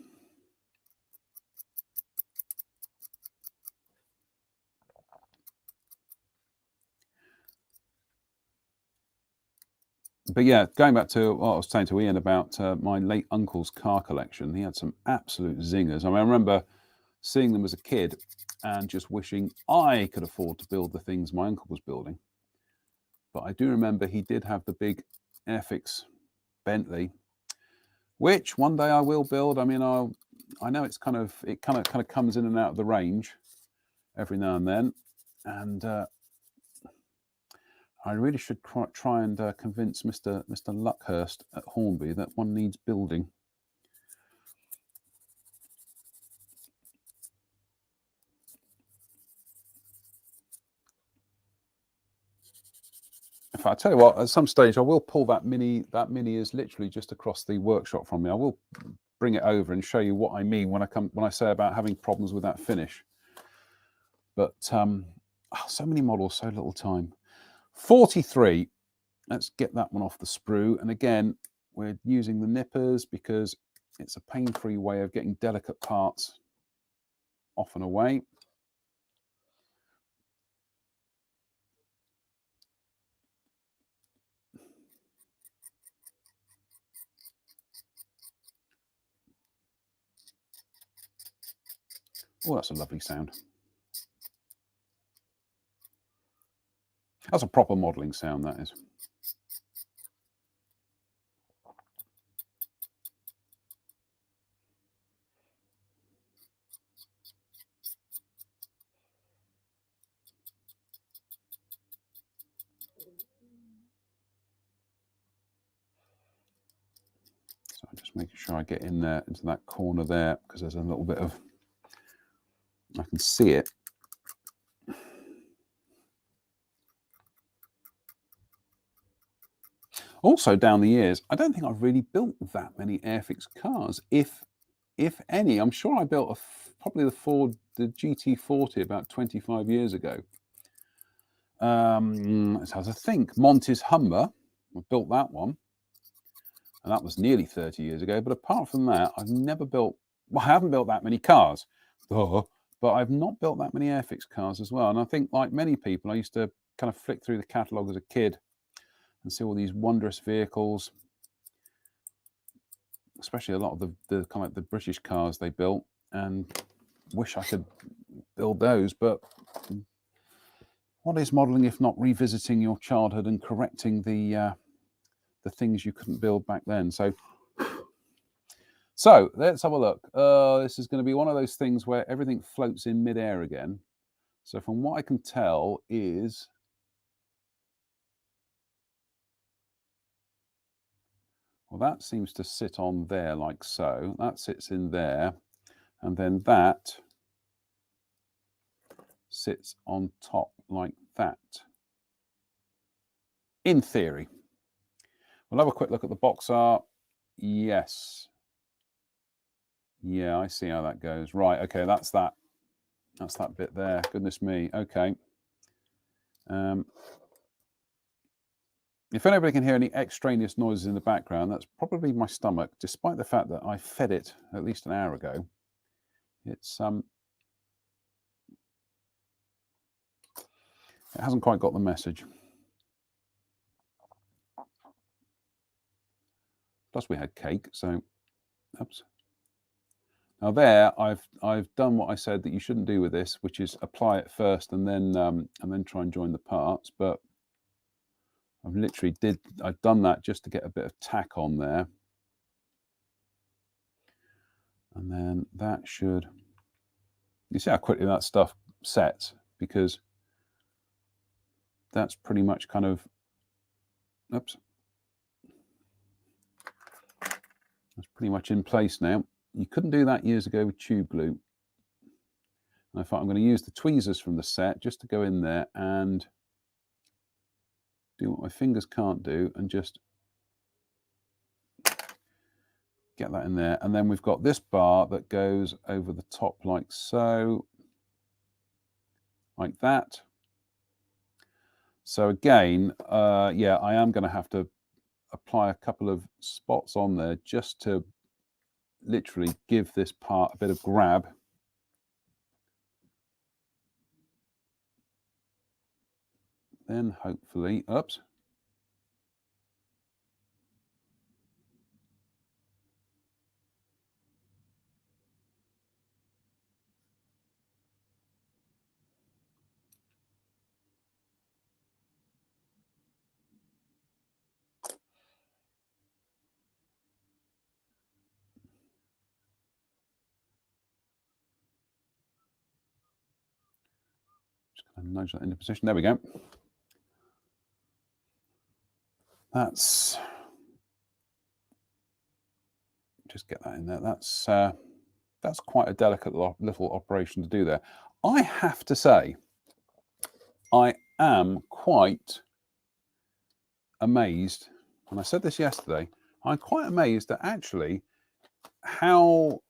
But yeah, going back to what I was saying to Ian about my late uncle's car collection, he had some absolute zingers. I mean, I remember seeing them as a kid and just wishing I could afford to build the things my uncle was building. But I do remember he did have the big Airfix Bentley, which one day I will build. I mean, I know it kind of comes in and out of the range every now and then, and I really should try and convince Mr. Luckhurst at Hornby that one needs building. In fact, I tell you what, at some stage I will pull that mini. That mini is literally just across the workshop from me. I will bring it over and show you what I mean when I say about having problems with that finish. But so many models, so little time. 43. Let's get that one off the sprue. And again, we're using the nippers because it's a pain-free way of getting delicate parts off and away. Oh, that's a lovely sound. That's a proper modelling sound, that is. So I'm just making sure I get in there into that corner there because there's a little bit of, I can see it. Also, down the years, I don't think I've really built that many Airfix cars, if any. I'm sure I built probably the GT40 about 25 years ago. Let's have to think. Monty's Humber, I built that one, and that was nearly 30 years ago. But apart from that, I've never built. Well, I haven't built that many cars, but I've not built that many Airfix cars as well. And I think, like many people, I used to kind of flick through the catalogue as a kid and see all these wondrous vehicles, especially a lot of the kind of the British cars they built, and wish I could build those. But what is modelling if not revisiting your childhood and correcting the things you couldn't build back then? So let's have a look. This is going to be one of those things where everything floats in midair again. So from what I can tell is, well, that seems to sit on there like so. That sits in there, and then that sits on top like that. In theory. We'll have a quick look at the box art. Yes. Yeah, I see how that goes. Right, okay, that's that bit there. Goodness me. Okay. If anybody can hear any extraneous noises in the background, that's probably my stomach, despite the fact that I fed it at least an hour ago. It's it hasn't quite got the message. Plus we had cake, so oops. Now there, I've done what I said that you shouldn't do with this, which is apply it first and then try and join the parts. But I've done that just to get a bit of tack on there, and then that should. You see how quickly that stuff sets, because that's pretty much kind of. Oops. That's pretty much in place now. You couldn't do that years ago with tube glue. In fact, I'm going to use the tweezers from the set just to go in there and do what my fingers can't do and just get that in there. And then we've got this bar that goes over the top like so, like that. So again, yeah, I am going to have to apply a couple of spots on there just to literally give this part a bit of grab. Then hopefully, oops. Just going to nudge that into position. There we go. That's, just get that in there. That's quite a delicate little operation to do there. I have to say, I am quite amazed, and I said this yesterday, I'm quite amazed at actually how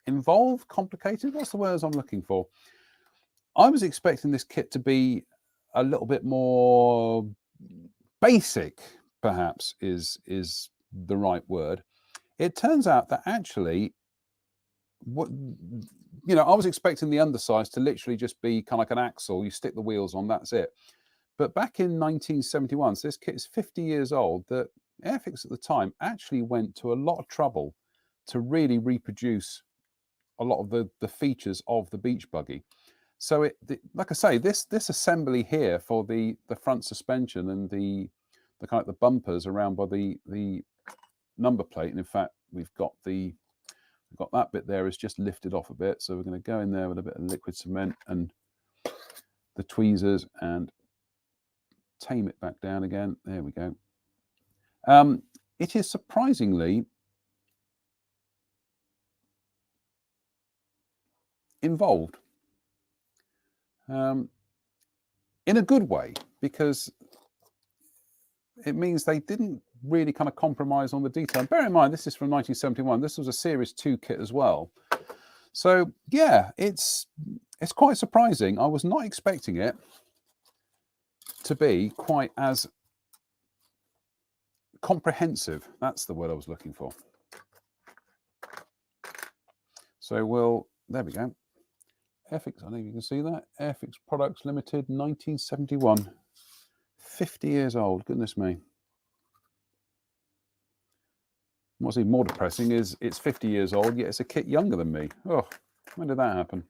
involved, complicated, what's the words I'm looking for? I was expecting this kit to be a little bit more basic, perhaps is the right word. It turns out that actually, what, you know, I was expecting the undersize to literally just be kind of like an axle. You stick the wheels on, that's it. But back in 1971, so this kit is 50 years old, that Airfix at the time actually went to a lot of trouble to really reproduce a lot of the features of the beach buggy. So like I say, this assembly here for the front suspension and the kind of the bumpers around by the number plate, and in fact we've got that bit there is just lifted off a bit. So we're going to go in there with a bit of liquid cement and the tweezers and tame it back down again. There we go. It is surprisingly involved, in a good way, because it means they didn't really kind of compromise on the detail. And bear in mind, this is from 1971. This was a Series 2 kit as well. So yeah, it's quite surprising. I was not expecting it to be quite as comprehensive. That's the word I was looking for. So there we go. Airfix, I don't know if you can see that. Airfix Products Limited, 1971. 50 years old, goodness me. What's even more depressing is it's 50 years old, yet it's a kit younger than me. Oh, when did that happen?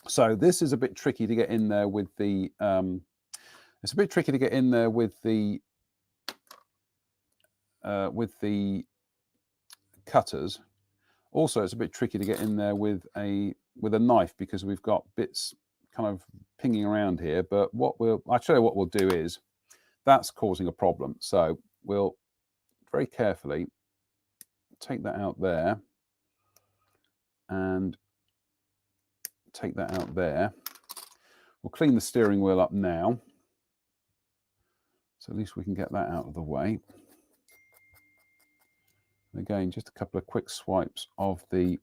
So this is a bit tricky to get in there with the, it's a bit tricky to get in there with the cutters. Also, it's a bit tricky to get in there with a knife because we've got bits kind of pinging around here. But I'll show you what we'll do is, that's causing a problem. So we'll very carefully take that out there and take that out there. We'll clean the steering wheel up now. So at least we can get that out of the way. And again, just a couple of quick swipes of the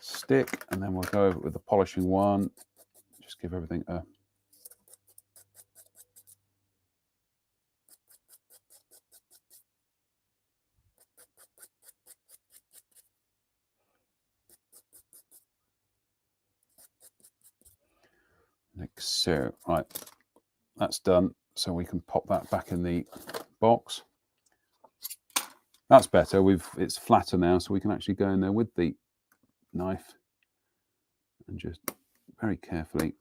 stick, and then we'll go over it with the polishing one. Just give everything a like so. Right, that's done. So we can pop that back in the box. That's better. It's flatter now, so we can actually go in there with the knife and just very carefully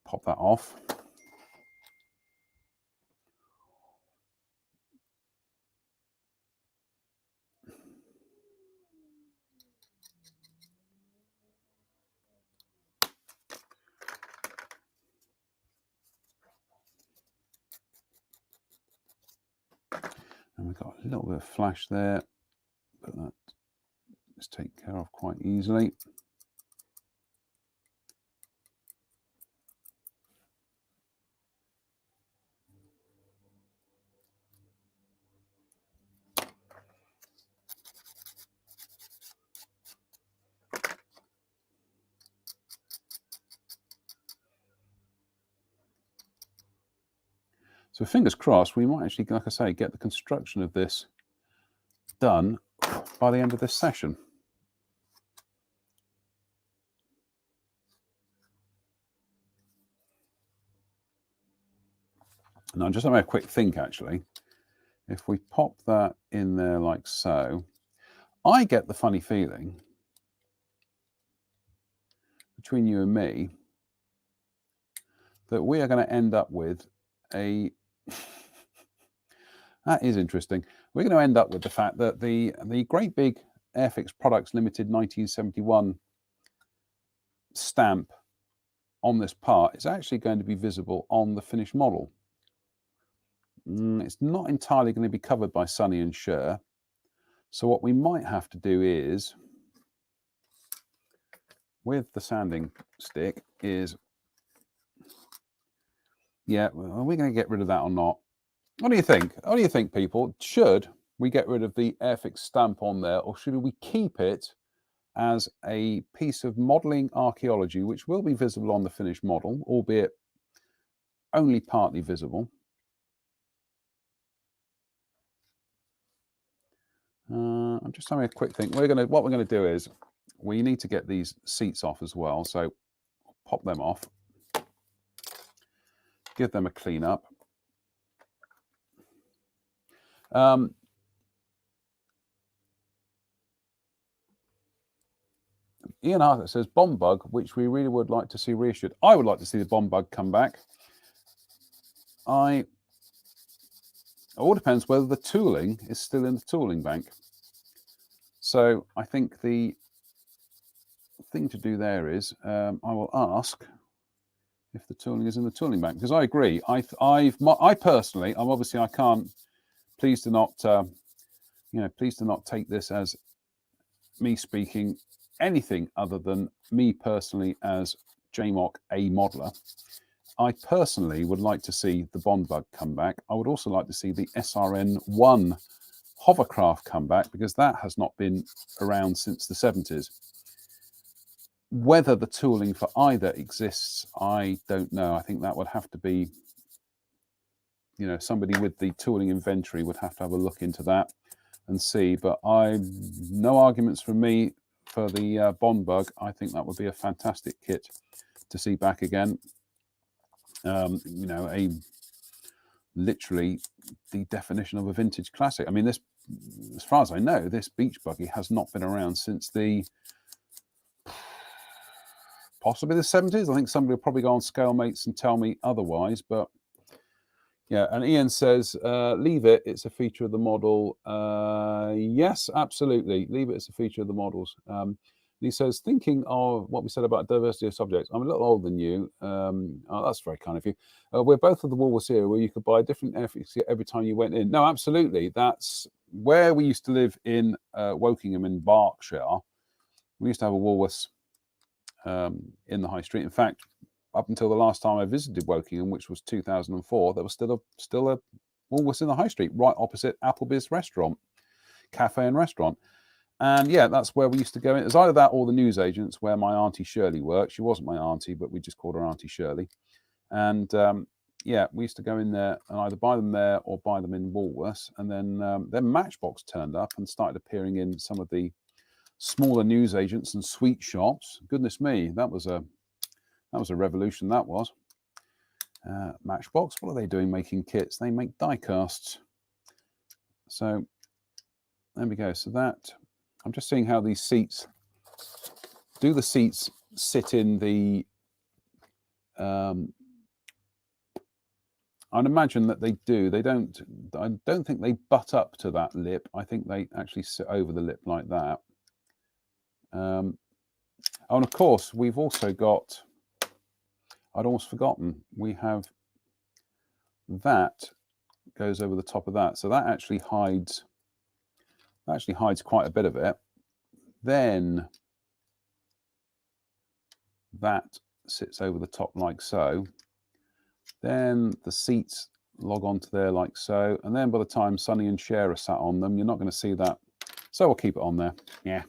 pop that off. And we've got A little bit of flash there, but that is taken care of quite easily. So fingers crossed, we might actually, like I say, get the construction of this done by the end of this session. Now, just having a quick think, actually. If we pop that in there like so, I get the funny feeling between you and me that we are going to end up with a... That is interesting. We're going to end up with the fact that the great big Airfix Products Limited 1971 stamp on this part is actually going to be visible on the finished model. It's not entirely going to be covered by Sonny and Cher. So what we might have to do is, with the sanding stick, is, yeah, are we going to get rid of that or not? What do you think? What do you think, people? Should we get rid of the Airfix stamp on there, or should we keep it as a piece of modelling archaeology, which will be visible on the finished model, albeit only partly visible? I'm just having a quick think. What we're going to do is we need to get these seats off as well. So pop them off, give them a clean up. Ian Arthur says Bomb Bug, which we really would like to see reissued. I would like to see the Bomb Bug come back. It all depends whether the tooling is still in the tooling bank. So I think the thing to do there is I will ask if the tooling is in the tooling bank, because I agree. I personally, I can't. Please do not, please do not take this as me speaking anything other than me personally as JMOC a modeler. I personally would like to see the Bond Bug come back. I would also like to see the SRN-1 hovercraft come back, because that has not been around since the 70s. Whether the tooling for either exists, I don't know. I think that would have to be, somebody with the tooling inventory would have to have a look into that and see. But no arguments from me for the Bond Bug. I think that would be a fantastic kit to see back again. Literally the definition of a vintage classic. I mean, this, as far as I know, this beach buggy has not been around since possibly the 70s. I think somebody will probably go on Scalemates and tell me otherwise, but yeah. And Ian says, leave it, it's a feature of the model. Yes, absolutely, leave it as a feature of the models. He says, thinking of what we said about diversity of subjects, I'm a little older than you. Oh, that's very kind of you. We're both of the Woolworths era where you could buy a different Airfix every time you went in. No, absolutely. That's where we used to live in Wokingham in Berkshire. We used to have a Woolworths in the high street. In fact, up until the last time I visited Wokingham, which was 2004, there was still a Woolworths in the high street, right opposite Applebee's restaurant, cafe and restaurant. And yeah, that's where we used to go in. It was either that or the newsagents, where my Auntie Shirley worked. She wasn't my auntie, but we just called her Auntie Shirley. And yeah, we used to go in there and either buy them there or buy them in Woolworths. And then Matchbox turned up and started appearing in some of the smaller newsagents and sweet shops. Goodness me, that was a revolution. That was. Matchbox, what are they doing making kits? They make die casts. So there we go. So that, I'm just seeing how these seats, do the seats sit in the, I'd imagine that they do. They don't, I don't think they butt up to that lip. I think they actually sit over the lip like that. Oh, and of course, we've also got, I'd almost forgotten, we have that goes over the top of that. So that actually hides That actually hides quite a bit of it. Then that sits over the top like so. Then the seats log onto there like so. And then by the time Sonny and Cher are sat on them, you're not going to see that. So we'll keep it on there. Yeah.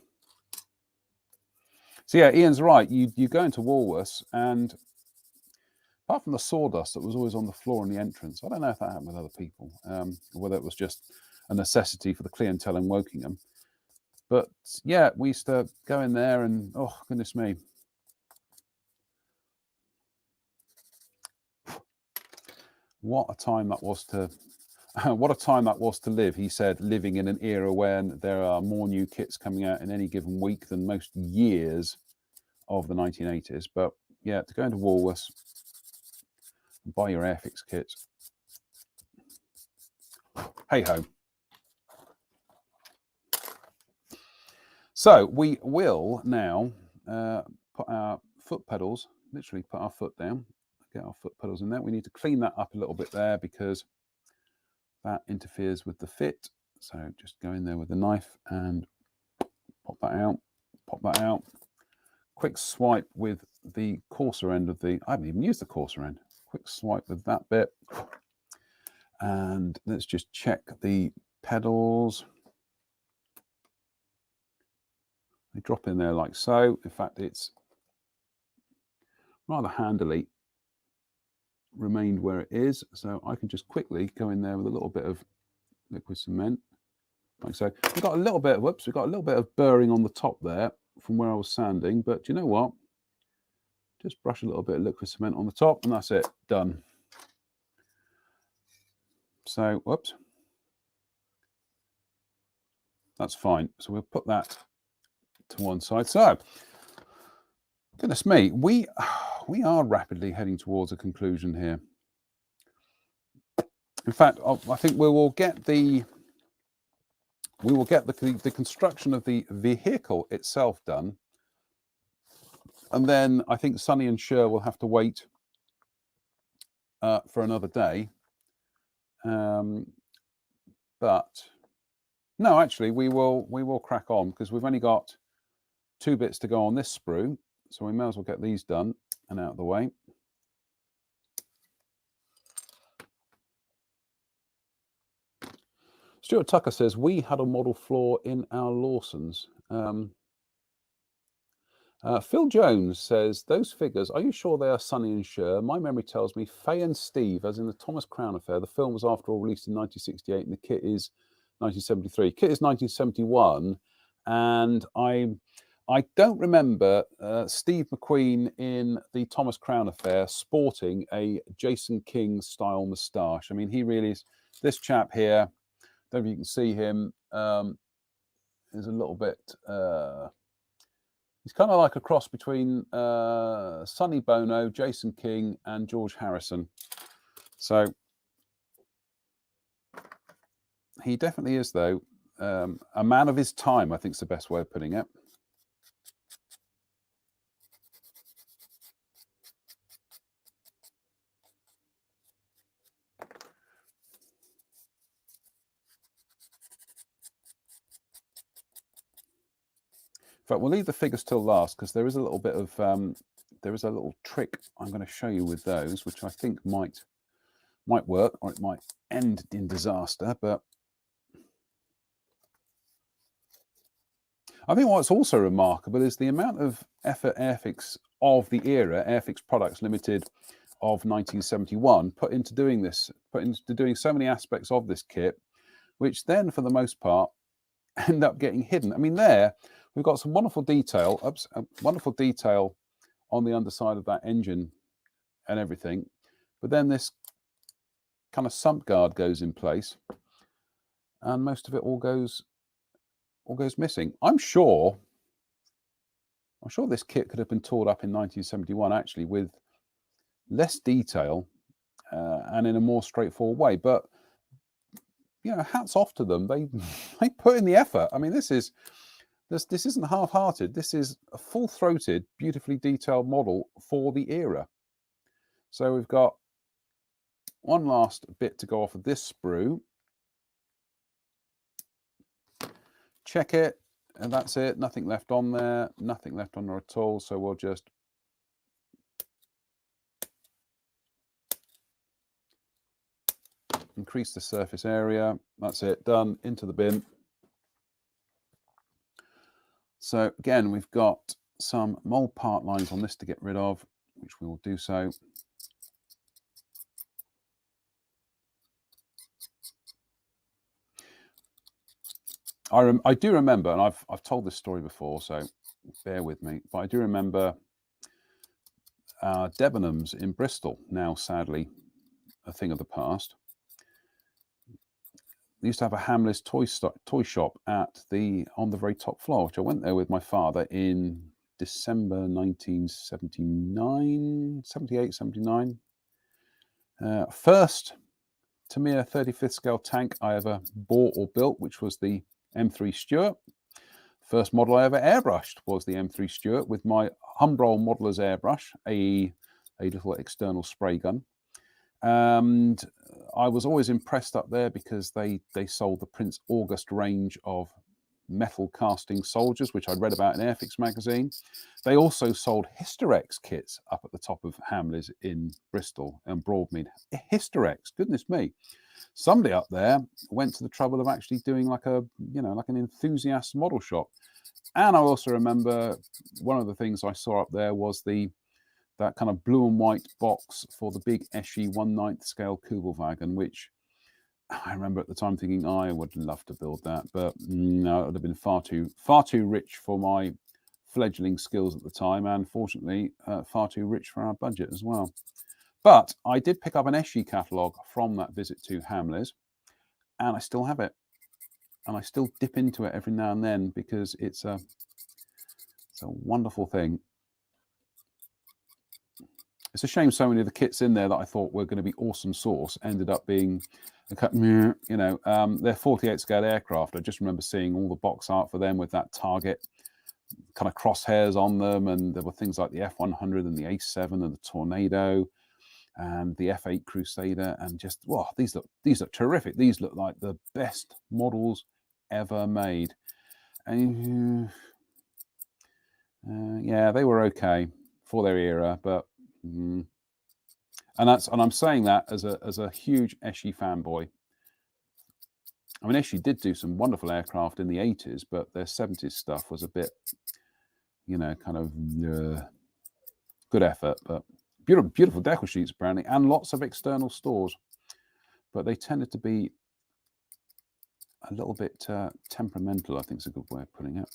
So yeah, Ian's right. You go into Woolworths, and apart from the sawdust that was always on the floor in the entrance, I don't know if that happened with other people, or whether it was just a necessity for the clientele in Wokingham. But yeah, we used to go in there and, oh, goodness me. What a time that was to what a time that was to live. He said, living in an era when there are more new kits coming out in any given week than most years of the 1980s. But yeah, to go into Woolworths and buy your Airfix kits. Hey ho. So we will now put our foot pedals, literally put our foot down, get our foot pedals in there. We need to clean that up a little bit there because that interferes with the fit. So just go in there with the knife and pop that out, pop that out. Quick swipe with the coarser end of the, I haven't even used the coarser end. Quick swipe with that bit. And let's just check the pedals. They drop in there like so. In fact, it's rather handily remained where it is. So I can just quickly go in there with a little bit of liquid cement. Like so. We've got a little bit, whoops, we've got a little bit of burring on the top there from where I was sanding. But do you know what? Just brush a little bit of liquid cement on the top and that's it, done. So, whoops. That's fine. So we'll put that to one side. So, goodness me, we are rapidly heading towards a conclusion here. In fact, I think we will get the construction of the vehicle itself done, and then I think Sonny and Cher will have to wait for another day. But no, actually, we will crack on because we've only got 2 bits to go on this sprue, so we may as well get these done and out of the way. Stuart Tucker says, we had a model floor in our Lawsons. Phil Jones says, those figures, are you sure they are Sonny and Cher? My memory tells me Faye and Steve, as in the Thomas Crown Affair. The film was after all released in 1968 and the kit is 1973. Kit is 1971, and I don't remember Steve McQueen in the Thomas Crown Affair sporting a Jason King style moustache. I mean, he really is. This chap here, I don't know if you can see him, is a little bit, he's kind of like a cross between Sonny Bono, Jason King, and George Harrison. So he definitely is, though, a man of his time, I think is the best way of putting it. In fact, we'll leave the figures till last because there is a little bit of there is a little trick I'm going to show you with those, which I think might work, or it might end in disaster. But I think what's also remarkable is the amount of effort Airfix of the era, Airfix Products Limited of 1971, put into doing this, put into doing so many aspects of this kit, which then, for the most part, end up getting hidden. I mean, there we've got some wonderful detail, wonderful detail on the underside of that engine and everything, but then this kind of sump guard goes in place, and most of it all goes missing. I'm sure this kit could have been toured up in 1971 actually with less detail and in a more straightforward way. But you know, hats off to them. They put in the effort. I mean, this isn't half-hearted. This is a full-throated, beautifully detailed model for the era. So we've got one last bit to go off of this sprue. check it, and that's it. Nothing left on there. Nothing left on there at all. So we'll just increase the surface area. That's it. Done. Into the bin. So again, we've got some mold part lines on this to get rid of, which we will do so. I do remember, and I've told this story before, so bear with me, but I do remember Debenhams in Bristol, now sadly a thing of the past. They used to have a Hamleys toy shop on the very top floor, which I went there with my father in December 1979, 78, 79. First Tamiya 35th scale tank I ever bought or built, which was the M3 Stuart. First model I ever airbrushed was the M3 Stuart with my Humbrol Modeller's airbrush, a little external spray gun. And I was always impressed up there because they sold the Prince August range of metal casting soldiers, which I'd read about in Airfix magazine. They also sold Hysterex kits up at the top of Hamleys in Bristol and Broadmead. Hysterex, goodness me. Somebody up there went to the trouble of actually doing like an enthusiast model shop. And I also remember one of the things I saw up there was that kind of blue and white box for the big Eschi 1/9 scale Kugelwagen, which I remember at the time thinking I would love to build that, but no, it would have been far too rich for my fledgling skills at the time, and fortunately far too rich for our budget as well. But I did pick up an Eschi catalogue from that visit to Hamleys, and I still have it, and I still dip into it every now and then because it's a wonderful thing. It's a shame so many of the kits in there that I thought were going to be awesome source ended up being, they're 48 scale aircraft. I just remember seeing all the box art for them with that target kind of crosshairs on them, and there were things like the F100 and the A7 and the Tornado and the F8 Crusader, and just these look terrific. These look like the best models ever made, and yeah, they were okay for their era, but. And I'm saying that as a huge Eschi fanboy. I mean, Eschi did do some wonderful aircraft in the 80s, but their 70s stuff was a bit, kind of good effort, but beautiful decal sheets apparently, and lots of external stores. But they tended to be a little bit temperamental, I think is a good way of putting it.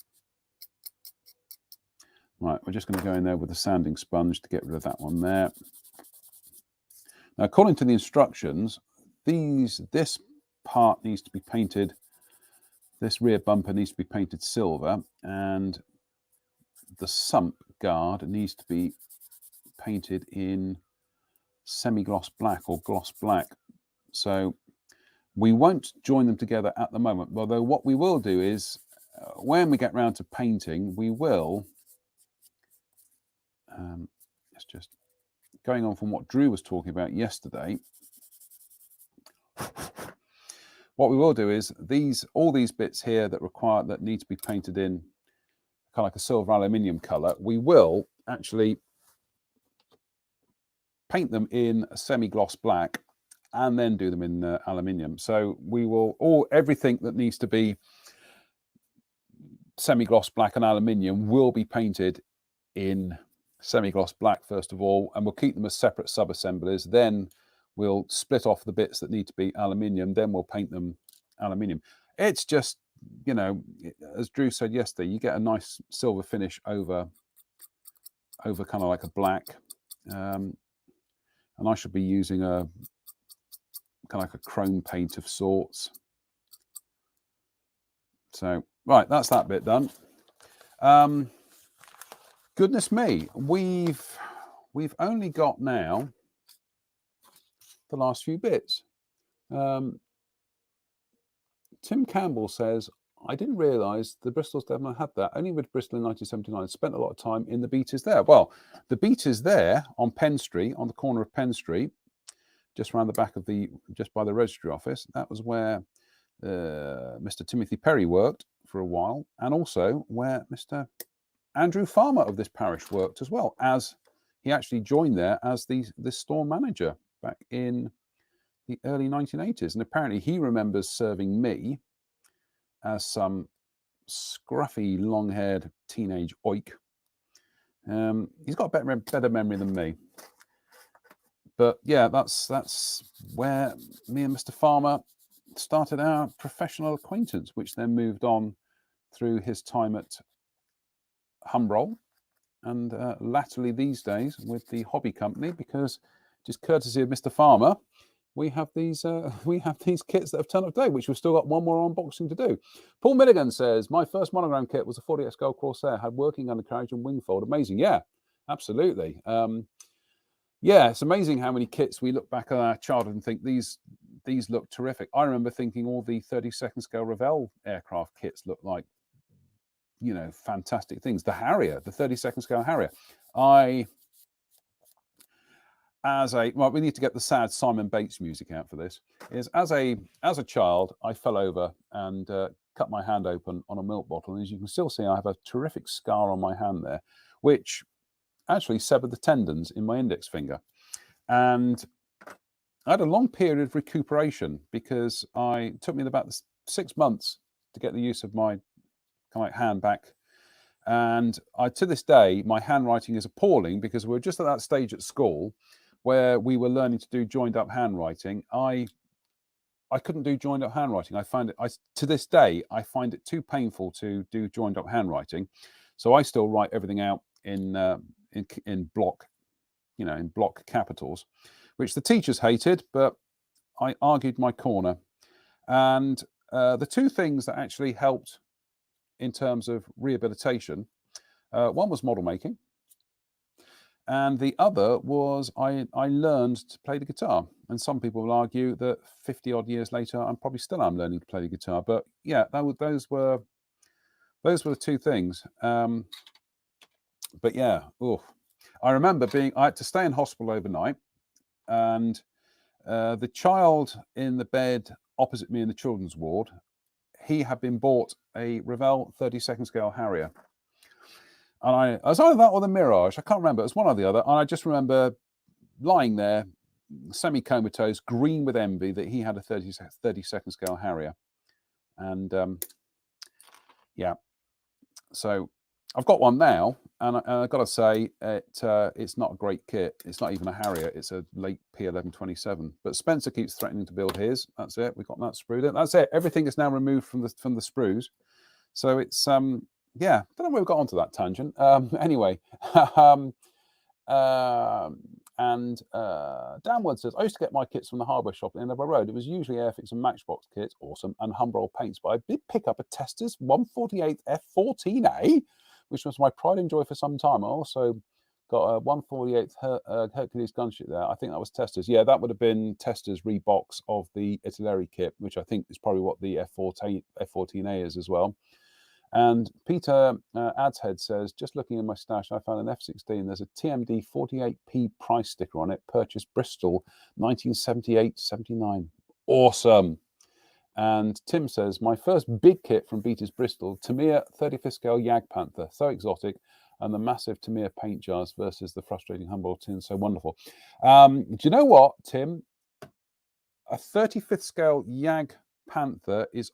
Right, we're just going to go in there with a sanding sponge to get rid of that one there. Now, according to the instructions, this part needs to be painted, this rear bumper needs to be painted silver, and the sump guard needs to be painted in semi-gloss black or gloss black. So we won't join them together at the moment, although what we will do is when we get round to painting, we will... it's just going on from what Drew was talking about yesterday. What we will do is all these bits here that need to be painted in kind of like a silver aluminium color, we will actually paint them in a semi-gloss black and then do them in aluminium. So we will everything that needs to be semi-gloss black and aluminium will be painted in semi-gloss black first of all, and we'll keep them as separate sub-assemblies. Then we'll split off the bits that need to be aluminium, then we'll paint them aluminium. It's just, as Drew said yesterday, you get a nice silver finish over kind of like a black, and I should be using a kind of like a chrome paint of sorts. So right, that's that bit done. Goodness me, we've only got now the last few bits. Tim Campbell says, I didn't realise the Bristol's Devon had that. Only with Bristol in 1979. Spent a lot of time in the Beaters there. Well, the Beaters there on Penn Street, on the corner of Penn Street, just around the back of just by the registry office. That was where Mr. Timothy Perry worked for a while, and also where Mr. Andrew Farmer of this parish worked as well, as he actually joined there as the store manager back in the early 1980s. And apparently he remembers serving me as some scruffy, long-haired teenage oik. He's got a better memory than me. But yeah, that's where me and Mr. Farmer started our professional acquaintance, which then moved on through his time at Humbrol, and latterly these days with the hobby company, because just courtesy of Mr. Farmer, we have these kits that have turned up today, which we've still got one more unboxing to do. Paul Milligan says, my first monogram kit was a 40X Gold Corsair, had working undercarriage and wing fold. Amazing. Yeah, absolutely. Yeah, it's amazing how many kits we look back at our childhood and think these look terrific. I remember thinking all the 32nd scale Revell aircraft kits look like, you know, fantastic things. The Harrier, the 32nd scale Harrier. Well, we need to get the sad Simon Bates music out for this. As a child, I fell over and cut my hand open on a milk bottle, and as you can still see, I have a terrific scar on my hand there, which actually severed the tendons in my index finger. And I had a long period of recuperation because it took me about 6 months to get the use of my hand back. And to this day, my handwriting is appalling because we're just at that stage at school where we were learning to do joined up handwriting. I couldn't do joined up handwriting. To this day, I find it too painful to do joined up handwriting. So I still write everything out in block, in block capitals, which the teachers hated, but I argued my corner. And the two things that actually helped in terms of rehabilitation, one was model making, and the other was I learned to play the guitar. And some people will argue that 50 odd years later, I'm probably still learning to play the guitar. But yeah, those were the two things. But yeah, I remember I had to stay in hospital overnight, and the child in the bed opposite me in the children's ward, he had been bought a Revell 32nd scale Harrier. And I was either that or the Mirage, I can't remember, it was one or the other. And I just remember lying there, semi-comatose, green with envy that he had a 32nd scale Harrier. And yeah, so I've got one now, and I've got to say, it's not a great kit. It's not even a Harrier. It's a late P1127. But Spencer keeps threatening to build his. That's it. We've got that screwed in. That's it. Everything is now removed from the sprues. So it's yeah. Don't know where we got onto that tangent. Anyway, and Downward says, I used to get my kits from the hardware shop at the end of our road. It was usually Airfix and Matchbox kits, awesome, and Humbrol paints. But I did pick up a Testors 148 F14A, which was my pride and joy for some time. I also got a 148 Hercules gunship there. I think that was Testors. Yeah, that would have been Testors rebox of the Italeri kit, which I think is probably what the F14A is as well. And Peter Adshead says, just looking in my stash, I found an F16. There's a TMD 48p price sticker on it. Purchased Bristol, 1978-79. Awesome. And Tim says, my first big kit from Beta's Bristol, Tamiya 35th scale Jagdpanther. So exotic. And the massive Tamiya paint jars versus the frustrating Humboldt tin. So wonderful. Do you know what, Tim? A 35th scale Jagdpanther is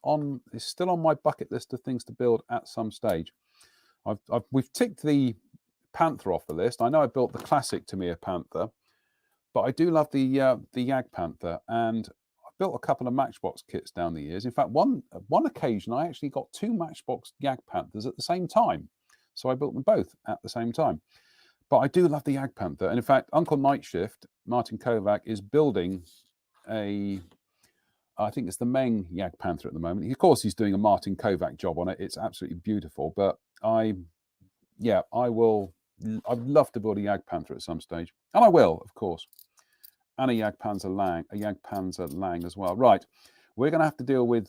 still on my bucket list of things to build at some stage. We've ticked the Panther off the list. I know I built the classic Tamiya Panther, but I do love the Jagdpanther, and I've built a couple of Matchbox kits down the years. In fact, one occasion I actually got two Matchbox Jagdpanthers at the same time, so I built them both at the same time. But I do love the Jagdpanther, and in fact, Uncle Nightshift, Martin Kovac, is building I think it's the Meng Jagdpanther at the moment. Of course, he's doing a Martin Kovac job on it. It's absolutely beautiful. But I'd love to build a Jagdpanther at some stage, and I will, of course. And a Jagdpanzer Lang as well. Right, we're going to have to deal with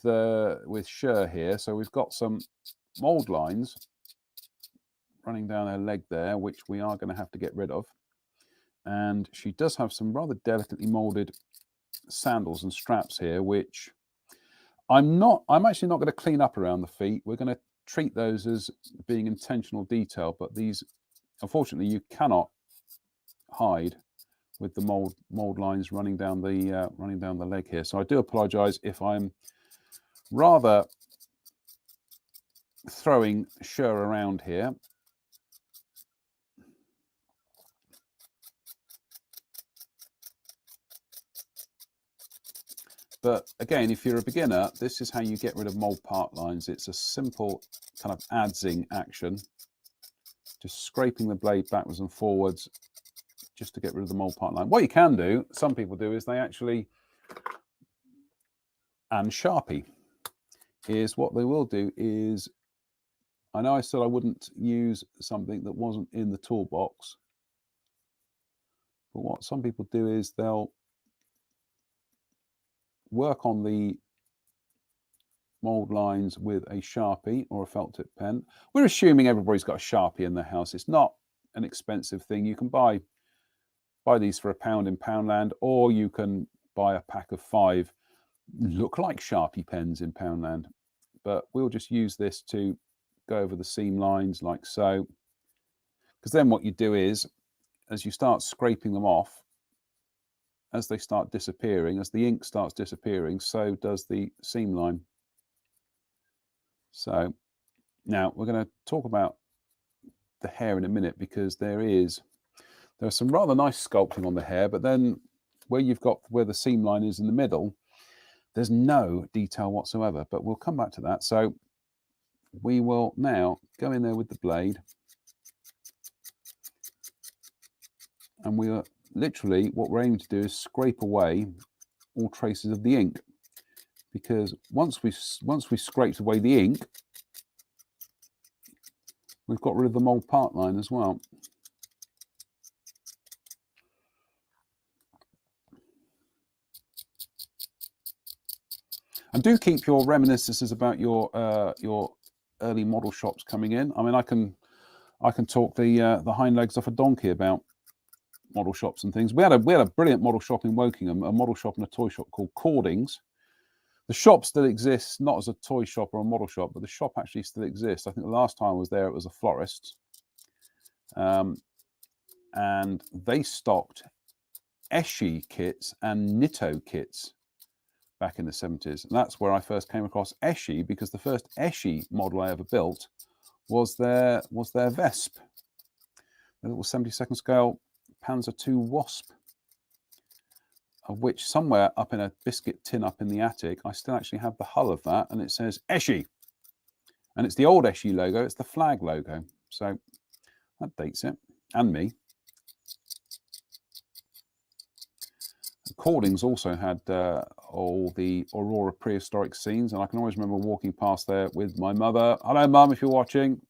Sher here. So we've got some mold lines running down her leg there, which we are going to have to get rid of. And she does have some rather delicately molded sandals and straps here, which I'm actually not going to clean up around the feet. We're going to treat those as being intentional detail, but these, unfortunately, you cannot hide with the mold lines running down the leg here. So I do apologize if I'm rather throwing Sure around here. But again, if you're a beginner, this is how you get rid of mold part lines. It's a simple kind of adzing action, just scraping the blade backwards and forwards just to get rid of the mold part line. What you can do, some people do, is they actually, and Sharpie, is what they will do is, I know I said I wouldn't use something that wasn't in the toolbox, but what some people do is they'll work on the mold lines with a Sharpie or a felt tip pen. We're assuming everybody's got a Sharpie in their house. It's not an expensive thing. You can buy these for £1 in Poundland, or you can buy a pack of 5 look like Sharpie pens in Poundland. But we'll just use this to go over the seam lines like so, because then what you do is, as you start scraping them off, as they start disappearing, as the ink starts disappearing, so does the seam line. So now we're going to talk about the hair in a minute, because there's some rather nice sculpting on the hair, but then where the seam line is in the middle, there's no detail whatsoever. But we'll come back to that. So we will now go in there with the blade, and we are literally, what we're aiming to do is scrape away all traces of the ink, because once we scraped away the ink, we've got rid of the mold part line as well. And do keep your reminiscences about your early model shops coming in. I mean, I can talk the hind legs off a donkey about model shops and things. We had a brilliant model shop in Wokingham, a model shop and a toy shop called Cordings. The shop still exists, not as a toy shop or a model shop, but the shop actually still exists. I think the last time I was there, it was a florist. And they stocked Eschi kits and Nitto kits back in the 70s. And that's where I first came across Eschi, because the first Eschi model I ever built was their Vesp, a little 72nd scale Panzer II Wasp, of which somewhere up in a biscuit tin up in the attic, I still actually have the hull of that, and it says Eschi. And it's the old Eschi logo, it's the flag logo. So that dates it, and me. Cordings also had all the Aurora prehistoric scenes, and I can always remember walking past there with my mother. Hello, Mum, if you're watching.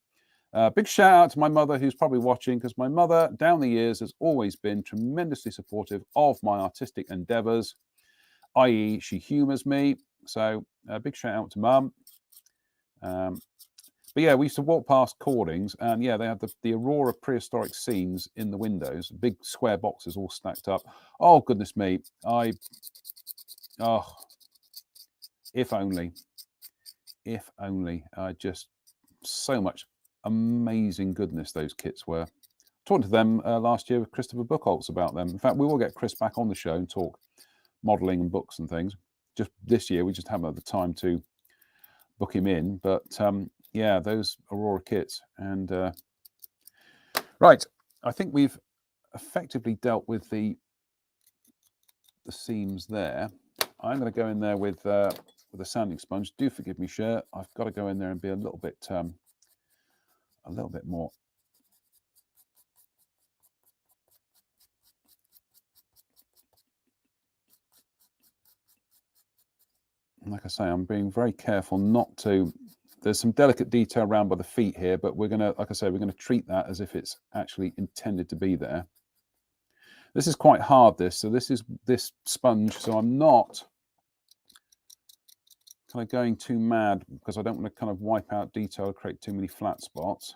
Big shout out to my mother, who's probably watching, because my mother, down the years, has always been tremendously supportive of my artistic endeavours, i.e. she humours me. So big shout out to Mum. But yeah, we used to walk past Cordings, and yeah, they had the Aurora prehistoric scenes in the windows, big square boxes all stacked up. Oh, goodness me. If only. Just so much amazing goodness those kits were. Talked to them last year with Christopher Buchholz about them. In fact, we will get Chris back on the show and talk modelling and books and things. Just this year, we just haven't had the time to book him in. But yeah, those Aurora kits. And right, I think we've effectively dealt with the seams there. I'm going to go in there with a sanding sponge. Do forgive me, Cher. I've got to go in there and be a little bit more. Like I say, I'm being very careful not to. There's some delicate detail around by the feet here, but we're going to, like I say, we're going to treat that as if it's actually intended to be there. This is quite hard, so this is this sponge, so I'm not kind of going too mad, because I don't want to kind of wipe out detail or create too many flat spots.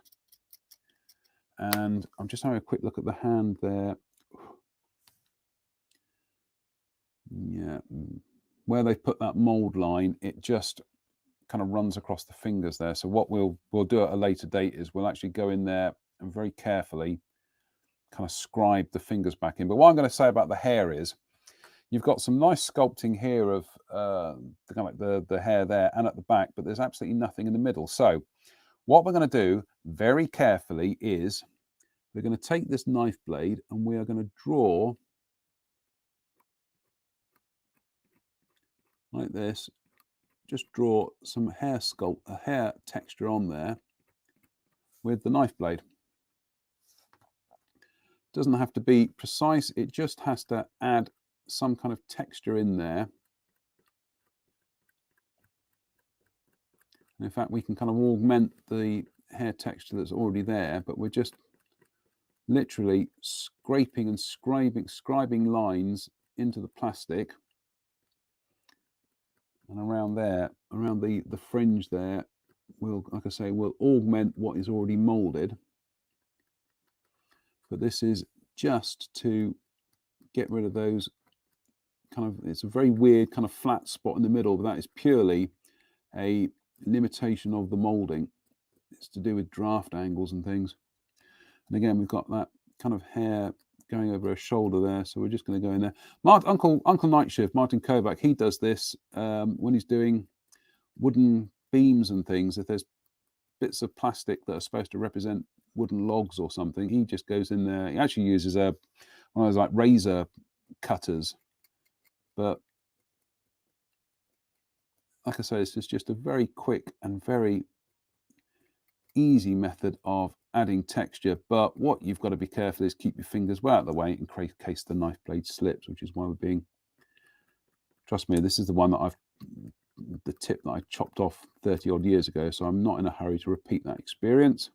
And I'm just having a quick look at the hand there. Yeah, where they put that mold line, it just kind of runs across the fingers there. So what we'll do at a later date is we'll actually go in there and very carefully kind of scribe the fingers back in. But what I'm going to say about the hair is, you've got some nice sculpting here of the kind of like the hair there and at the back, but there's absolutely nothing in the middle. So what we're going to do very carefully is we're going to take this knife blade and we are going to draw like this. Just draw some hair sculpt, a hair texture on there with the knife blade. Doesn't have to be precise, it just has to add some kind of texture in there. And in fact, we can kind of augment the hair texture that's already there, but we're just literally scraping and scribing lines into the plastic. And around there, around the fringe there, we'll, like I say, we'll augment what is already molded. But this is just to get rid of those kind of, it's a very weird kind of flat spot in the middle, but that is purely a limitation of the molding. It's to do with draft angles and things. And again, we've got that kind of hair going over her shoulder there, so we're just going to go in there. Uncle Night Shift, Martin Kovac, he does this when he's doing wooden beams and things. If there's bits of plastic that are supposed to represent wooden logs or something, he just goes in there. He actually uses one of those like razor cutters, but like I say, it's just a very quick and very easy method of adding texture. But what you've got to be careful is keep your fingers well out of the way in case the knife blade slips, which is why we're being, trust me, this is the one that the tip that I chopped off 30 odd years ago, so I'm not in a hurry to repeat that experience.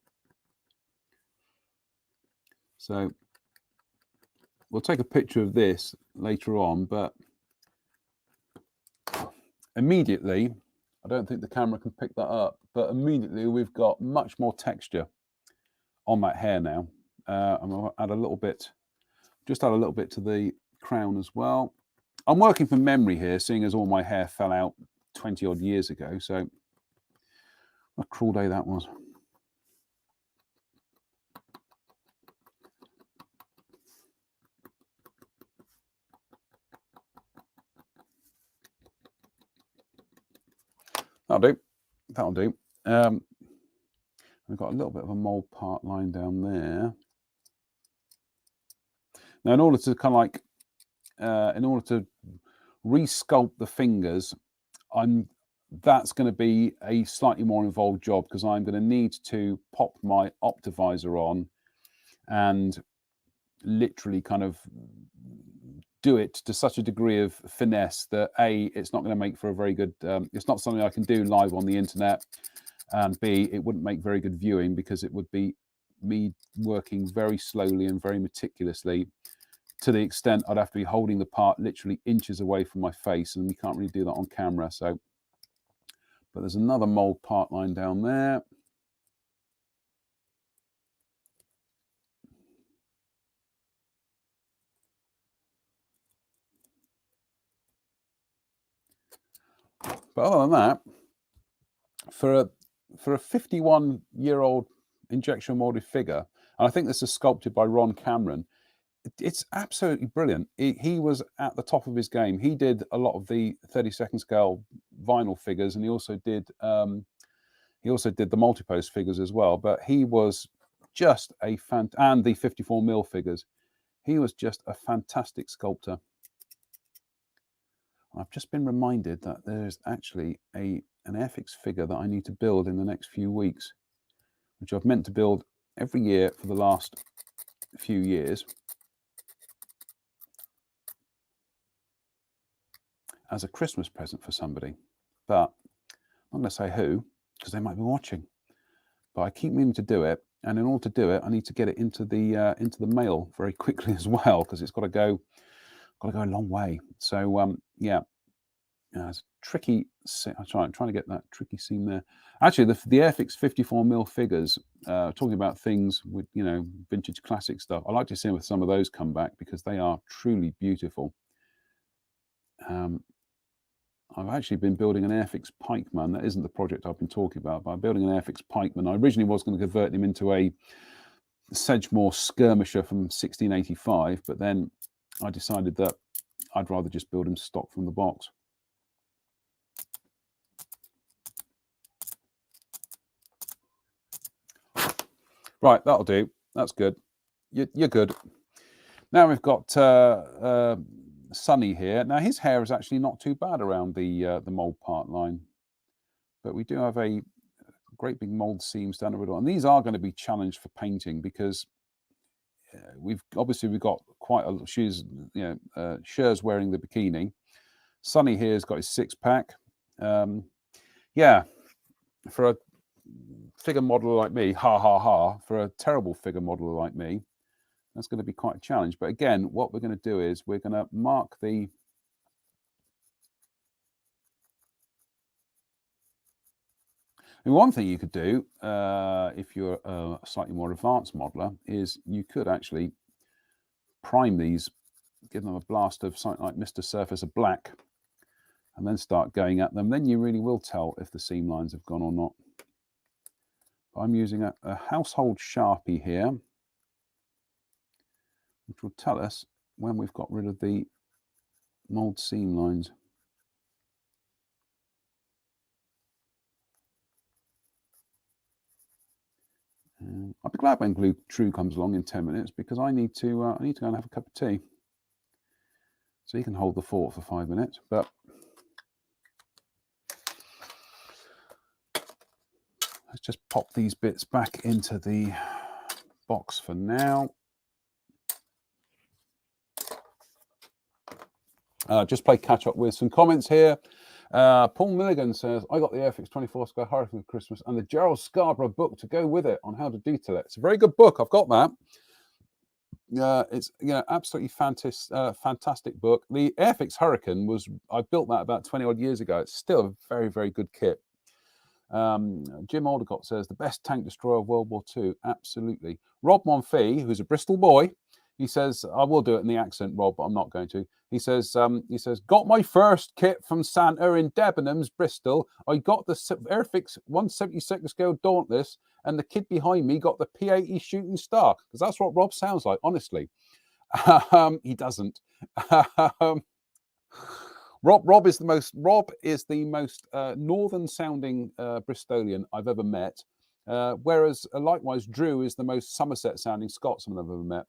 So we'll take a picture of this later on, but immediately, I don't think the camera can pick that up, but immediately we've got much more texture on that hair now. I'm going to add a little bit, just add a little bit to the crown as well. I'm working from memory here, seeing as all my hair fell out 20 odd years ago. So what a cruel day that was. That'll do. That'll do. We've got a little bit of a mold part line down there. Now, in order to kind of like, in order to resculpt the fingers, that's going to be a slightly more involved job, because I'm going to need to pop my Optivisor on and literally kind of do it to such a degree of finesse that A, it's not going to make for a very good, it's not something I can do live on the internet, and B, it wouldn't make very good viewing, because it would be me working very slowly and very meticulously, to the extent I'd have to be holding the part literally inches away from my face, and we can't really do that on camera. So, but there's another mold part line down there. But other than that, for a 51-year-old injection molded figure, and I think this is sculpted by Ron Cameron, it's absolutely brilliant. He was at the top of his game. He did a lot of the 32nd scale vinyl figures, and he also did the multi-post figures as well. But he was just a and the 54mm figures. He was just a fantastic sculptor. I've just been reminded that there's actually an Airfix figure that I need to build in the next few weeks, which I've meant to build every year for the last few years, as a Christmas present for somebody. But I'm not going to say who, because they might be watching. But I keep meaning to do it, and in order to do it, I need to get it into the mail very quickly as well, because it's got to go a long way. So yeah, it's tricky. I'm trying to get that tricky seam there. Actually, the Airfix 54mm figures, talking about things with, you know, vintage classic stuff, I like to see some of those come back, because they are truly beautiful. I've actually been building an Airfix pikeman. That isn't the project I've been talking about, but I'm building an Airfix pikeman. I originally was going to convert him into a Sedgemoor skirmisher from 1685, but then I decided that I'd rather just build him stock from the box. Right, that'll do. That's good. You're good. Now we've got Sonny here. Now his hair is actually not too bad around the mould part line, but we do have a great big mould seams down the middle, and these are going to be challenged for painting because we've got quite a. She's Cher's wearing the bikini. Sonny here's got his six-pack. Yeah, for a figure modeler like me, for a terrible figure modeler like me, that's going to be quite a challenge. But again, what we're going to do is we're going to mark the and one thing you could do if you're a slightly more advanced modeler is you could actually prime these, give them a blast of something like Mr. Surface of black, and then start going at them. Then you really will tell if the seam lines have gone or not. I'm using a household Sharpie here, which will tell us when we've got rid of the mould seam lines. I'll be glad when Glue True comes along in 10 minutes because I need to go and have a cup of tea. So he can hold the fort for 5 minutes, but let's just pop these bits back into the box for now. Just play catch up with some comments here. Paul Milligan says, I got the Airfix 24 Square Hurricane for Christmas and the Gerald Scarborough book to go with it on how to detail it. It's a very good book. I've got that. It's absolutely fantastic book. The Airfix Hurricane I built that about 20 odd years ago. It's still a very, very good kit. Jim Aldecott says the best tank destroyer of World War II. Absolutely. Rob Monfee, who's a Bristol boy, he says, I will do it in the accent, Rob, but I'm not going to. He says, got my first kit from Santa in Debenhams, Bristol. I got the Airfix 172nd scale Dauntless, and the kid behind me got the P80 Shooting Star, because that's what Rob sounds like, honestly. He doesn't. Rob is the most northern sounding Bristolian I've ever met, whereas likewise Drew is the most Somerset sounding Scotsman I've ever met.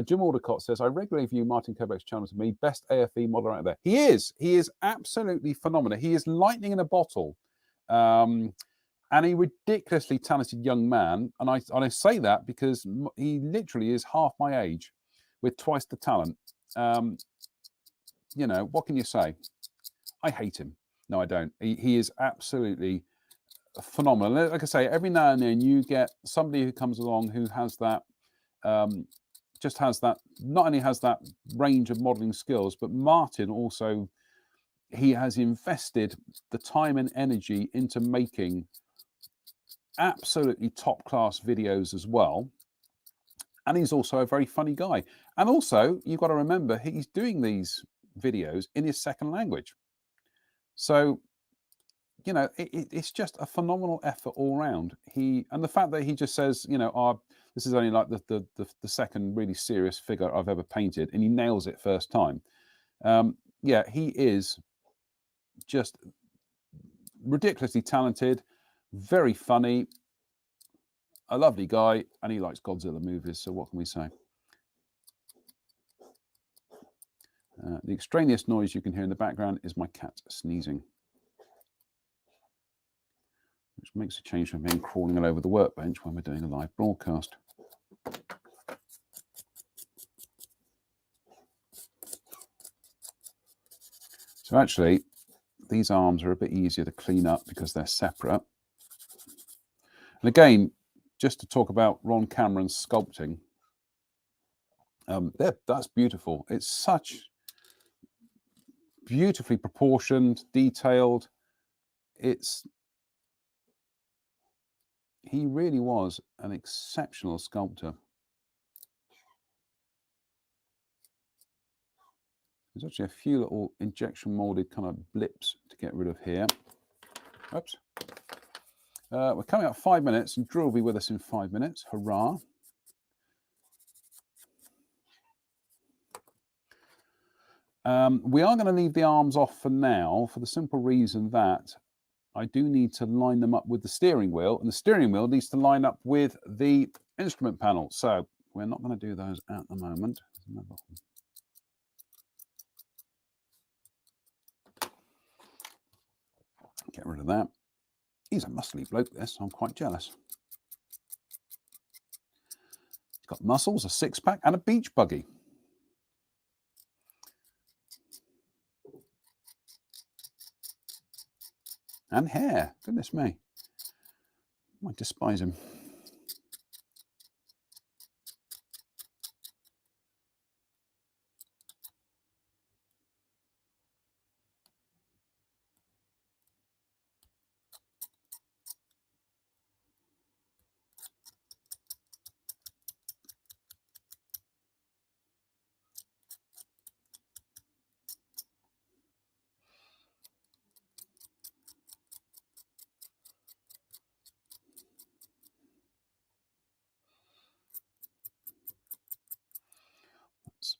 Jim Aldecott says, I regularly view Martin Kobeck's channel to me best AFE modeler out there. He is absolutely phenomenal. He is lightning in a bottle, and a ridiculously talented young man. And I say that because he literally is half my age with twice the talent. What can you say? I hate him. No, I don't. He is absolutely phenomenal. Like I say, every now and then you get somebody who comes along who has that, not only has that range of modeling skills, but Martin also, he has invested the time and energy into making absolutely top class videos as well. And he's also a very funny guy. And also, you've got to remember, he's doing these videos in his second language. So, it's just a phenomenal effort all round. And the fact that he just says, this is only like the second really serious figure I've ever painted, and he nails it first time. He is just ridiculously talented, very funny, a lovely guy, and he likes Godzilla movies. So what can we say? The extraneous noise you can hear in the background is my cat sneezing, which makes a change from him crawling all over the workbench when we're doing a live broadcast. So actually, these arms are a bit easier to clean up because they're separate. And again, just to talk about Ron Cameron's sculpting, that's beautiful. It's such beautifully proportioned, detailed. He really was an exceptional sculptor. There's actually a few little injection molded kind of blips to get rid of here. Oops. We're coming up 5 minutes, and Drew will be with us in 5 minutes. Hurrah. We are going to leave the arms off for now for the simple reason that I do need to line them up with the steering wheel, and the steering wheel needs to line up with the instrument panel. So we're not going to do those at the moment. Get rid of that. He's a muscly bloke, this. I'm quite jealous. He's got muscles, a six-pack, and a beach buggy. And hair. Goodness me. I despise him.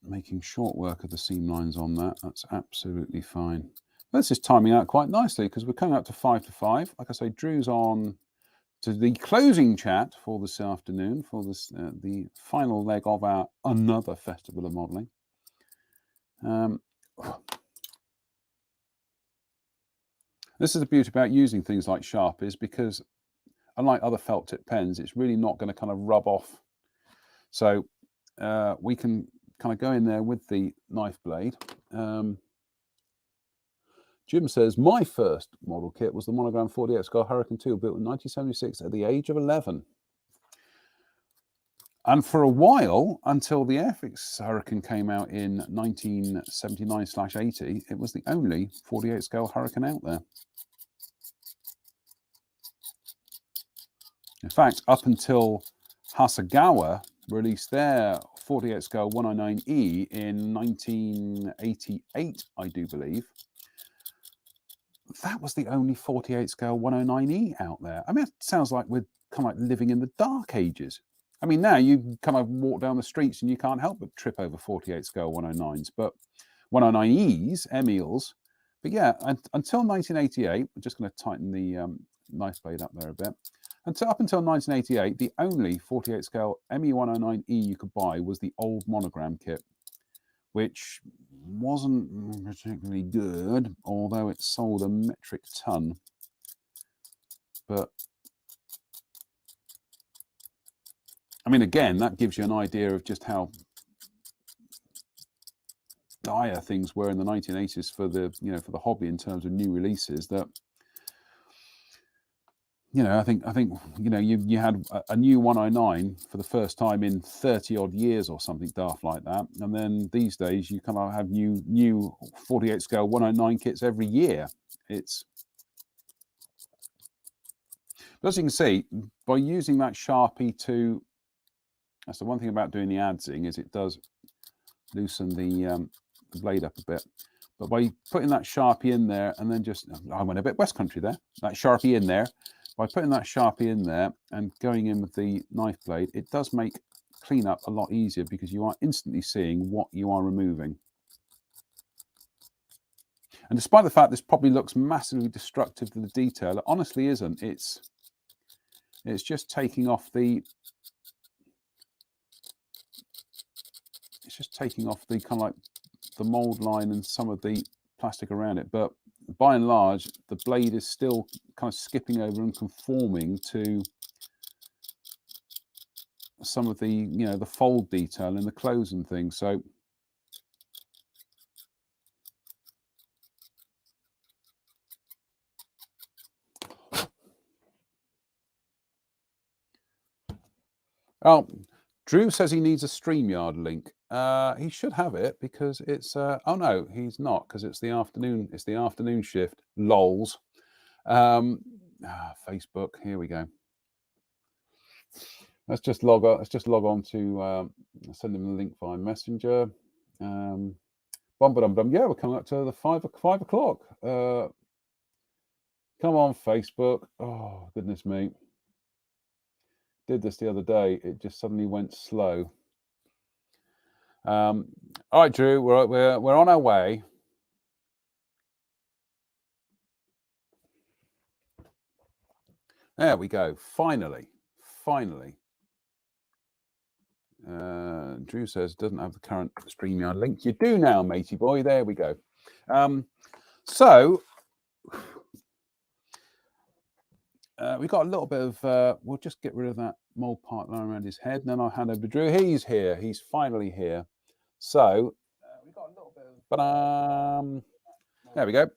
Making short work of the seam lines on that. That's absolutely fine. This is timing out quite nicely because we're coming up to 5 to 5. Like I say, Drew's on to the closing chat for this afternoon for this the final leg of our another Festival of Modelling. This is the beauty about using things like Sharpies, because unlike other felt tip pens, it's really not going to kind of rub off. So we can kind of go in there with the knife blade. Jim says, my first model kit was the Monogram 48 scale Hurricane 2 built in 1976 at the age of 11. And for a while, until the Airfix Hurricane came out in 1979/80, it was the only 48 scale Hurricane out there. In fact, up until Hasegawa released their 48 scale 109E in 1988, I do believe, that was the only 48 scale 109E out there. I mean, it sounds like we're kind of like living in the dark ages. I mean, now you kind of walk down the streets and you can't help but trip over 48 scale 109s, but 109Es, Emils. But yeah, until 1988, I'm just going to tighten the knife blade up there a bit. Up until 1988, the only 48 scale ME109E you could buy was the old Monogram kit, which wasn't particularly good, although it sold a metric ton. But I mean, again, that gives you an idea of just how dire things were in the 1980s for the, for the hobby in terms of new releases. That, I think you had a new 109 for the first time in 30 odd years or something daft like that, and then these days you kind of have new 48 scale 109 kits every year. But as you can see, by using that Sharpie to, that's the one thing about doing the adzing, is it does loosen the blade up a bit. But by putting that Sharpie in there, and then just, I went a bit West Country there, that Sharpie in there, by putting that Sharpie in there and going in with the knife blade, it does make cleanup a lot easier because you are instantly seeing what you are removing. And despite the fact this probably looks massively destructive to the detail, it honestly isn't. It's just taking off the kind of like the mold line and some of the plastic around it. But by and large, the blade is still kind of skipping over and conforming to some of the, the fold detail in the clothes and things. So Drew says he needs a StreamYard link. He should have it because it's oh no, he's not, because it's the afternoon shift. Lols. Facebook, here we go. Let's just log on to send him the link via Messenger. Yeah, we're coming up to the 5 o'clock Come on, Facebook. Oh, goodness me. Did this the other day. It just suddenly went slow. All right, Drew, we're on our way. There we go. Finally. Drew says doesn't have the current StreamYard link. You do now, matey boy. There we go. So we got a little bit of. We'll just get rid of that mold part lying around his head, and then I'll hand over to Drew. He's here. He's finally here. So we got a little bit of. There we go.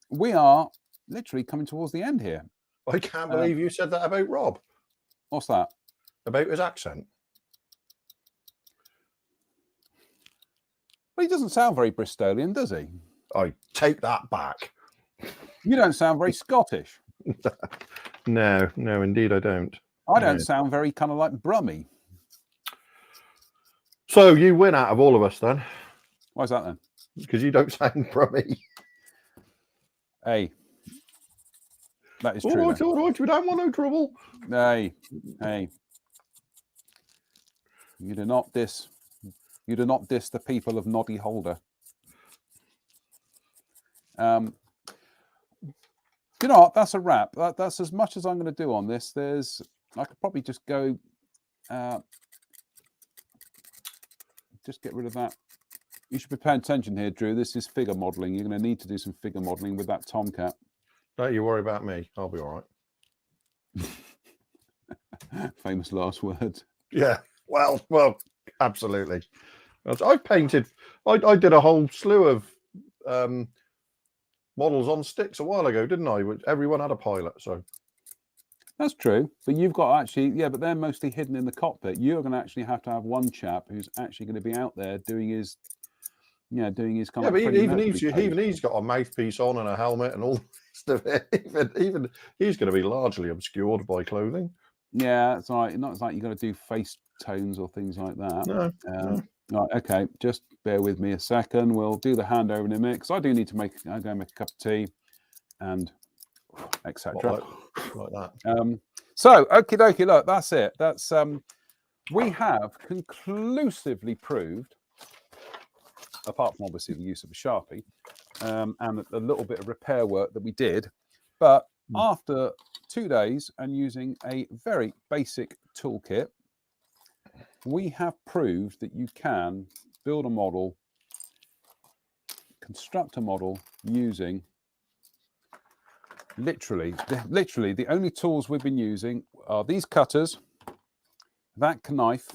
We are literally coming towards the end here. I can't believe you said that about Rob. What's that? About his accent. Well, he doesn't sound very Bristolian, does he? I take that back. You don't sound very Scottish. No, indeed I don't. I don't sound very kind of like Brummy. So you win out of all of us then? Why is that then? Because you don't sound Brummy. Hey, that is true. All right, we don't want no trouble. Hey. You do not diss the people of Noddy Holder. You know what? That's a wrap. That's as much as I'm going to do on this. I could probably just go, just get rid of that. You should be paying attention here, Drew. This is figure modelling. You're going to need to do some figure modelling with that Tomcat. Don't you worry about me. I'll be all right. Famous last words. Yeah. Well, absolutely. I painted. I did a whole slew of models on sticks a while ago, didn't I? Everyone had a pilot, so that's true. But you've got but they're mostly hidden in the cockpit. You're going to actually have to have one chap who's actually going to be out there doing his kind of. But even he's got a mouthpiece on and a helmet and all the rest of it. Even he's going to be largely obscured by clothing. Yeah, it's all right. Not like you've got to do face tones or things like that. No. Right, okay, just bear with me a second. We'll do the handover in a minute because I do need to I'm going to make a cup of tea and etc. Like that. So, okie dokie, look, that's it. That's we have conclusively proved, apart from obviously the use of a Sharpie and a little bit of repair work that we did, but after 2 days and using a very basic toolkit, we have proved that you can build a model, construct a model using literally the only tools we've been using are these cutters, that knife,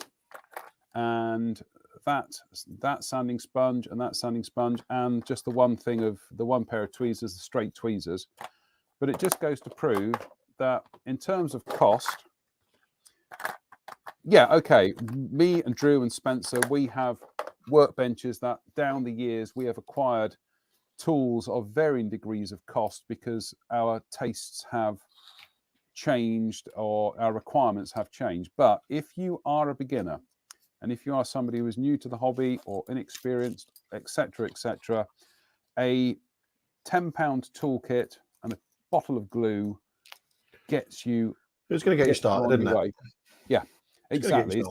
and that sanding sponge and that sanding sponge, and just the one pair of tweezers, the straight tweezers. But it just goes to prove that in terms of cost, yeah, okay, me and Drew and Spencer, we have workbenches that down the years we have acquired tools of varying degrees of cost because our tastes have changed or our requirements have changed. But if you are a beginner and if you are somebody who is new to the hobby or inexperienced, etc., a £10 toolkit and a bottle of glue gets you. It's going to get you started, isn't it? Yeah. Exactly.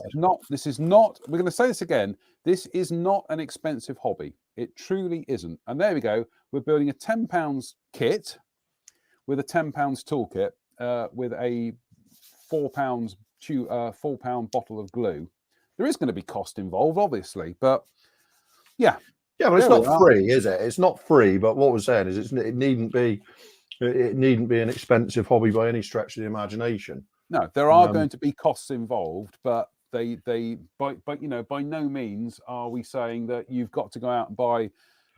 This is not, we're going to say this again. This is not an expensive hobby. It truly isn't. And there we go. We're building a £10 kit with a £10 toolkit with a £4 bottle of glue. There is going to be cost involved, obviously, but yeah. Yeah, but it's not free, is it? It's not free. But what we're saying is it needn't be an expensive hobby by any stretch of the imagination. No, there are going to be costs involved, but by no means are we saying that you've got to go out and buy,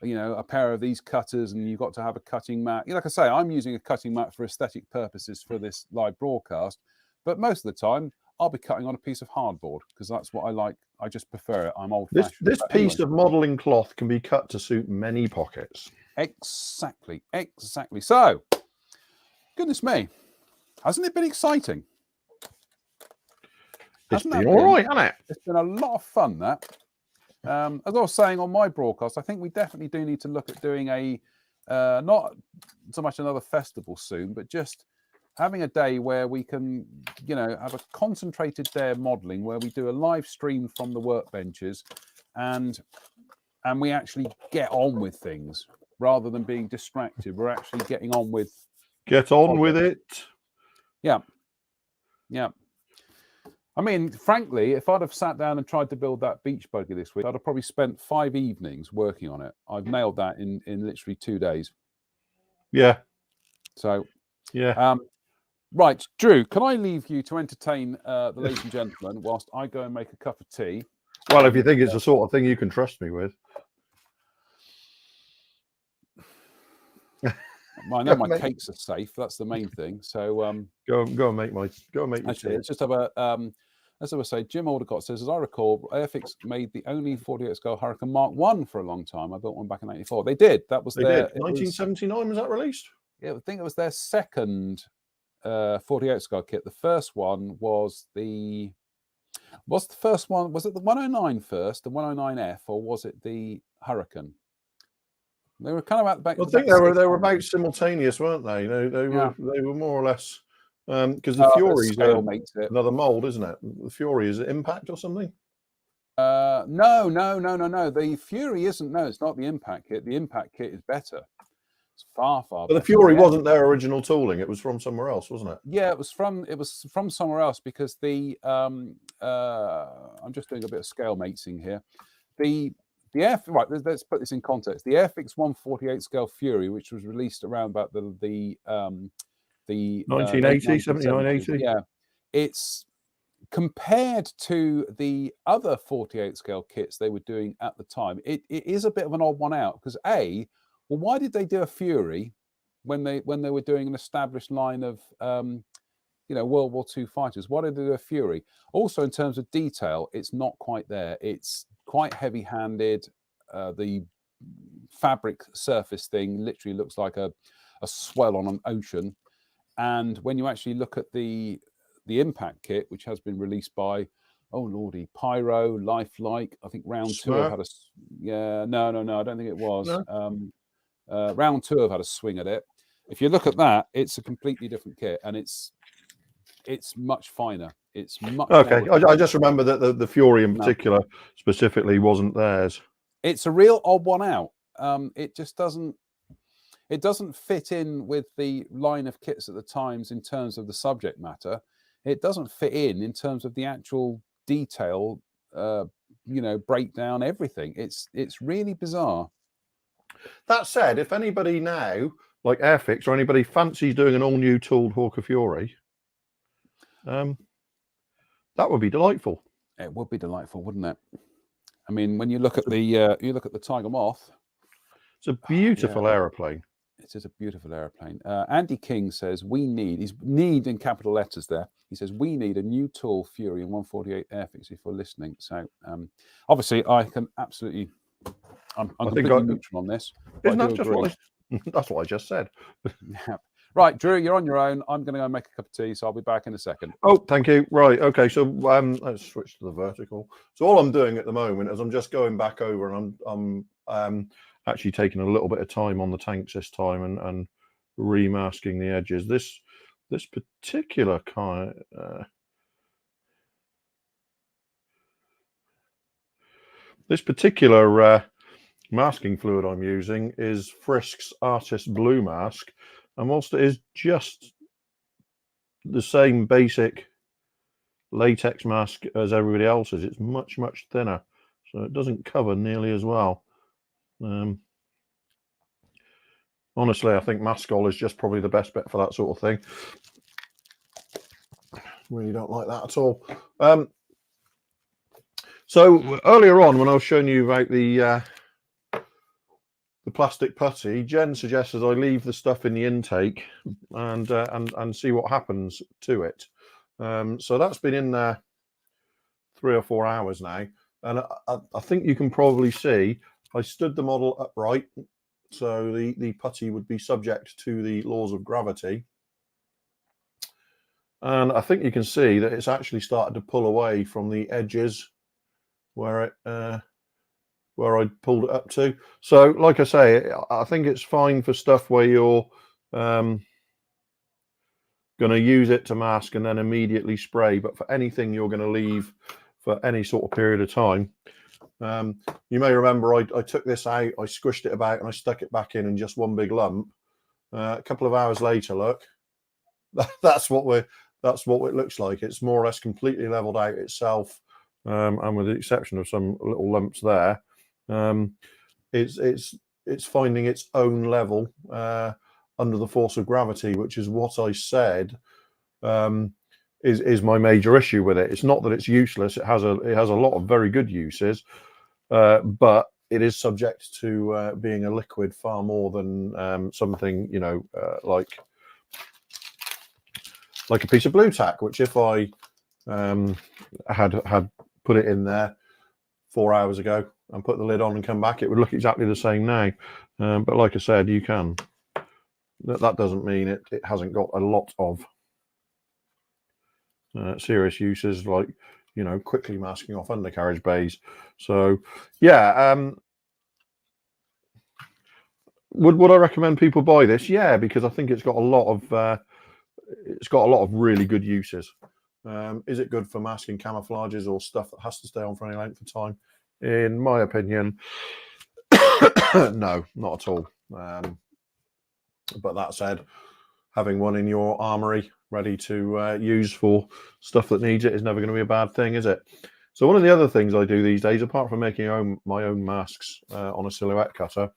a pair of these cutters and you've got to have a cutting mat. Like I say, I'm using a cutting mat for aesthetic purposes for this live broadcast, but most of the time I'll be cutting on a piece of hardboard because that's what I like. I just prefer it. I'm old-fashioned. This piece of modelling cloth can be cut to suit many pockets. Exactly. So, goodness me, hasn't it been exciting? It's been all right, hasn't it? It's been a lot of fun, that. As I was saying on my broadcast, I think we definitely do need to look at doing a not so much another festival soon, but just having a day where we can, have a concentrated day of modelling where we do a live stream from the workbenches, and we actually get on with things rather than being distracted. We're actually getting on with. Get on with it. Yeah. I mean, frankly, if I'd have sat down and tried to build that beach buggy this week, I'd have probably spent 5 evenings working on it. I've nailed that in literally 2 days. Yeah. So, yeah. Right, Drew, can I leave you to entertain the ladies and gentlemen whilst I go and make a cup of tea? Well, if you think it's the sort of thing you can trust me with. I know my cakes are safe. That's the main thing. So go and make my actually, tea. let's just have a as I was saying, Jim Aldecott says, as I recall, Airfix made the only 48 scale Hurricane Mark 1 for a long time. I built one back in '84. They did. That was their 1979 was that released? Yeah, I think it was their second 48 scale kit. The first one was the first one, was it the 109 first, the 109F, or was it the Hurricane? They were kind of at the back. I think they were about simultaneous, weren't they? They were more or less because the Fury's another mold, isn't it? The Fury, is it Impact or something? No. The Fury isn't. No, it's not the Impact kit. The Impact kit is better. It's far better. But the Fury wasn't their original tooling. It was from somewhere else, wasn't it? Yeah, it was from somewhere else, because the I'm just doing a bit of scale mating here. The right, let's put this in context. The Airfix 148 scale Fury, which was released around about the 1980, 79, 80. Yeah, it's compared to the other 48 scale kits they were doing at the time. It is a bit of an odd one out, because why did they do a Fury when they were doing an established line of World War II fighters? Why did they do a Fury? Also, in terms of detail, it's not quite there. It's quite heavy-handed. The fabric surface thing literally looks like a swell on an ocean. And when you actually look at the Impact kit, which has been released by, oh lordy, Pyro, Lifelike, I think Round 2 have had no, I don't think it was. No. Round 2 have had a swing at it. If you look at that, it's a completely different kit, and it's much finer. It's much okay. I just remember that the Fury in particular specifically wasn't theirs. It's a real odd one out. It just doesn't fit in with the line of kits at the times in terms of the subject matter. It doesn't fit in terms of the actual detail, breakdown, everything. It's really bizarre. That said, if anybody now, like Airfix or anybody, fancies doing an all-new tooled Hawker Fury, that would be delightful. It would be delightful, wouldn't it? I mean, when you look at the Tiger Moth, it's a beautiful aeroplane. It is a beautiful aeroplane. Andy King says he's need in capital letters there. He says we need a new tool Fury in 148 Airfix if we're listening. So obviously I can absolutely, I'm completely neutral on this. Isn't that just that's what I just said. Yeah. Right, Drew, you're on your own. I'm going to go make a cup of tea, so I'll be back in a second. Oh, thank you. Right, okay. So let's switch to the vertical. So all I'm doing at the moment is I'm just going back over, and I'm actually taking a little bit of time on the tanks this time and remasking the edges. This particular kind. This particular masking fluid I'm using is Frisk's Artist Blue Mask. And whilst it is just the same basic latex mask as everybody else's, it's much, much thinner. So it doesn't cover nearly as well. Honestly, I think Maskol is just probably the best bet for that sort of thing. Really don't like that at all. So earlier on, when I was showing you about the plastic putty, Jen suggested I leave the stuff in the intake and see what happens to it. So that's been in there 3 or 4 hours now, and I think you can probably see I stood the model upright, so the putty would be subject to the laws of gravity, and I think you can see that it's actually started to pull away from the edges where it where I pulled it up to. So, like I say, I think it's fine for stuff where you're going to use it to mask and then immediately spray. But for anything you're going to leave for any sort of period of time, you may remember I took this out, I squished it about, and I stuck it back in just one big lump. A couple of hours later, look, that's what it looks like. It's more or less completely leveled out itself, and with the exception of some little lumps there, it's finding its own level under the force of gravity, which is what I said is my major issue with it. It's not that it's useless. It has a lot of very good uses, but it is subject to being a liquid far more than something, you know, like a piece of blue tack, which if I had put it in there 4 hours ago and put the lid on and come back, it would look exactly the same now. But like I said, you can. That doesn't mean it hasn't got a lot of serious uses, like, you know, quickly masking off undercarriage bays. So yeah, would I recommend people buy this? Yeah, because I think it's got a lot of really good uses. Is it good for masking camouflages or stuff that has to stay on for any length of time? In my opinion, no, not at all. But that said, having one in your armory ready to use for stuff that needs it is never going to be a bad thing, is it? So one of the other things I do these days, apart from making my own masks on a silhouette cutter,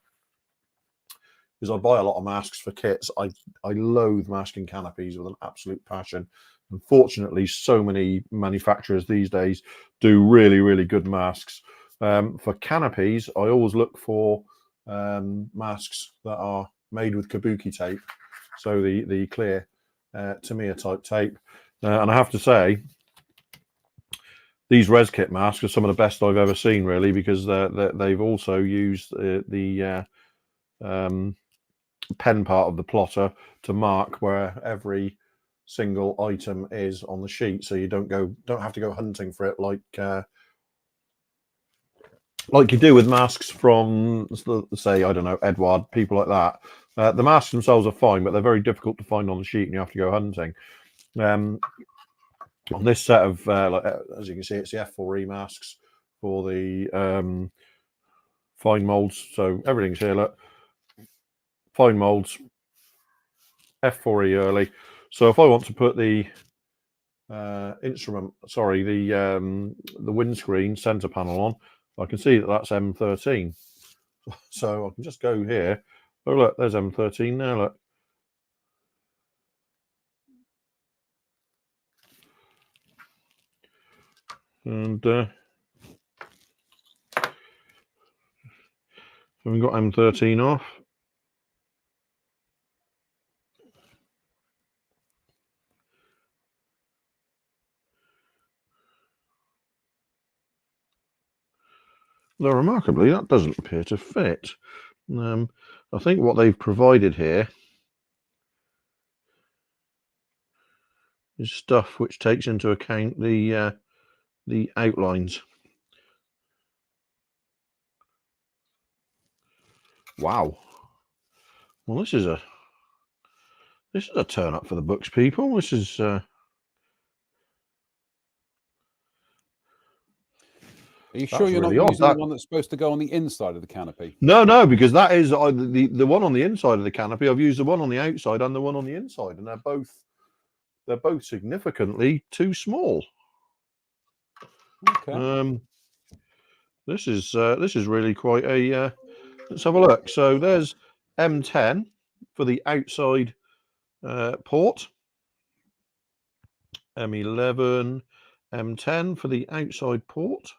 is I buy a lot of masks for kits. I loathe masking canopies with an absolute passion. Unfortunately, so many manufacturers these days do really, really good masks. For canopies, I always look for masks that are made with kabuki tape, so the clear Tamiya type tape. And I have to say, these res kit masks are some of the best I've ever seen, really, because they've also used the pen part of the plotter to mark where every single item is on the sheet, so you don't have to go hunting for it like you do with masks from, say, I don't know, Edward, people like that. The masks themselves are fine, but they're very difficult to find on the sheet, and you have to go hunting. On this set of, as you can see, it's the F4E masks for the fine molds. So everything's here. Look, fine molds, F4E early. So if I want to put the the windscreen center panel on, I can see that that's M13. So I can just go here. Oh, look, there's M13 there, look. And we've got M13 off. Though remarkably, that doesn't appear to fit. I think what they've provided here is stuff which takes into account the outlines. Wow. Well, this is a turn up for the books, people. This is Are you sure you're really not odd, using the one that's supposed to go on the inside of the canopy? No, because that is the one on the inside of the canopy. I've used the one on the outside and the one on the inside, and they're both significantly too small. Okay. This is really quite a. Let's have a look. So there's M10 for the outside port, M11, M10 for the outside port.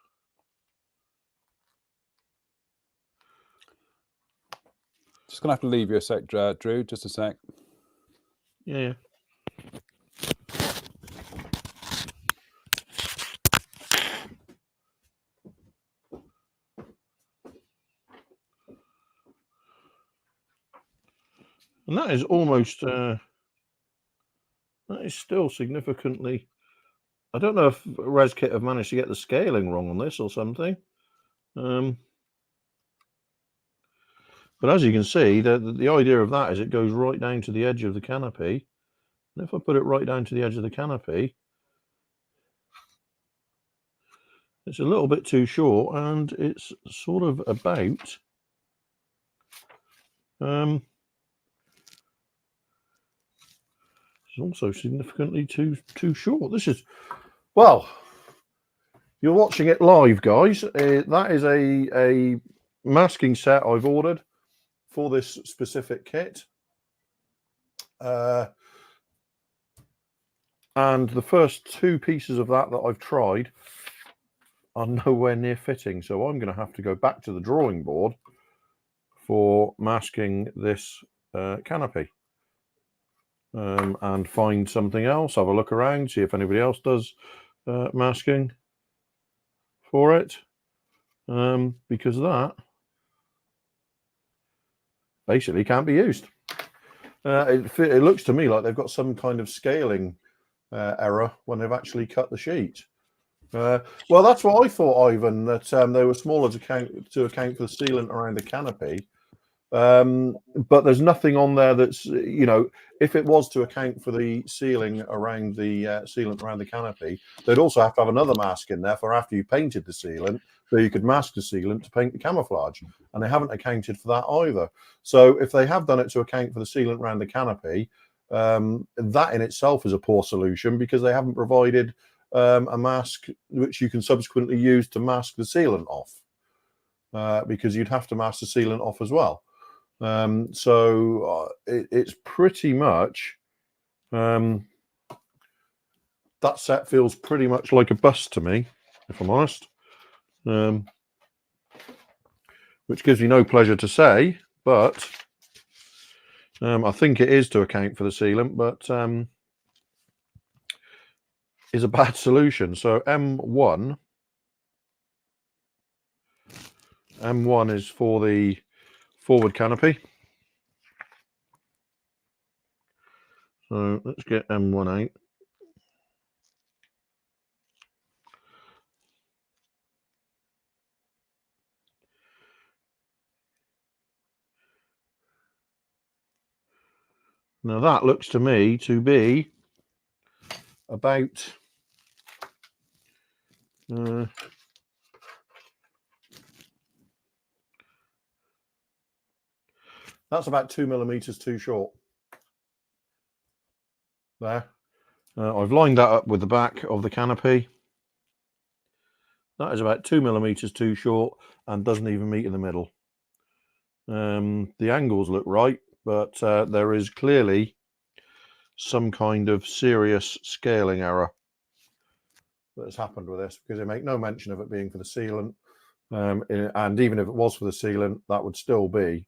Just gonna have to leave you a sec, Drew. Just a sec. Yeah. And that is almost, that is still significantly, I don't know if ResKit have managed to get the scaling wrong on this or something. But as you can see, the idea of that is it goes right down to the edge of the canopy. And if I put it right down to the edge of the canopy, it's a little bit too short, and it's sort of about it's also significantly too short. This is, well, you're watching it live, guys. That is a masking set I've ordered for this specific kit. And the first two pieces of that I've tried are nowhere near fitting. So I'm going to have to go back to the drawing board for masking this canopy. And find something else, have a look around, see if anybody else does masking for it. Because that basically can't be used. It looks to me like they've got some kind of scaling error when they've actually cut the sheet. Well, that's what I thought, Ivan, that they were smaller to account for the sealant around the canopy. But there's nothing on there that's, you know, if it was to account for the sealing around the sealant around the canopy, they'd also have to have another mask in there for after you painted the sealant, so you could mask the sealant to paint the camouflage. And they haven't accounted for that either. So if they have done it to account for the sealant around the canopy, that in itself is a poor solution, because they haven't provided a mask which you can subsequently use to mask the sealant off, because you'd have to mask the sealant off as well. It's pretty much that set feels pretty much like a bust to me, if I'm honest, which gives me no pleasure to say, but I think it is to account for the sealant, but is a bad solution. So M1 is for the forward canopy. So let's get M1 out. Now that looks to me to be about that's about 2 millimeters too short. There. I've lined that up with the back of the canopy. That is about 2 millimeters too short and doesn't even meet in the middle. The angles look right, but there is clearly some kind of serious scaling error that has happened with this, because they make no mention of it being for the sealant. And even if it was for the sealant, that would still be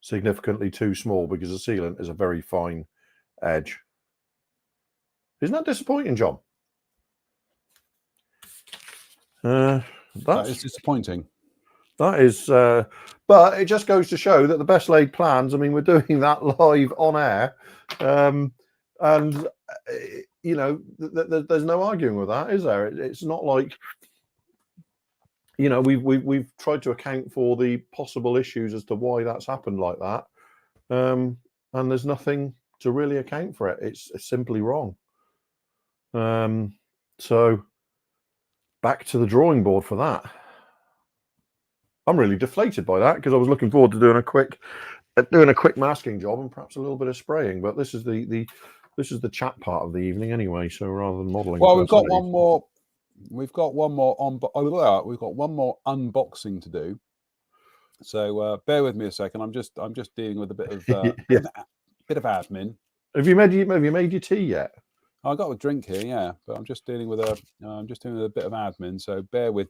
significantly too small, because the sealant is a very fine edge. Isn't that disappointing, John? That is disappointing. That is, but it just goes to show that the best laid plans, I mean, we're doing that live on air, and you know, there's no arguing with that, is there? It's not like, you know, we've tried to account for the possible issues as to why that's happened like that, and there's nothing to really account for it. It's simply wrong. So back to the drawing board for that. I'm really deflated by that, because I was looking forward to doing a quick masking job and perhaps a little bit of spraying. But this is the chat part of the evening anyway. So rather than modelling, well, we've got one more. We've got one more unboxing to do. So bear with me a second. I'm just dealing with a bit of bit of admin. Have you made your tea yet? I got a drink here, yeah, but I'm just dealing with a bit of admin. So bear with.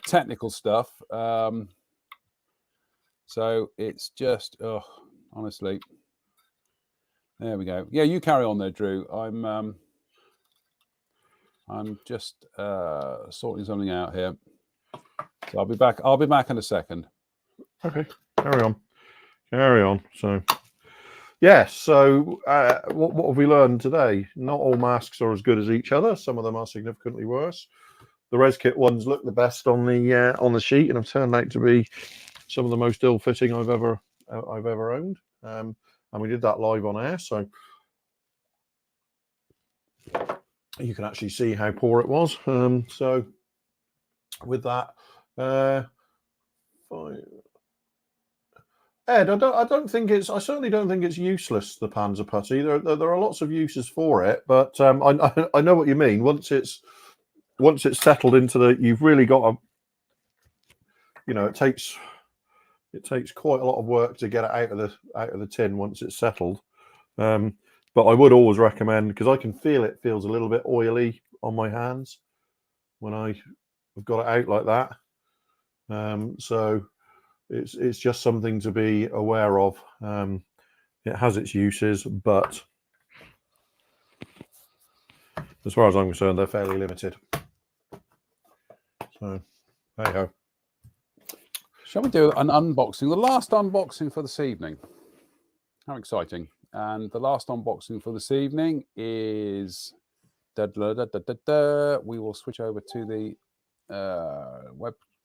Technical stuff. So it's just, honestly. There we go. Yeah, you carry on there, Drew. I'm just sorting something out here. So I'll be back in a second. Okay, carry on. So yes, so what have we learned today? Not all masks are as good as each other. Some of them are significantly worse. The ResKit ones look the best on the sheet, and have turned out to be some of the most ill-fitting I've ever owned. And we did that live on air, so you can actually see how poor it was. So with that, Ed, I certainly don't think it's useless, the Panzer Putty. There are lots of uses for it, but I know what you mean. Once it's settled into you've really got it takes quite a lot of work to get it out of the tin once it's settled. But I would always recommend, because I can feel it feels a little bit oily on my hands when I've got it out like that. So it's just something to be aware of. It has its uses, but as far as I'm concerned, they're fairly limited. So, hey ho. Shall we do an unboxing? The last unboxing for this evening. How exciting. And the last unboxing for this evening is... we will switch over to the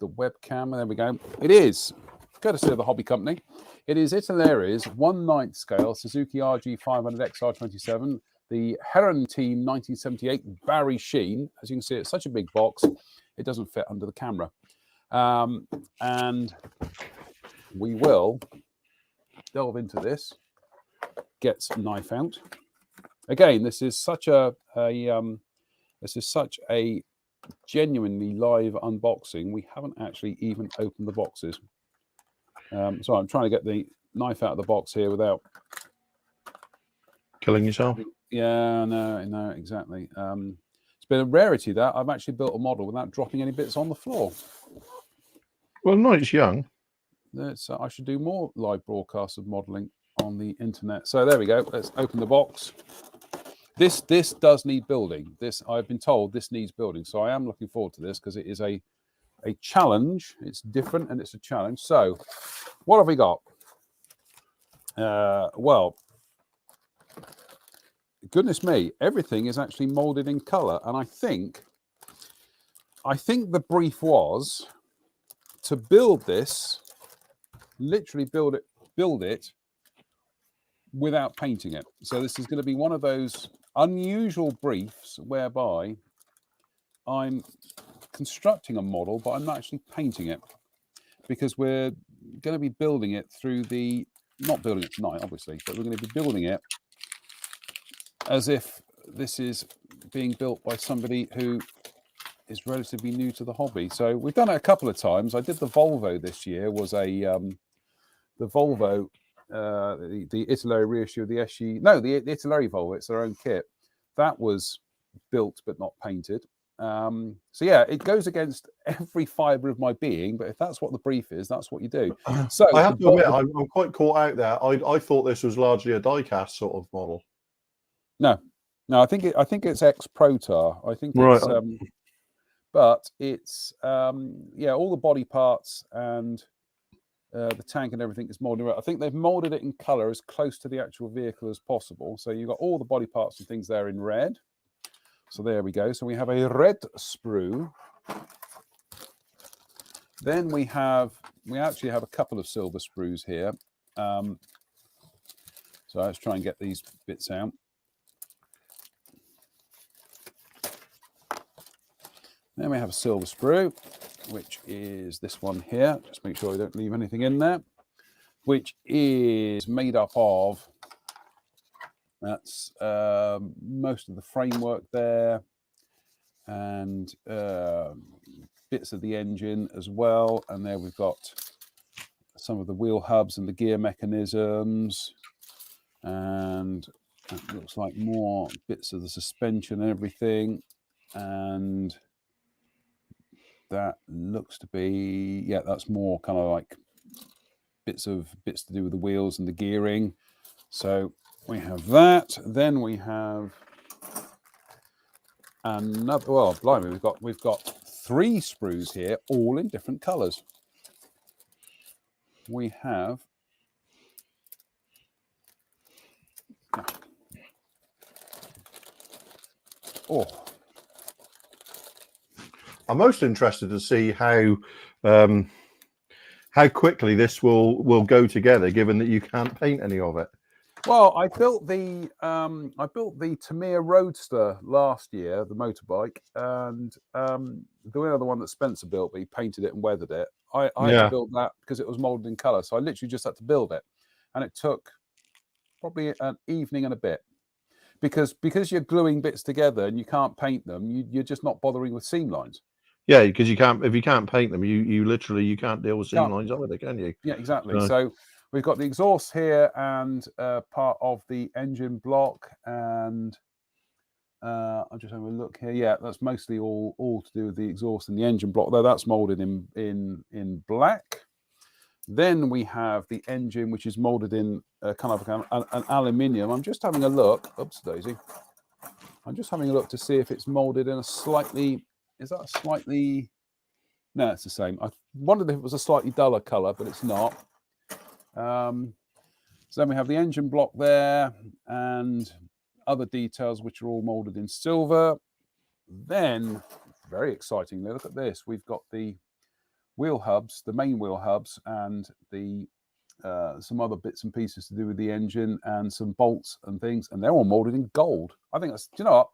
webcam. There we go. It is, courtesy of the Hobby Company, it is Italeri's 1/9 scale Suzuki RG 500 XR27, the Heron Team 1978 Barry Sheen. As you can see, it's such a big box, it doesn't fit under the camera. And we will delve into this. Get some knife out. Again, this is such a genuinely live unboxing. We haven't actually even opened the boxes. So I'm trying to get the knife out of the box here without killing yourself. Yeah, no, exactly. It's been a rarity that I've actually built a model without dropping any bits on the floor. Well, no, it's young. I should do more live broadcasts of modeling on the internet. So there we go. Let's open the box. This does need building. I've been told this needs building. So I am looking forward to this because it is a challenge. It's different and it's a challenge. So what have we got? Well, goodness me, everything is actually molded in color. And I think the brief was to build this, literally build it without painting it. So this is going to be one of those unusual briefs whereby I'm constructing a model, but I'm not actually painting it, because we're going to be building it not building it tonight, obviously, but we're going to be building it as if this is being built by somebody who is relatively new to the hobby. So we've done it a couple of times. I did the Volvo this year, was the Volvo, the Italeri reissue of the SG. No, the Italeri Volvo, it's their own kit. That was built but not painted. So yeah, it goes against every fibre of my being, but if that's what the brief is, that's what you do. So I have to admit, I'm quite caught out there. I thought this was largely a die-cast sort of model. No, I think it's ex-Protar. I think right. It's but it's yeah, all the body parts and the tank and everything is molded. I think they've molded it in color as close to the actual vehicle as possible. So you've got all the body parts and things there in red. So there we go. So we have a red sprue. Then we actually have a couple of silver sprues here. So let's try and get these bits out. Then we have a silver sprue, which is this one here. Just make sure you don't leave anything in there, which is made up of, that's most of the framework there, and bits of the engine as well. And there we've got some of the wheel hubs and the gear mechanisms, and it looks like more bits of the suspension and everything. And that looks to be, yeah, that's more kind of like bits to do with the wheels and the gearing. So we have that. Then we have another, well, blimey, we've got 3 sprues here, all in different colors. We have I'm most interested to see how how quickly this will go together, given that you can't paint any of it. Well, I built the Tamiya Roadster last year, the motorbike, and the other one that Spencer built, but he painted it and weathered it. I had Yeah. to build that because it was molded in color, so I literally just had to build it, and it took probably an evening and a bit because you're gluing bits together and you can't paint them. You're just not bothering with seam lines. Yeah, because if you can't paint them, you literally you can't deal with seam Can't. lines either, can you? Yeah, exactly. So- So we've got the exhaust here and part of the engine block, and I'm just having a look here. Yeah, that's mostly all to do with the exhaust and the engine block, though that's molded in black. Then we have the engine, which is molded in kind of an aluminium. I'm just having a look. Oops, Daisy. I'm just having a look to see if it's molded in a slightly. Is that a slightly? No, it's the same. I wondered if it was a slightly duller color, but it's not. So then we have the engine block there and other details which are all molded in silver. Then, very excitingly, look at this. We've got the wheel hubs, the main wheel hubs, and the some other bits and pieces to do with the engine and some bolts and things, and they're all molded in gold. I think that's, do you know what?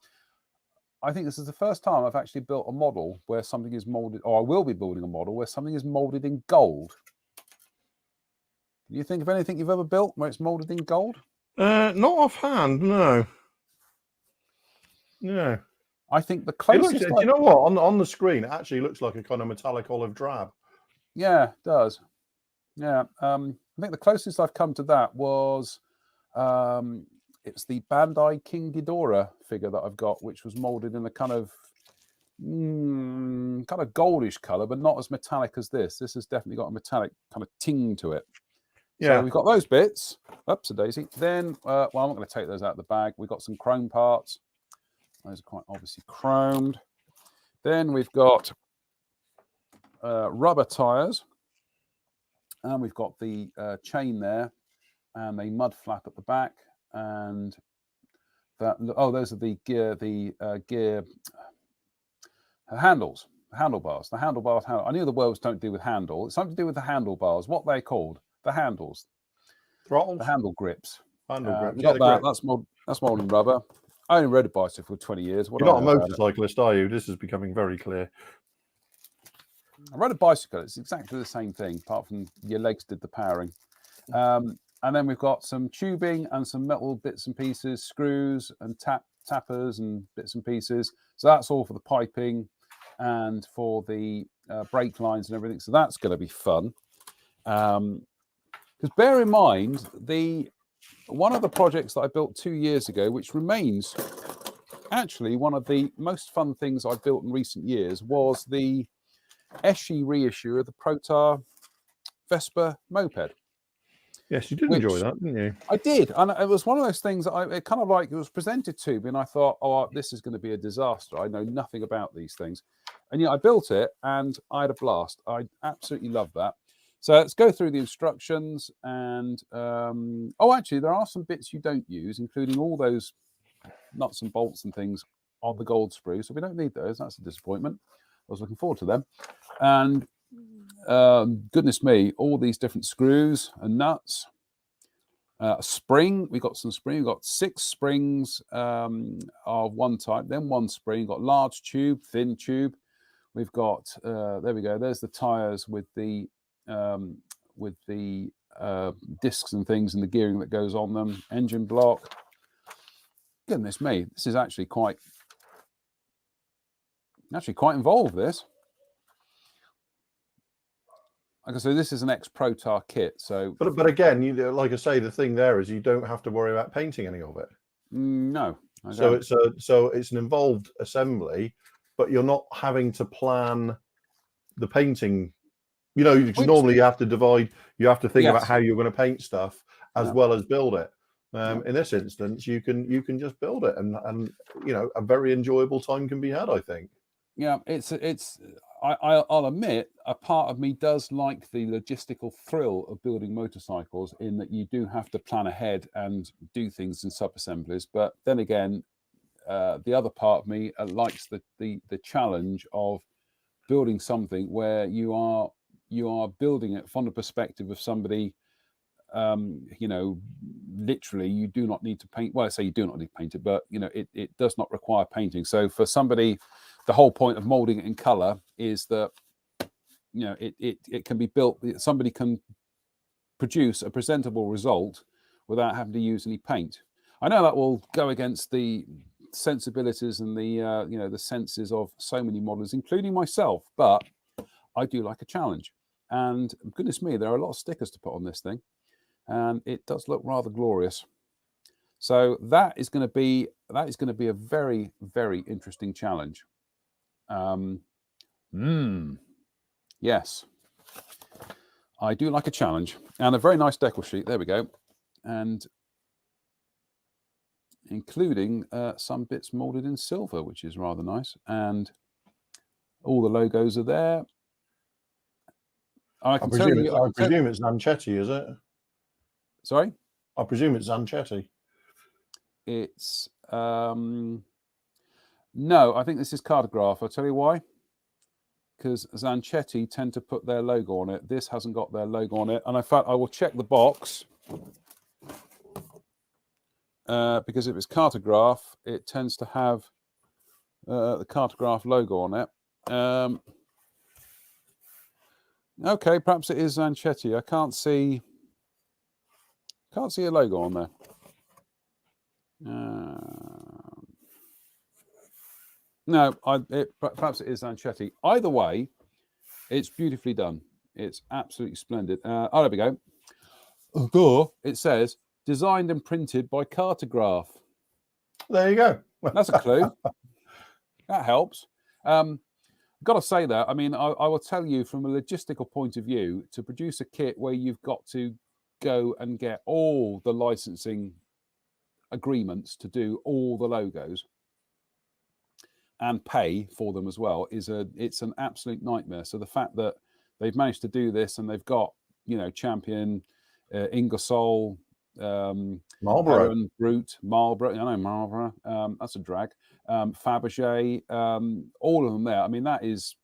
I think this is the first time I've actually built a model where something is molded, or I will be building a model where something is molded in gold. Can you think of anything you've ever built where it's molded in gold? Not offhand, no. No. I think the It closest. looks, you know what? On the screen, it actually looks like a kind of metallic olive drab. Yeah, it does. Yeah. I think the closest I've come to that was it's the Bandai King Ghidorah figure that I've got, which was molded in a kind of goldish color, but not as metallic as this. This has definitely got a metallic kind of ting to it. Yeah. So we've got those bits. Oops, a daisy. Then, well, I'm not going to take those out of the bag. We've got some chrome parts. Those are quite obviously chromed. Then we've got rubber tires, and we've got the chain there, and a mud flap at the back, and that. Oh, those are the gear handles, handlebars. The handlebars. I knew the words don't do with handle. It's something to do with the handlebars. What are they called? The handles. Throttles. The handle grips. Handle grips. We've Yeah, got the that. grip. That's molded in rubber. I only rode a bicycle for 20 years. What You're do I not a know about it? motorcyclist, are you? This is becoming very clear. I rode a bicycle. It's exactly the same thing, apart from your legs did the powering. And then we've got some tubing and some metal bits and pieces, screws and tappers and bits and pieces. So that's all for the piping and for the brake lines and everything. So that's going to be fun. Because bear in mind, one of the projects that I built 2 years ago, which remains actually one of the most fun things I've built in recent years, was the Eschi reissue of the Protar Vespa moped. Yes, you did enjoy that, didn't you? I did, and it was one of those things that it kind of like it was presented to me, and I thought, oh, this is going to be a disaster. I know nothing about these things, and yet I built it, and I had a blast. I absolutely loved that. So let's go through the instructions, and actually, there are some bits you don't use, including all those nuts and bolts and things on the gold sprue. So we don't need those. That's a disappointment. I was looking forward to them, and goodness me, all these different screws and nuts. Spring, we got some spring. We've got 6 springs of one type, then one spring. We've got large tube, thin tube. We've got there we go. There's the tires with the discs and things and the gearing that goes on them. Engine block. Goodness me, this is actually quite involved. This. Like I say, this is an ex-Protar kit, so. But again, like I say, the thing there is you don't have to worry about painting any of it. No. So it's an involved assembly, but you're not having to plan the painting. You know, because normally you have to divide. You have to think about how you're going to paint stuff as well as build it. In this instance, you can just build it, and you know, a very enjoyable time can be had, I think. Yeah, I'll admit, a part of me does like the logistical thrill of building motorcycles, in that you do have to plan ahead and do things in sub-assemblies. But then again, the other part of me likes the challenge of building something where you are you are building it from the perspective of somebody, you know, literally you do not need to paint. Well, I say you do not need to paint it, but you know, it does not require painting. So for somebody, the whole point of molding it in color is that, you know, it can be built. Somebody can produce a presentable result without having to use any paint. I know that will go against the sensibilities and the you know, the senses of so many modelers, including myself, but I do like a challenge. And goodness me, there are a lot of stickers to put on this thing, and it does look rather glorious. So that is going to be a very, very interesting challenge. Yes, I do like a challenge, and a very nice decal sheet. There we go, and including some bits molded in silver, which is rather nice, and all the logos are there. I presume it's Zanchetti, is it? Sorry? I presume it's Zanchetti. It's no, I think this is Cartograph. I'll tell you why. Because Zanchetti tend to put their logo on it. This hasn't got their logo on it. And in fact, I will check the box. Because if it's Cartograph, it tends to have the Cartograph logo on it. Okay, perhaps it is Zanchetti. I can't see a logo on there. No, perhaps it is Zanchetti. Either way, it's beautifully done. It's absolutely splendid. Oh, there we go. It says designed and printed by Cartograph. There you go. That's a clue. That helps. Got to say that. I mean, I will tell you from a logistical point of view, to produce a kit where you've got to go and get all the licensing agreements to do all the logos and pay for them as well it's an absolute nightmare. So the fact that they've managed to do this, and they've got, you know, Champion, Ingersoll, Marlboro, Brute, Marlboro. I know Marlboro. That's a drag. Fabergé, all of them there. I mean, that is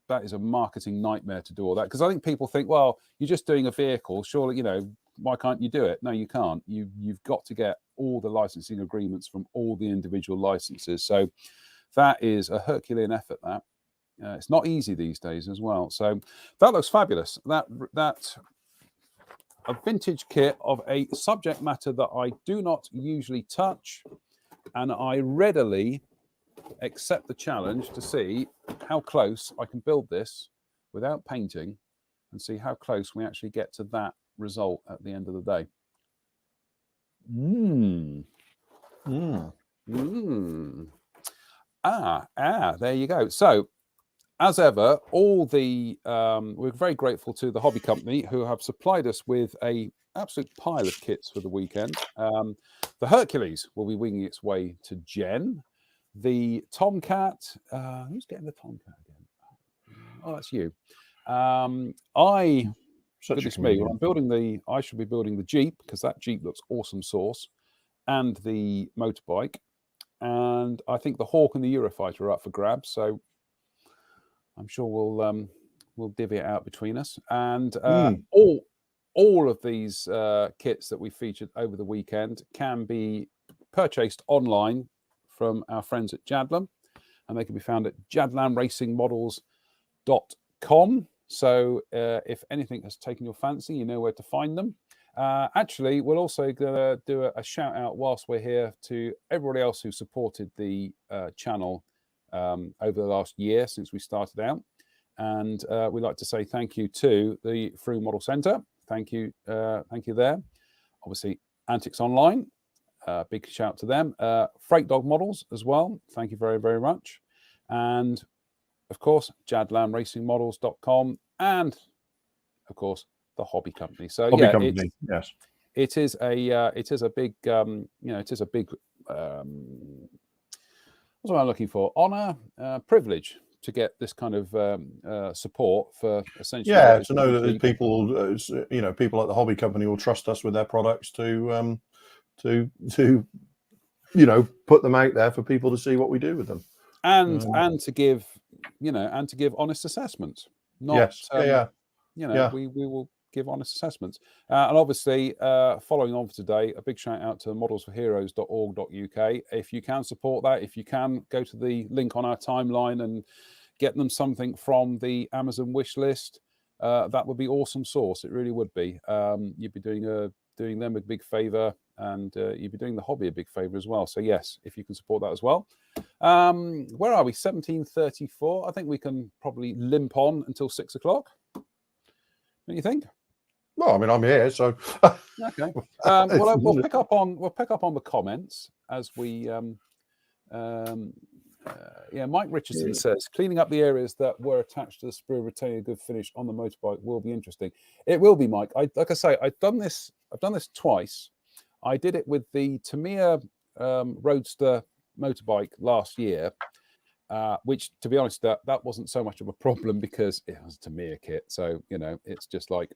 a marketing nightmare to do all that, because I think people think, well, you're just doing a vehicle, surely, you know, why can't you do it? No, you can't. You've got to get all the licensing agreements from all the individual licenses. So that is a Herculean effort. That it's not easy these days as well. So that looks fabulous. That a vintage kit of a subject matter that I do not usually touch, and I readily accept the challenge to see how close I can build this without painting, and see how close we actually get to that result at the end of the day. There you go. So as ever, all the we're very grateful to the Hobby Company, who have supplied us with a absolute pile of kits for the weekend. The Hercules will be winging its way to Jen. The Tomcat, who's getting the Tomcat again? Oh, that's you. Goodness me, well, I should be building the Jeep, because that Jeep looks awesome sauce, and the motorbike. And I think the Hawk and the Eurofighter are up for grabs, so I'm sure we'll divvy it out between us. And all of these kits that we featured over the weekend can be purchased online from our friends at Jadlam, and they can be found at jadlamracingmodels.com. So if anything has taken your fancy, you know where to find them. Actually, we'll also do a shout out whilst we're here to everybody else who supported the channel over the last year since we started out. And we'd like to say thank you to the Frew Model Centre. Thank you there. Obviously, Antics Online, big shout to them. Freight Dog Models as well. Thank you very, very much. And of course, jadlamracingmodels.com, and of course, the Hobby Company. So Hobby Company, yes. It is a big, it is a big, what's am I looking for? Honor, privilege to get this kind of support for essentially. Yeah, to know that there's people, people like the Hobby Company will trust us with their products to put them out there for people to see what we do with them, and to give honest assessments. Not, we will give honest assessments. And obviously, following on for today, a big shout out to modelsforheroes.org.uk. If you can support that, if you can go to the link on our timeline and get them something from the Amazon wish list, that would be awesome sauce. It really would be. You'd be doing them a big favor, and you'd be doing the hobby a big favor as well. So yes, if you can support that as well. Where are we? 17:34. I think we can probably limp on until 6 o'clock. Don't you think? Well, I mean, I'm here, so okay. Well, we'll pick up on the comments as we. Mike Richardson says cleaning up the areas that were attached to the sprue, retaining a good finish on the motorbike will be interesting. It will be, Mike. Like I say, I've done this twice. I did it with the Tamiya Roadster motorbike last year, which, to be honest, that wasn't so much of a problem because it was a Tamiya kit. So it's just like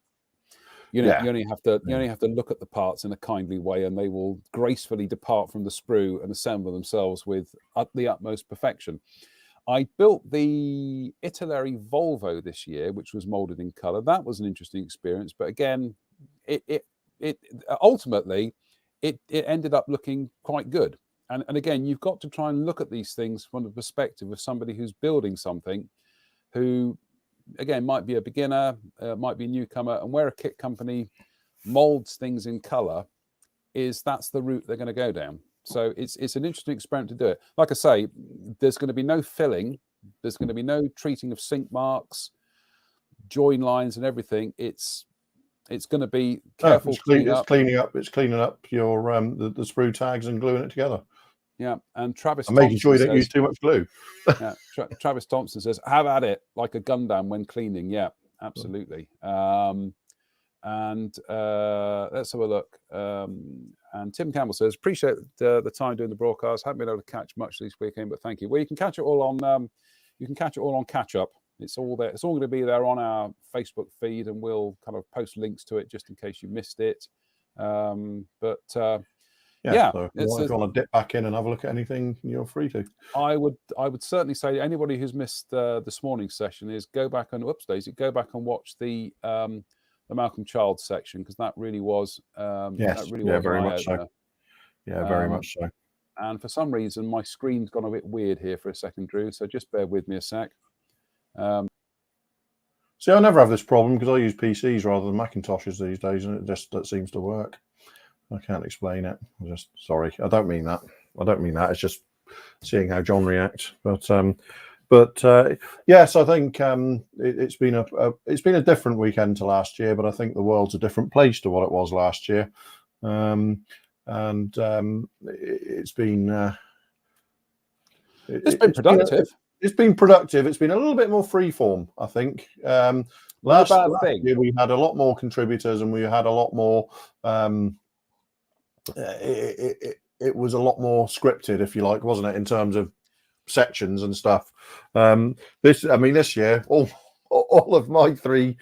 you only have to look at the parts in a kindly way, and they will gracefully depart from the sprue and assemble themselves with the utmost perfection. I built the Italeri Volvo this year, which was molded in color. That was an interesting experience, but again, it ultimately it ended up looking quite good. And again, you've got to try and look at these things from the perspective of somebody who's building something, who, again, might be a beginner, might be a newcomer, and where a kit company molds things in color, that's the route they're going to go down. So it's an interesting experiment to do it. Like I say, there's going to be no filling, there's going to be no treating of sink marks, join lines, and everything. It's going to be careful. It's cleaning up your the sprue tags and gluing it together. Yeah, and Travis and making sure you don't use too much glue. Yeah, Travis Thompson says, "Have at it like a Gundam when cleaning." Yeah, absolutely. And let's have a look. And Tim Campbell says, "Appreciate the time doing the broadcast. Haven't been able to catch much this weekend, but thank you." Well, you can catch it all on Catch Up. It's all there. It's all going to be there on our Facebook feed, and we'll kind of post links to it just in case you missed it. So if you want to dip back in and have a look at anything, you're free to. I would certainly say anybody who's missed this morning's session is go back and watch the Malcolm Childs section, because that really was very much so. Yeah, very much so. And for some reason, my screen's gone a bit weird here for a second, Drew. So just bear with me a sec. See, I never have this problem because I use PCs rather than Macintoshes these days, and that seems to work. I can't explain it. I'm just sorry. I don't mean that. It's just seeing how John reacts. But yes, I think it's been a different weekend to last year. But I think the world's a different place to what it was last year. It's been productive. It's been productive. It's been a little bit more freeform, I think. Last year we had a lot more contributors, and we had a lot more. It was a lot more scripted, if you like, wasn't it, in terms of sections and stuff. This year, all of my three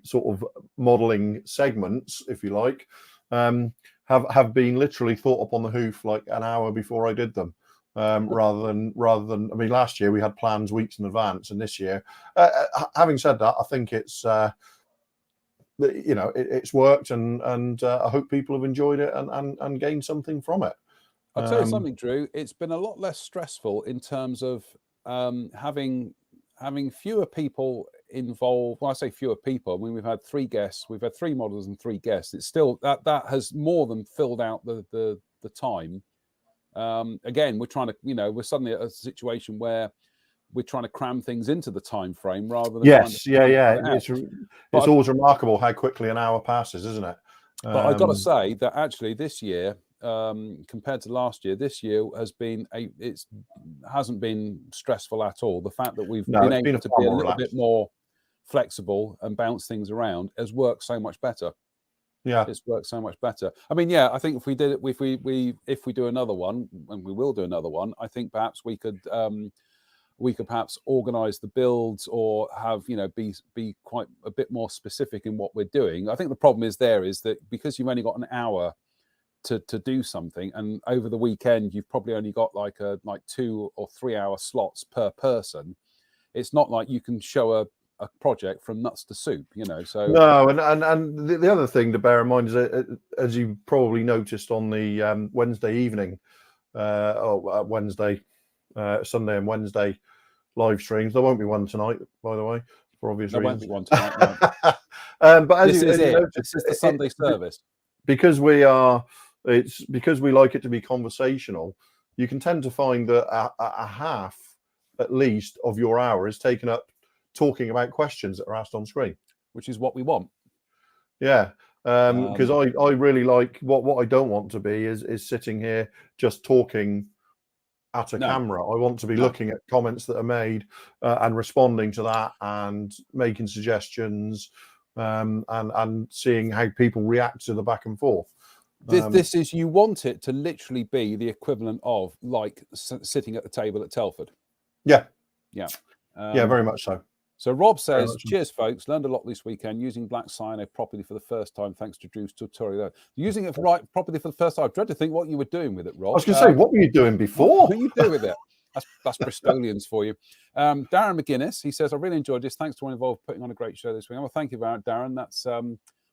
sort of modelling segments, if you like, have been literally thought up on the hoof like an hour before I did them. Rather than I mean, last year we had plans weeks in advance, and this year, having said that, I think it's it's worked, and I hope people have enjoyed it and gained something from it. I'll tell you something, Drew. It's been a lot less stressful in terms of having fewer people involved. Well, I say fewer people. I mean, we've had 3 guests. We've had 3 models and 3 guests. It's still that has more than filled out the time. Again, we're trying to, we're suddenly at a situation where we're trying to cram things into the time frame rather than. It's always remarkable how quickly an hour passes, isn't it? But I've got to say that actually this year, compared to last year, this year hasn't been stressful at all. The fact that we've been able to be a little bit more flexible and bounce things around has worked so much better. Yeah, it's worked so much better. I mean, I think if we did it, if we do another one, and we will do another one, I think perhaps we could perhaps organise the builds, or have be quite a bit more specific in what we're doing. I think the problem is that because you've only got an hour to do something, and over the weekend you've probably only got like 2 or 3 hour slots per person. It's not like you can show a project from nuts to soup, you know. So No, and the other thing to bear in mind is that, as you probably noticed on the Wednesday evening, Wednesday, Sunday and Wednesday live streams, there won't be one tonight, by the way, for obvious there won't reasons. be one tonight. No. But as This you, is as you it. noticed, This is the Sunday service. because because we like it to be conversational. You can tend to find that a half, at least, of your hour is taken up talking about questions that are asked on screen, Which is what we want. Yeah, because I really like what I don't want to be is sitting here just talking at a camera. I want to be looking at comments that are made and responding to that and making suggestions and seeing how people react to the back and forth. This is, you want it to literally be the equivalent of like sitting at the table at Telford. Yeah, yeah, very much so. So Rob says, cheers, folks. Learned a lot this weekend using black cyano properly for the first time, thanks to Drew's tutorial. Using it right properly for the first time. I dread to think what you were doing with it, Rob. I was going to say, what were you doing before? What were you doing with it? That's Bristolians for you. Darren McGuinness, he says, I really enjoyed this. Thanks to all involved putting on a great show this week. Well, thank you, Darren. That's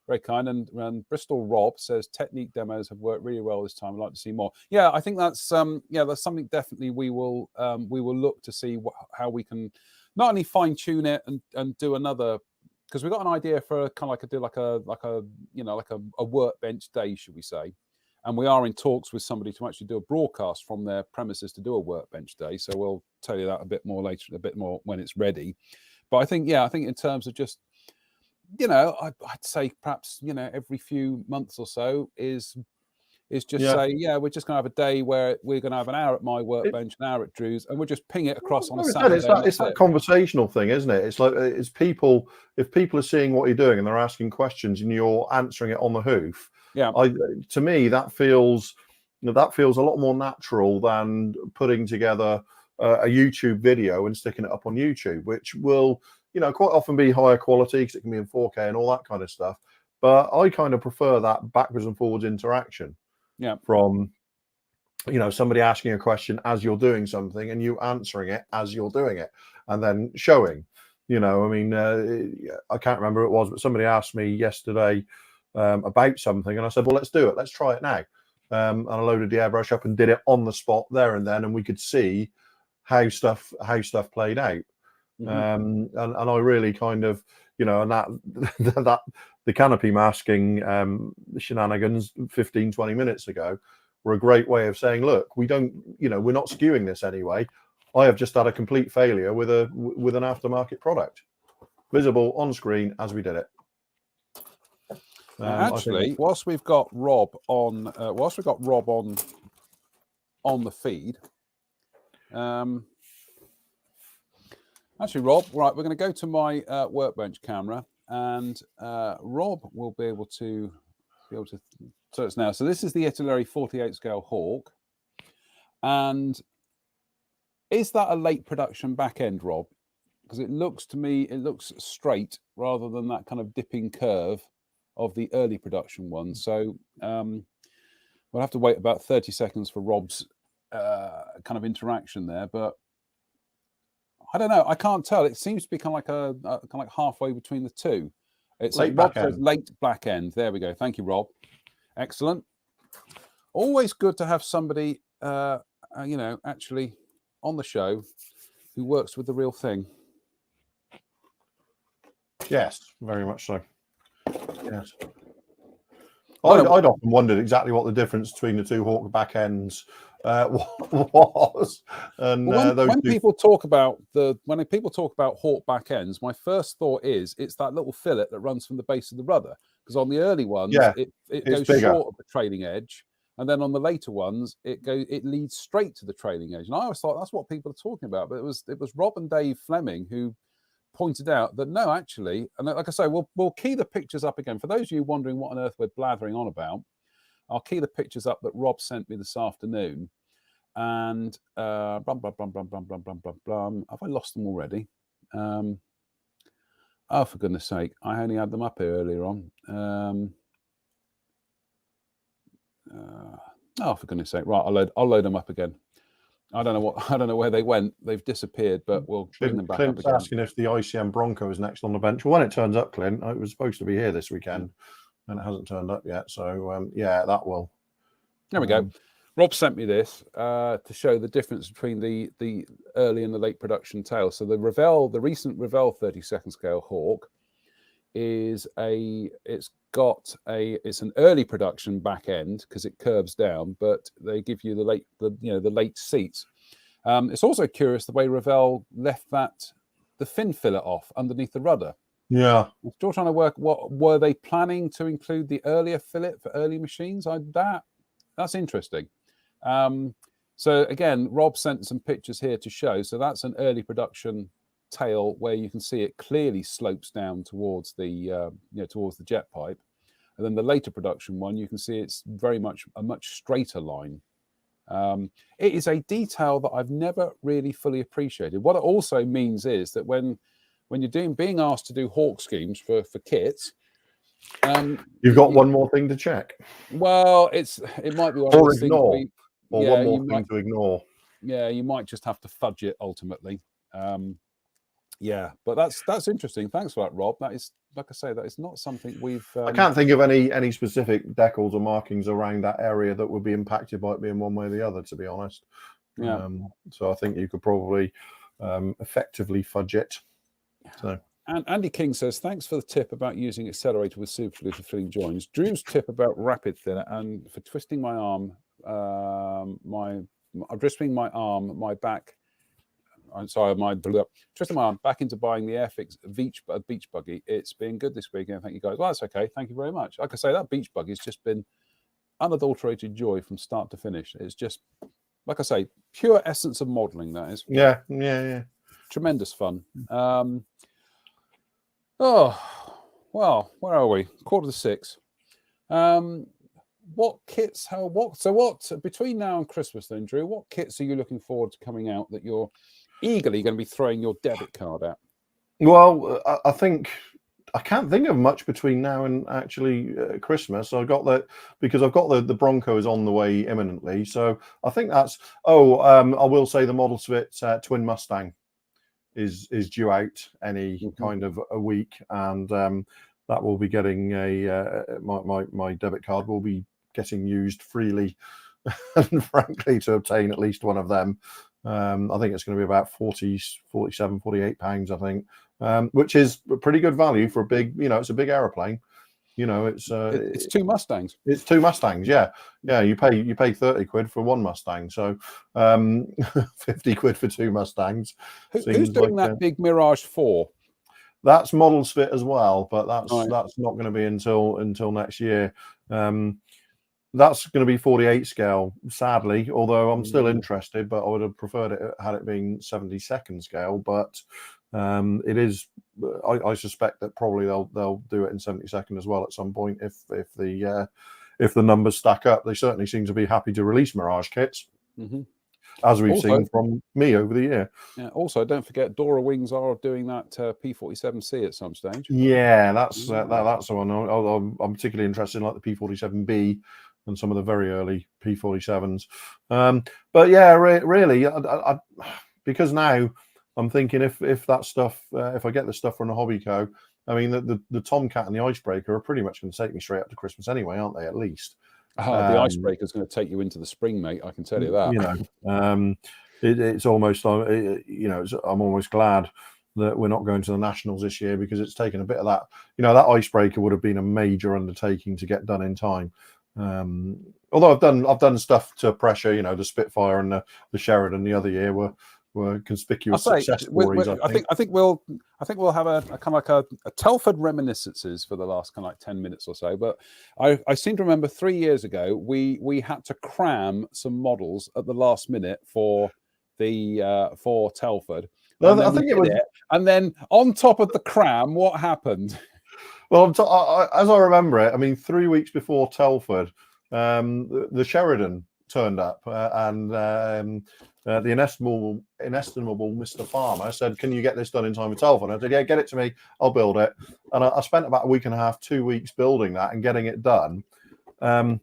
very kind. And Bristol Rob says, technique demos have worked really well this time. I'd like to see more. Yeah, I think that's that's something definitely we will look to see how we can not only fine tune it and do another, because we've got an idea for kind of like a workbench day, should we say? And we are in talks with somebody to actually do a broadcast from their premises to do a workbench day. So we'll tell you that a bit more later, a bit more when it's ready. But I think in terms of just, I'd say perhaps, every few months or so is just say, we're just going to have a day where we're going to have an hour at my workbench, an hour at Drew's, and we'll just ping it across on a Saturday. It's that conversational thing, isn't it? It's like, it's people, if people are seeing what you're doing and they're asking questions and you're answering it on the hoof. Yeah. To me, that feels a lot more natural than putting together a YouTube video and sticking it up on YouTube, which will, quite often be higher quality because it can be in 4K and all that kind of stuff. But I kind of prefer that backwards and forwards interaction. Yeah. From, somebody asking a question as you're doing something and you answering it as you're doing it, and then showing. I can't remember who it was, but somebody asked me yesterday about something, and I said, well, let's do it, let's try it now. And I loaded the airbrush up and did it on the spot there and then, and we could see how stuff played out. And I really kind of, and that the canopy masking shenanigans 15-20 minutes ago were a great way of saying, look, we don't, we're not skewing this anyway. I have just had a complete failure with an aftermarket product, visible on screen as we did it. Actually, whilst we've got Rob on, on the feed, actually, Rob, right, we're going to go to my workbench camera, and Rob will be able to so it's now. So this is the Italeri 48 scale Hawk, and is that a late production back end, Rob? Because it looks to me, it looks straight rather than that kind of dipping curve of the early production one. So we'll have to wait about 30 seconds for Rob's kind of interaction there, but I don't know. I can't tell. It seems to be kind of like halfway between the two. It's late like back end. Late black end. There we go. Thank you, Rob. Excellent. Always good to have somebody, actually on the show who works with the real thing. Yes, very much so. Yes. I'd often wondered exactly what the difference between the two Hawk back ends was. And when people talk about Hawk back ends, my first thought is it's that little fillet that runs from the base of the rudder. Because on the early ones, it goes bigger. short of the trailing edge, and then on the later ones, it leads straight to the trailing edge. And I always thought that's what people are talking about, but it was Rob and Dave Fleming who pointed out that no, actually, and like I say, we'll key the pictures up again for those of you wondering what on earth we're blathering on about. I'll key the pictures up that Rob sent me this afternoon, and have I lost them already? Oh, for goodness sake, I only had them up here earlier on. Oh, for goodness sake. Right, I'll load them up again. I don't know what I don't know where they went. They've disappeared, but we'll bring them back up Clint's again. asking if the ICM Bronco is next on the bench. Well, when it turns up, Clint, it was supposed to be here this weekend, and it hasn't turned up yet. So yeah, that will. There we go. Rob sent me this to show the difference between the early and the late production tail. So the recent Revell 32nd scale Hawk is it's an early production back end because it curves down, but they give you the late seats. It's also curious the way Revell left the fin fillet off underneath the rudder. Yeah, I'm still trying to work. What were they planning to include the earlier fillet for early machines? That's interesting. So again, Rob sent some pictures here to show. So that's an early production tail where you can see it clearly slopes down towards the towards the jet pipe, and then the later production one you can see it's very much a much straighter line. It is a detail that I've never really fully appreciated. What it also means is that when you're being asked to do Hawk schemes for kits, you've got one more thing to check. Well, it might be one or of those ignore, things or one more thing to ignore. Yeah, you might just have to fudge it ultimately. Yeah, but that's interesting. Thanks for that, Rob. That is, like I say, that is not something we've. I can't think of any specific decals or markings around that area that would be impacted by it being one way or the other, to be honest. Yeah. So I think you could probably effectively fudge it. So. And Andy King says, thanks for the tip about using accelerator with superglue for filling joins. Drew's tip about rapid thinner and for twisting my arm, twisting my back. I'm sorry, twisting my arm back into buying the Airfix beach buggy. It's been good this weekend. Thank you guys. Well, that's okay. Thank you very much. Like I say, that beach buggy has just been unadulterated joy from start to finish. It's just, like I say, pure essence of modelling. That is. Yeah. Tremendous fun. Oh, well, where are we? 5:45. What kits? What between now and Christmas then, Drew? What kits are you looking forward to coming out that you're eagerly going to be throwing your debit card at? Well, I think I can't think of much between now and actually Christmas. I got that because I've got the Broncos on the way imminently. So I think that's. I will say the Model Spit Twin Mustang is due out any kind of a week, and that will be getting my debit card will be getting used freely and frankly to obtain at least one of them. I think it's going to be about 47, 48 pounds, I think, which is a pretty good value for a big, it's a big aeroplane. It's two Mustangs. It's two Mustangs, yeah. You pay 30 quid for one Mustang, so 50 quid for two Mustangs. Who's doing that big Mirage 4? That's Model Spit as well, but that's not going to be until next year. That's going to be 48 scale, sadly. Although I'm still interested, but I would have preferred it had it been 72nd scale. But it is. I suspect that probably they'll do it in 72nd as well at some point if the numbers stack up. They certainly seem to be happy to release Mirage kits, as we've seen from me over the year. Yeah. Also, don't forget Dora Wings are doing that P47C at some stage. Yeah, that's the one. I'm particularly interested in like the P47B and some of the very early P47s. But yeah, really, I because now I'm thinking if that stuff, if I get the stuff from the Hobby Co, I mean the Tomcat and the Icebreaker are pretty much going to take me straight up to Christmas anyway, aren't they? At least. The Icebreaker is going to take you into the spring, mate. I can tell you that. It's almost, I'm almost glad that we're not going to the Nationals this year because it's taken a bit of that. That Icebreaker would have been a major undertaking to get done in time. Although I've done stuff to pressure. The Spitfire and the Sheridan the other year were conspicuous success stories. I think we'll have a kind of like a Telford reminiscences for the last kind of like 10 minutes or so. But I seem to remember 3 years ago we had to cram some models at the last minute for Telford. I think it was. And then on top of the cram, what happened? Well, as I remember it, I mean, 3 weeks before Telford, the Sheridan turned up, and the inestimable Mr. Farmer said, "Can you get this done in time for Telford?" And I said, "Yeah, get it to me. I'll build it." And I spent about a week and a half, 2 weeks building that and getting it done. And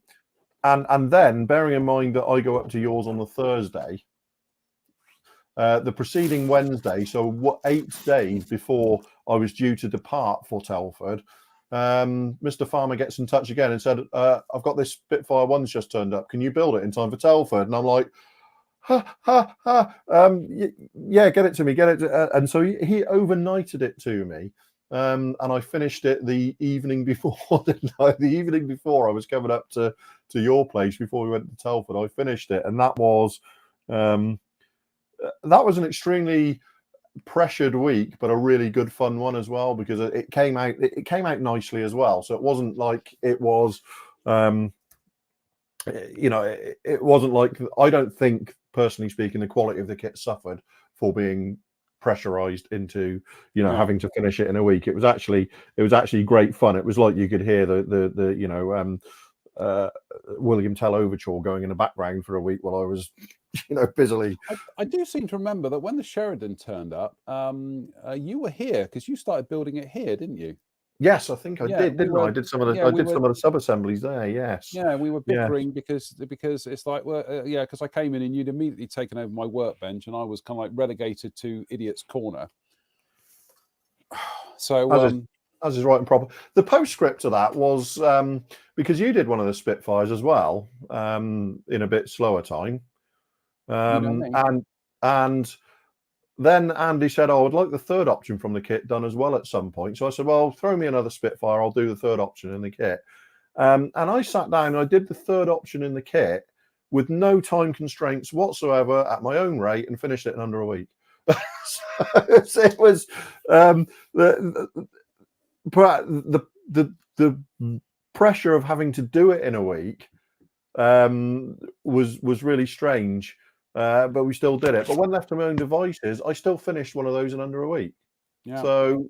then, bearing in mind that I go up to yours on the Thursday, the preceding Wednesday, so 8 days before I was due to depart for Telford, Mr. Farmer gets in touch again and said, I've got this Spitfire 1's just turned up. Can you build it in time for Telford? And I'm like, yeah, get it to me, get it. And so he overnighted it to me. And I finished it the evening before, didn't I? The evening before I was coming up to your place before we went to Telford. I finished it, and that was an extremely pressured week, but a really good fun one as well, because it came out nicely as well. So it wasn't like it was, it wasn't like, I don't think, personally speaking, the quality of the kit suffered for being pressurized into having to finish it in a week. It was actually great fun. It was like you could hear the William Tell overture going in the background for a week while I was busily. I do seem to remember that when the Sheridan turned up, you were here because you started building it here, didn't you? Yes, I think I did, didn't I? I did some of the sub assemblies there. Yes. Yeah, we were bickering because it's like, well, because I came in and you'd immediately taken over my workbench and I was kind of like relegated to idiot's corner. So as is right and proper. The postscript to that was because you did one of the Spitfires as well in a bit slower time, and then Andy said, "Oh, I'd like the third option from the kit done as well at some point." So I said, "Well, throw me another Spitfire. I'll do the third option in the kit." And I sat down and I did the third option in the kit with no time constraints whatsoever at my own rate and finished it in under a week. So it was the pressure of having to do it in a week was really strange. But we still did it. But when left to my own devices, I still finished one of those in under a week. Yeah. So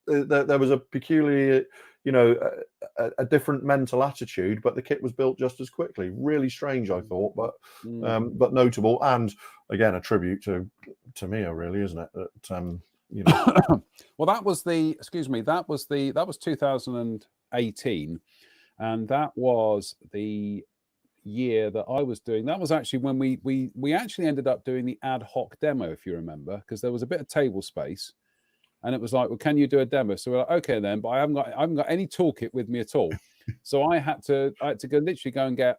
there was a peculiar, a different mental attitude, but the kit was built just as quickly. Really strange, I thought, but notable, and again a tribute to Mia, really, isn't it? That Well, that was 2018, and that was the year that I was doing. That was actually when we actually ended up doing the ad hoc demo, if you remember, because there was a bit of table space, and it was like, well, can you do a demo? So we're like, okay, then, but I haven't got any toolkit with me at all. So I had to literally go and get.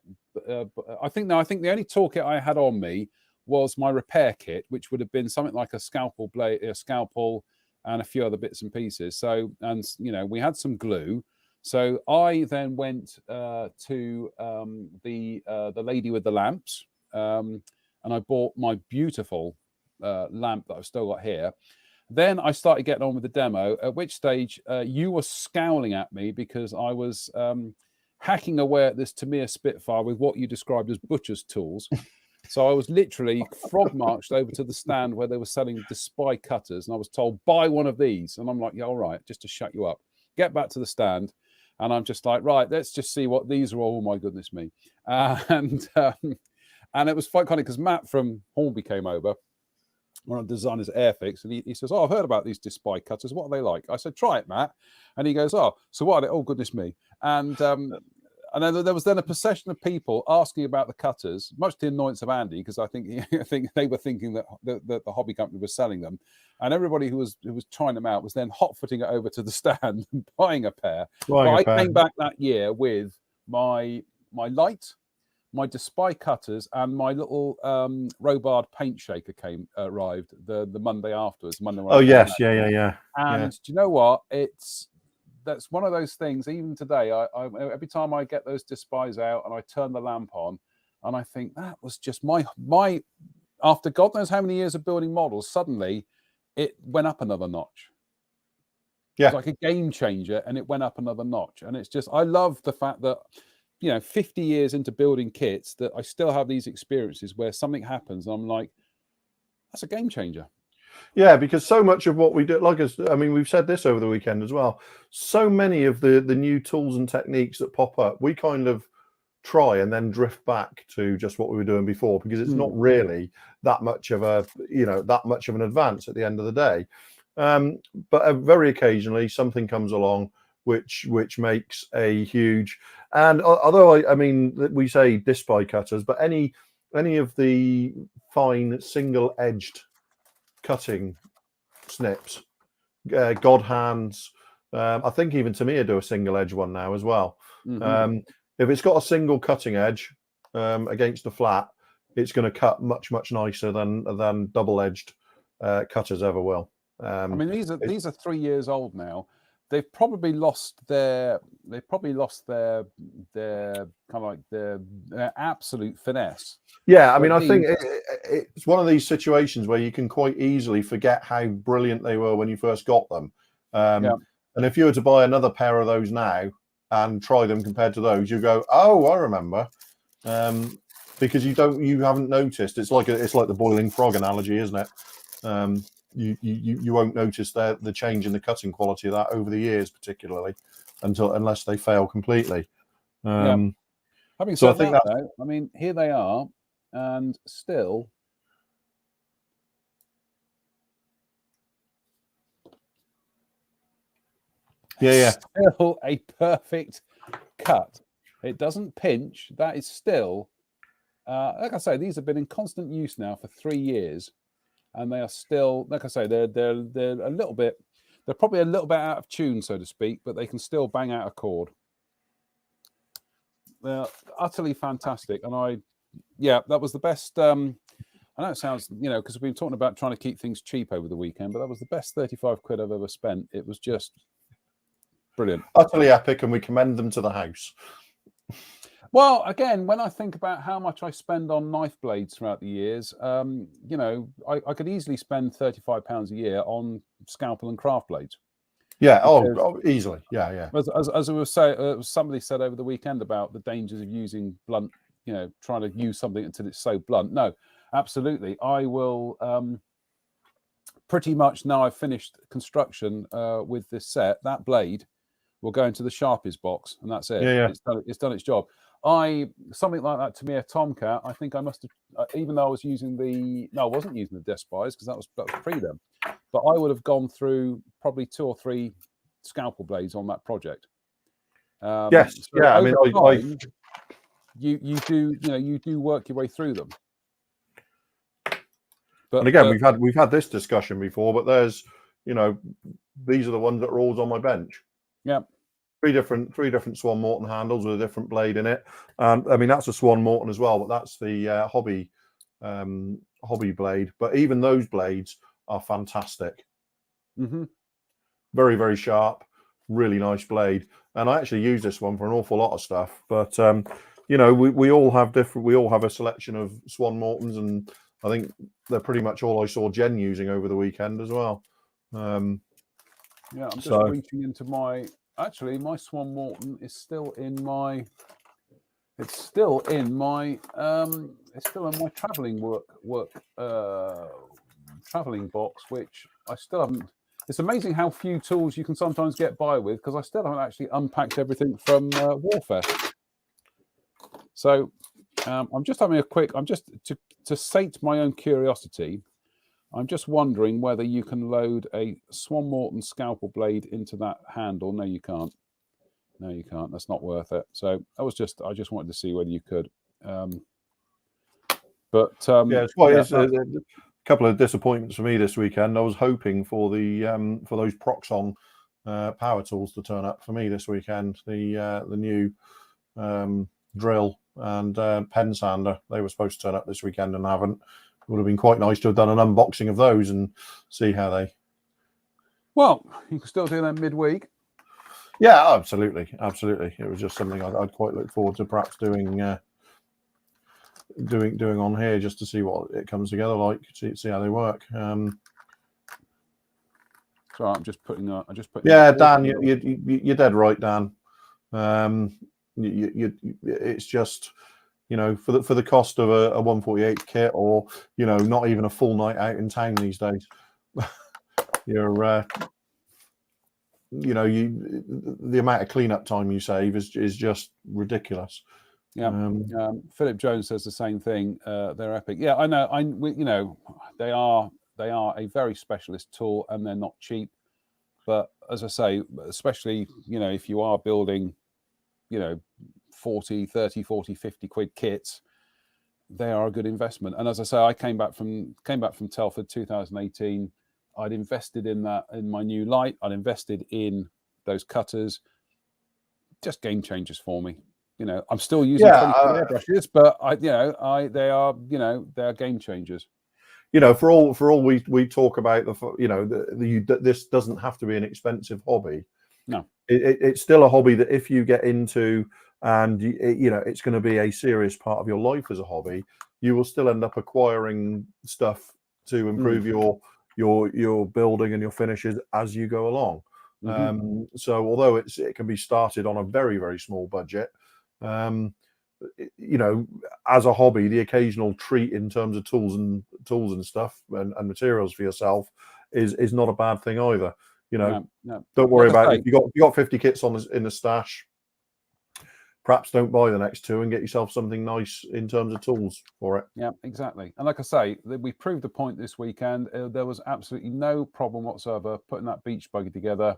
I think the only toolkit I had on me was my repair kit, which would have been something like a scalpel blade, and a few other bits and pieces. So, and we had some glue. So I then went to the lady with the lamps, and I bought my beautiful lamp that I've still got here. Then I started getting on with the demo, at which stage you were scowling at me because I was hacking away at this Tamiya Spitfire with what you described as butcher's tools. So I was literally frog marched over to the stand where they were selling the Spy cutters, and I was told, buy one of these. And I'm like, yeah, all right, just to shut you up. Get back to the stand. And I'm just like, right, let's just see what these are. Oh my goodness me. And it was quite funny because Matt from Hornby came over, one of the designers at Airfix, and he says, oh, I've heard about these Spy cutters. What are they like? I said, try it, Matt. And he goes, oh, so what are they? Oh, goodness me. And then there was a procession of people asking about the cutters, much to the annoyance of Andy, because I think they were thinking that the hobby company was selling them, and everybody who was trying them out was then hot-footing it over to the stand and buying a pair. I came back that year with my light, my Despy cutters, and my little Robard paint shaker arrived the Monday afterwards. Oh yes, yeah. And do you know what? That's one of those things. Even today, I every time I get those Despys out and I turn the lamp on, and I think that was just my after God knows how many years of building models, suddenly it went up another notch. Yeah, it's like a game changer, and it went up another notch. And it's just, I love the fact that 50 years into building kits, that I still have these experiences where something happens, and I'm like, that's a game changer. Yeah, because so much of what we do, we've said this over the weekend as well, so many of the new tools and techniques that pop up, we kind of try and then drift back to just what we were doing before, because it's not really that much of an advance at the end of the day. But very occasionally something comes along which makes a huge, and although we say Despy cutters, but any of the fine single-edged cutting snips, God hands. I think even Tamiya do a single edge one now as well. Mhm. If it's got a single cutting edge against a flat, it's going to cut much nicer than double edged cutters ever will. I mean, these are 3 years old now. They've probably lost their kind of like their absolute finesse. Yeah, I mean, But I think these- it's one of these situations where you can quite easily forget how brilliant they were when you first got them. Yeah. And if you were to buy another pair of those now and try them compared to those, you go, "Oh, I remember," because you haven't noticed. It's like the boiling frog analogy, isn't it? You won't notice the change in the cutting quality of that over the years, particularly unless they fail completely. Yeah. Having So I said think that, though, I mean, here they are, and still, yeah. still a perfect cut. It doesn't pinch. That is still, like I say, these have been in constant use now for 3 years, and they are still, like I say, they're a little bit, they're probably a little bit out of tune, so to speak, but they can still bang out a chord. They're utterly fantastic, and that was the best. I know it sounds, because we've been talking about trying to keep things cheap over the weekend, but that was the best 35 quid I've ever spent. It was just brilliant. Utterly epic, and we commend them to the house. Well, again, when I think about how much I spend on knife blades throughout the years, I could easily spend £35 a year on scalpel and craft blades. Yeah, easily. Yeah. As I was saying, somebody said over the weekend about the dangers of using blunt, trying to use something until it's so blunt. No, absolutely. I will pretty much, now I've finished construction with this set, that blade will go into the sharpies box, and that's it. Yeah. It's done its job. Something like that Tamiya Tomcat, I think I must have, even though I was using I wasn't using the Despise because that was pre them, but I would have gone through probably 2 or 3 scalpel blades on that project. Yes, so yeah. I mean, time, you do work your way through them. But and again, we've had this discussion before, but there's, these are the ones that are always on my bench. Yeah. Three different Swan Morton handles with a different blade in it. I mean, that's a Swan Morton as well, but that's the hobby blade. But even those blades are fantastic. Mm-hmm. Very, very sharp, really nice blade. And I actually use this one for an awful lot of stuff. But we all have different. We all have a selection of Swan Mortons, and I think they're pretty much all I saw Jen using over the weekend as well. I'm just reaching into my. Actually, my Swan Morton is still in my. It's still in my. Traveling traveling box, which I still haven't. It's amazing how few tools you can sometimes get by with, because I still haven't actually unpacked everything from Warfest. So I'm just having a quick. I'm just to sate my own curiosity. I'm just wondering whether you can load a Swan Morton scalpel blade into that handle. No, you can't. No, you can't. That's not worth it. So I just wanted to see whether you could. It's a couple of disappointments for me this weekend. I was hoping for those Proxon power tools to turn up for me this weekend. The new drill and pen sander, they were supposed to turn up this weekend and haven't. It would have been quite nice to have done an unboxing of those and see how they. Well, you can still do them midweek. Yeah, absolutely. It was just something I'd quite look forward to perhaps doing on here, just to see what it comes together like, see how they work. So I'm just putting. Yeah, Dan, you're dead right, Dan. It's just, for the cost of a 148 kit, or not even a full night out in town these days. The amount of cleanup time you save is just ridiculous. Yeah. Philip Jones says the same thing. They're epic. Yeah, I know. They are a very specialist tool, and they're not cheap. But as I say, especially if you are building 40, 30, 40, 50 quid kits, they are a good investment. And as I say, I came back from Telford 2018. I'd invested in my new light. I'd invested in those cutters. Just game changers for me. I'm still using 20 airbrushes, but they are game changers. For all we talk about this doesn't have to be an expensive hobby. No, it's still a hobby that if you get into, and it's going to be a serious part of your life as a hobby, you will still end up acquiring stuff to improve your building and your finishes as you go along. So although it can be started on a very, very small budget, as a hobby, the occasional treat in terms of tools and stuff and materials for yourself is not a bad thing either. No. Don't worry about it. If you got 50 kits in the stash, perhaps don't buy the next 2 and get yourself something nice in terms of tools for it. Yeah, exactly. And like I say, we proved the point this weekend. There was absolutely no problem whatsoever putting that beach buggy together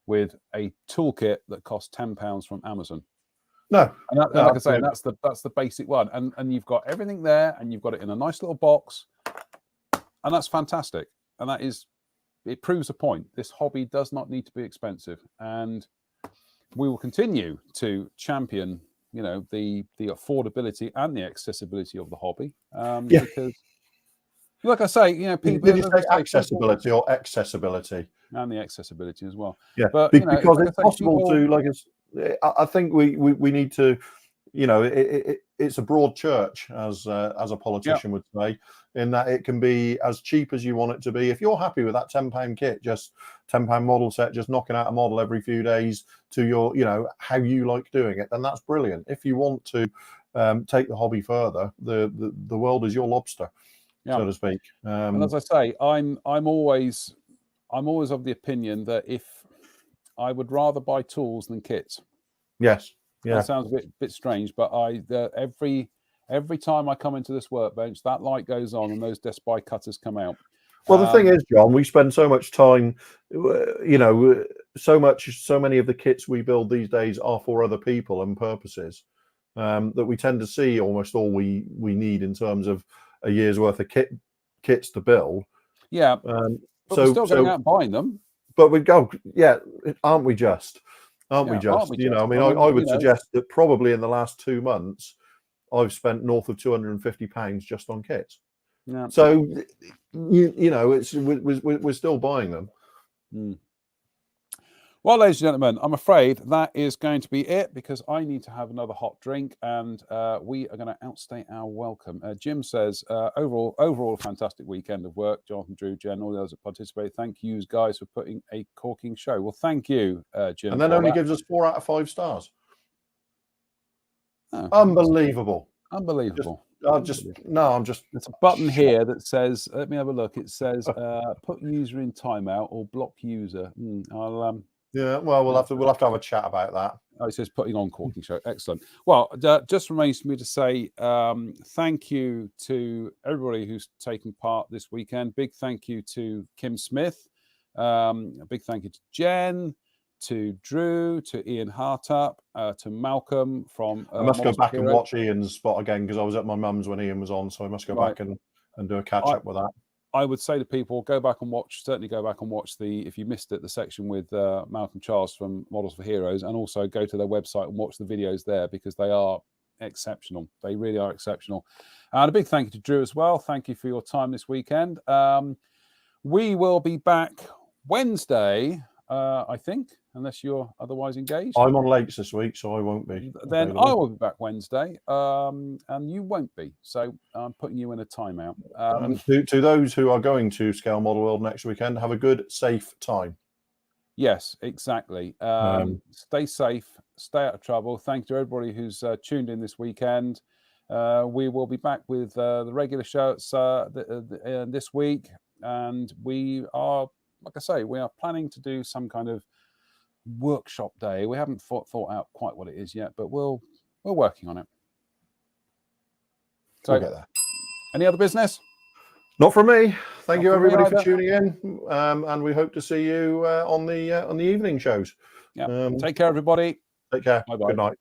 with a toolkit that cost £10 from Amazon. No, and like I say, that's the basic one, and you've got everything there, and you've got it in a nice little box, and that's fantastic. And it proves a point. This hobby does not need to be expensive, and we will continue to champion, the affordability and the accessibility of the hobby. Because, like I say, people. Did you say accessibility or accessibility? And the accessibility as well. Yeah, but because it's possible to I think we need to, it's a broad church, as a politician would say, in that it can be as cheap as you want it to be. If you're happy with that £10 kit, just £10 model set, just knocking out a model every few days to your, how you like doing it, then that's brilliant. If you want to take the hobby further, the world is your lobster, so to speak. And as I say, I'm always of the opinion that if I would rather buy tools than kits. Yes. Yeah. That sounds a bit strange, but every time I come into this workbench, that light goes on and those desk buy cutters come out. Well, the thing is, John, we spend so much time, so many of the kits we build these days are for other people and purposes, that we tend to see almost all we need in terms of a year's worth of kits to build. Yeah. But we're still going out and buying them. But we go, aren't we just? Aren't we just? I would suggest that probably in the last 2 months, I've spent north of £250 just on kits. Yeah. So, we're still buying them. Well, ladies and gentlemen, I'm afraid that is going to be it because I need to have another hot drink and we are going to outstay our welcome. Jim says, overall fantastic weekend of work. Jonathan, Drew, Jen, all those that participate. Thank you guys for putting a corking show. Well, thank you, Jim. And then only gives us 4 out of 5 stars. Oh, Unbelievable. Unbelievable. There's a button here that says, let me have a look. It says, put user in timeout or block user. Yeah, well, we'll have to have a chat about that. Oh, it says putting on corking show. Excellent. Well, just remains for me to say thank you to everybody who's taken part this weekend. Big thank you to Kim Smith. A big thank you to Jen, to Drew, to Ian Hartup, to Malcolm from. I must go back and watch Ian's spot again because I was at my mum's when Ian was on, so I must go back and do a catch up with that. I would say to people, certainly go back and watch if you missed it, the section with Malcolm Charles from Models for Heroes, and also go to their website and watch the videos there because they are exceptional. They really are exceptional. And a big thank you to Drew as well. Thank you for your time this weekend. We will be back Wednesday, I think, unless you're otherwise engaged. I'm on late this week, so I won't be. Then available. I will be back Wednesday, and you won't be. So I'm putting you in a timeout. To those who are going to Scale Model World next weekend, have a good, safe time. Yes, exactly. Stay safe, stay out of trouble. Thank you to everybody who's tuned in this weekend. We will be back with the regular shows this week, and we are, like I say, we are planning to do some kind of workshop day. We haven't thought out quite what it is yet, but we're working on it. So, we'll get there. Any other business? Not from me. Thank you everybody for tuning in, and we hope to see you on the evening shows. Yeah. Take care, everybody. Take care. Bye-bye. Good night.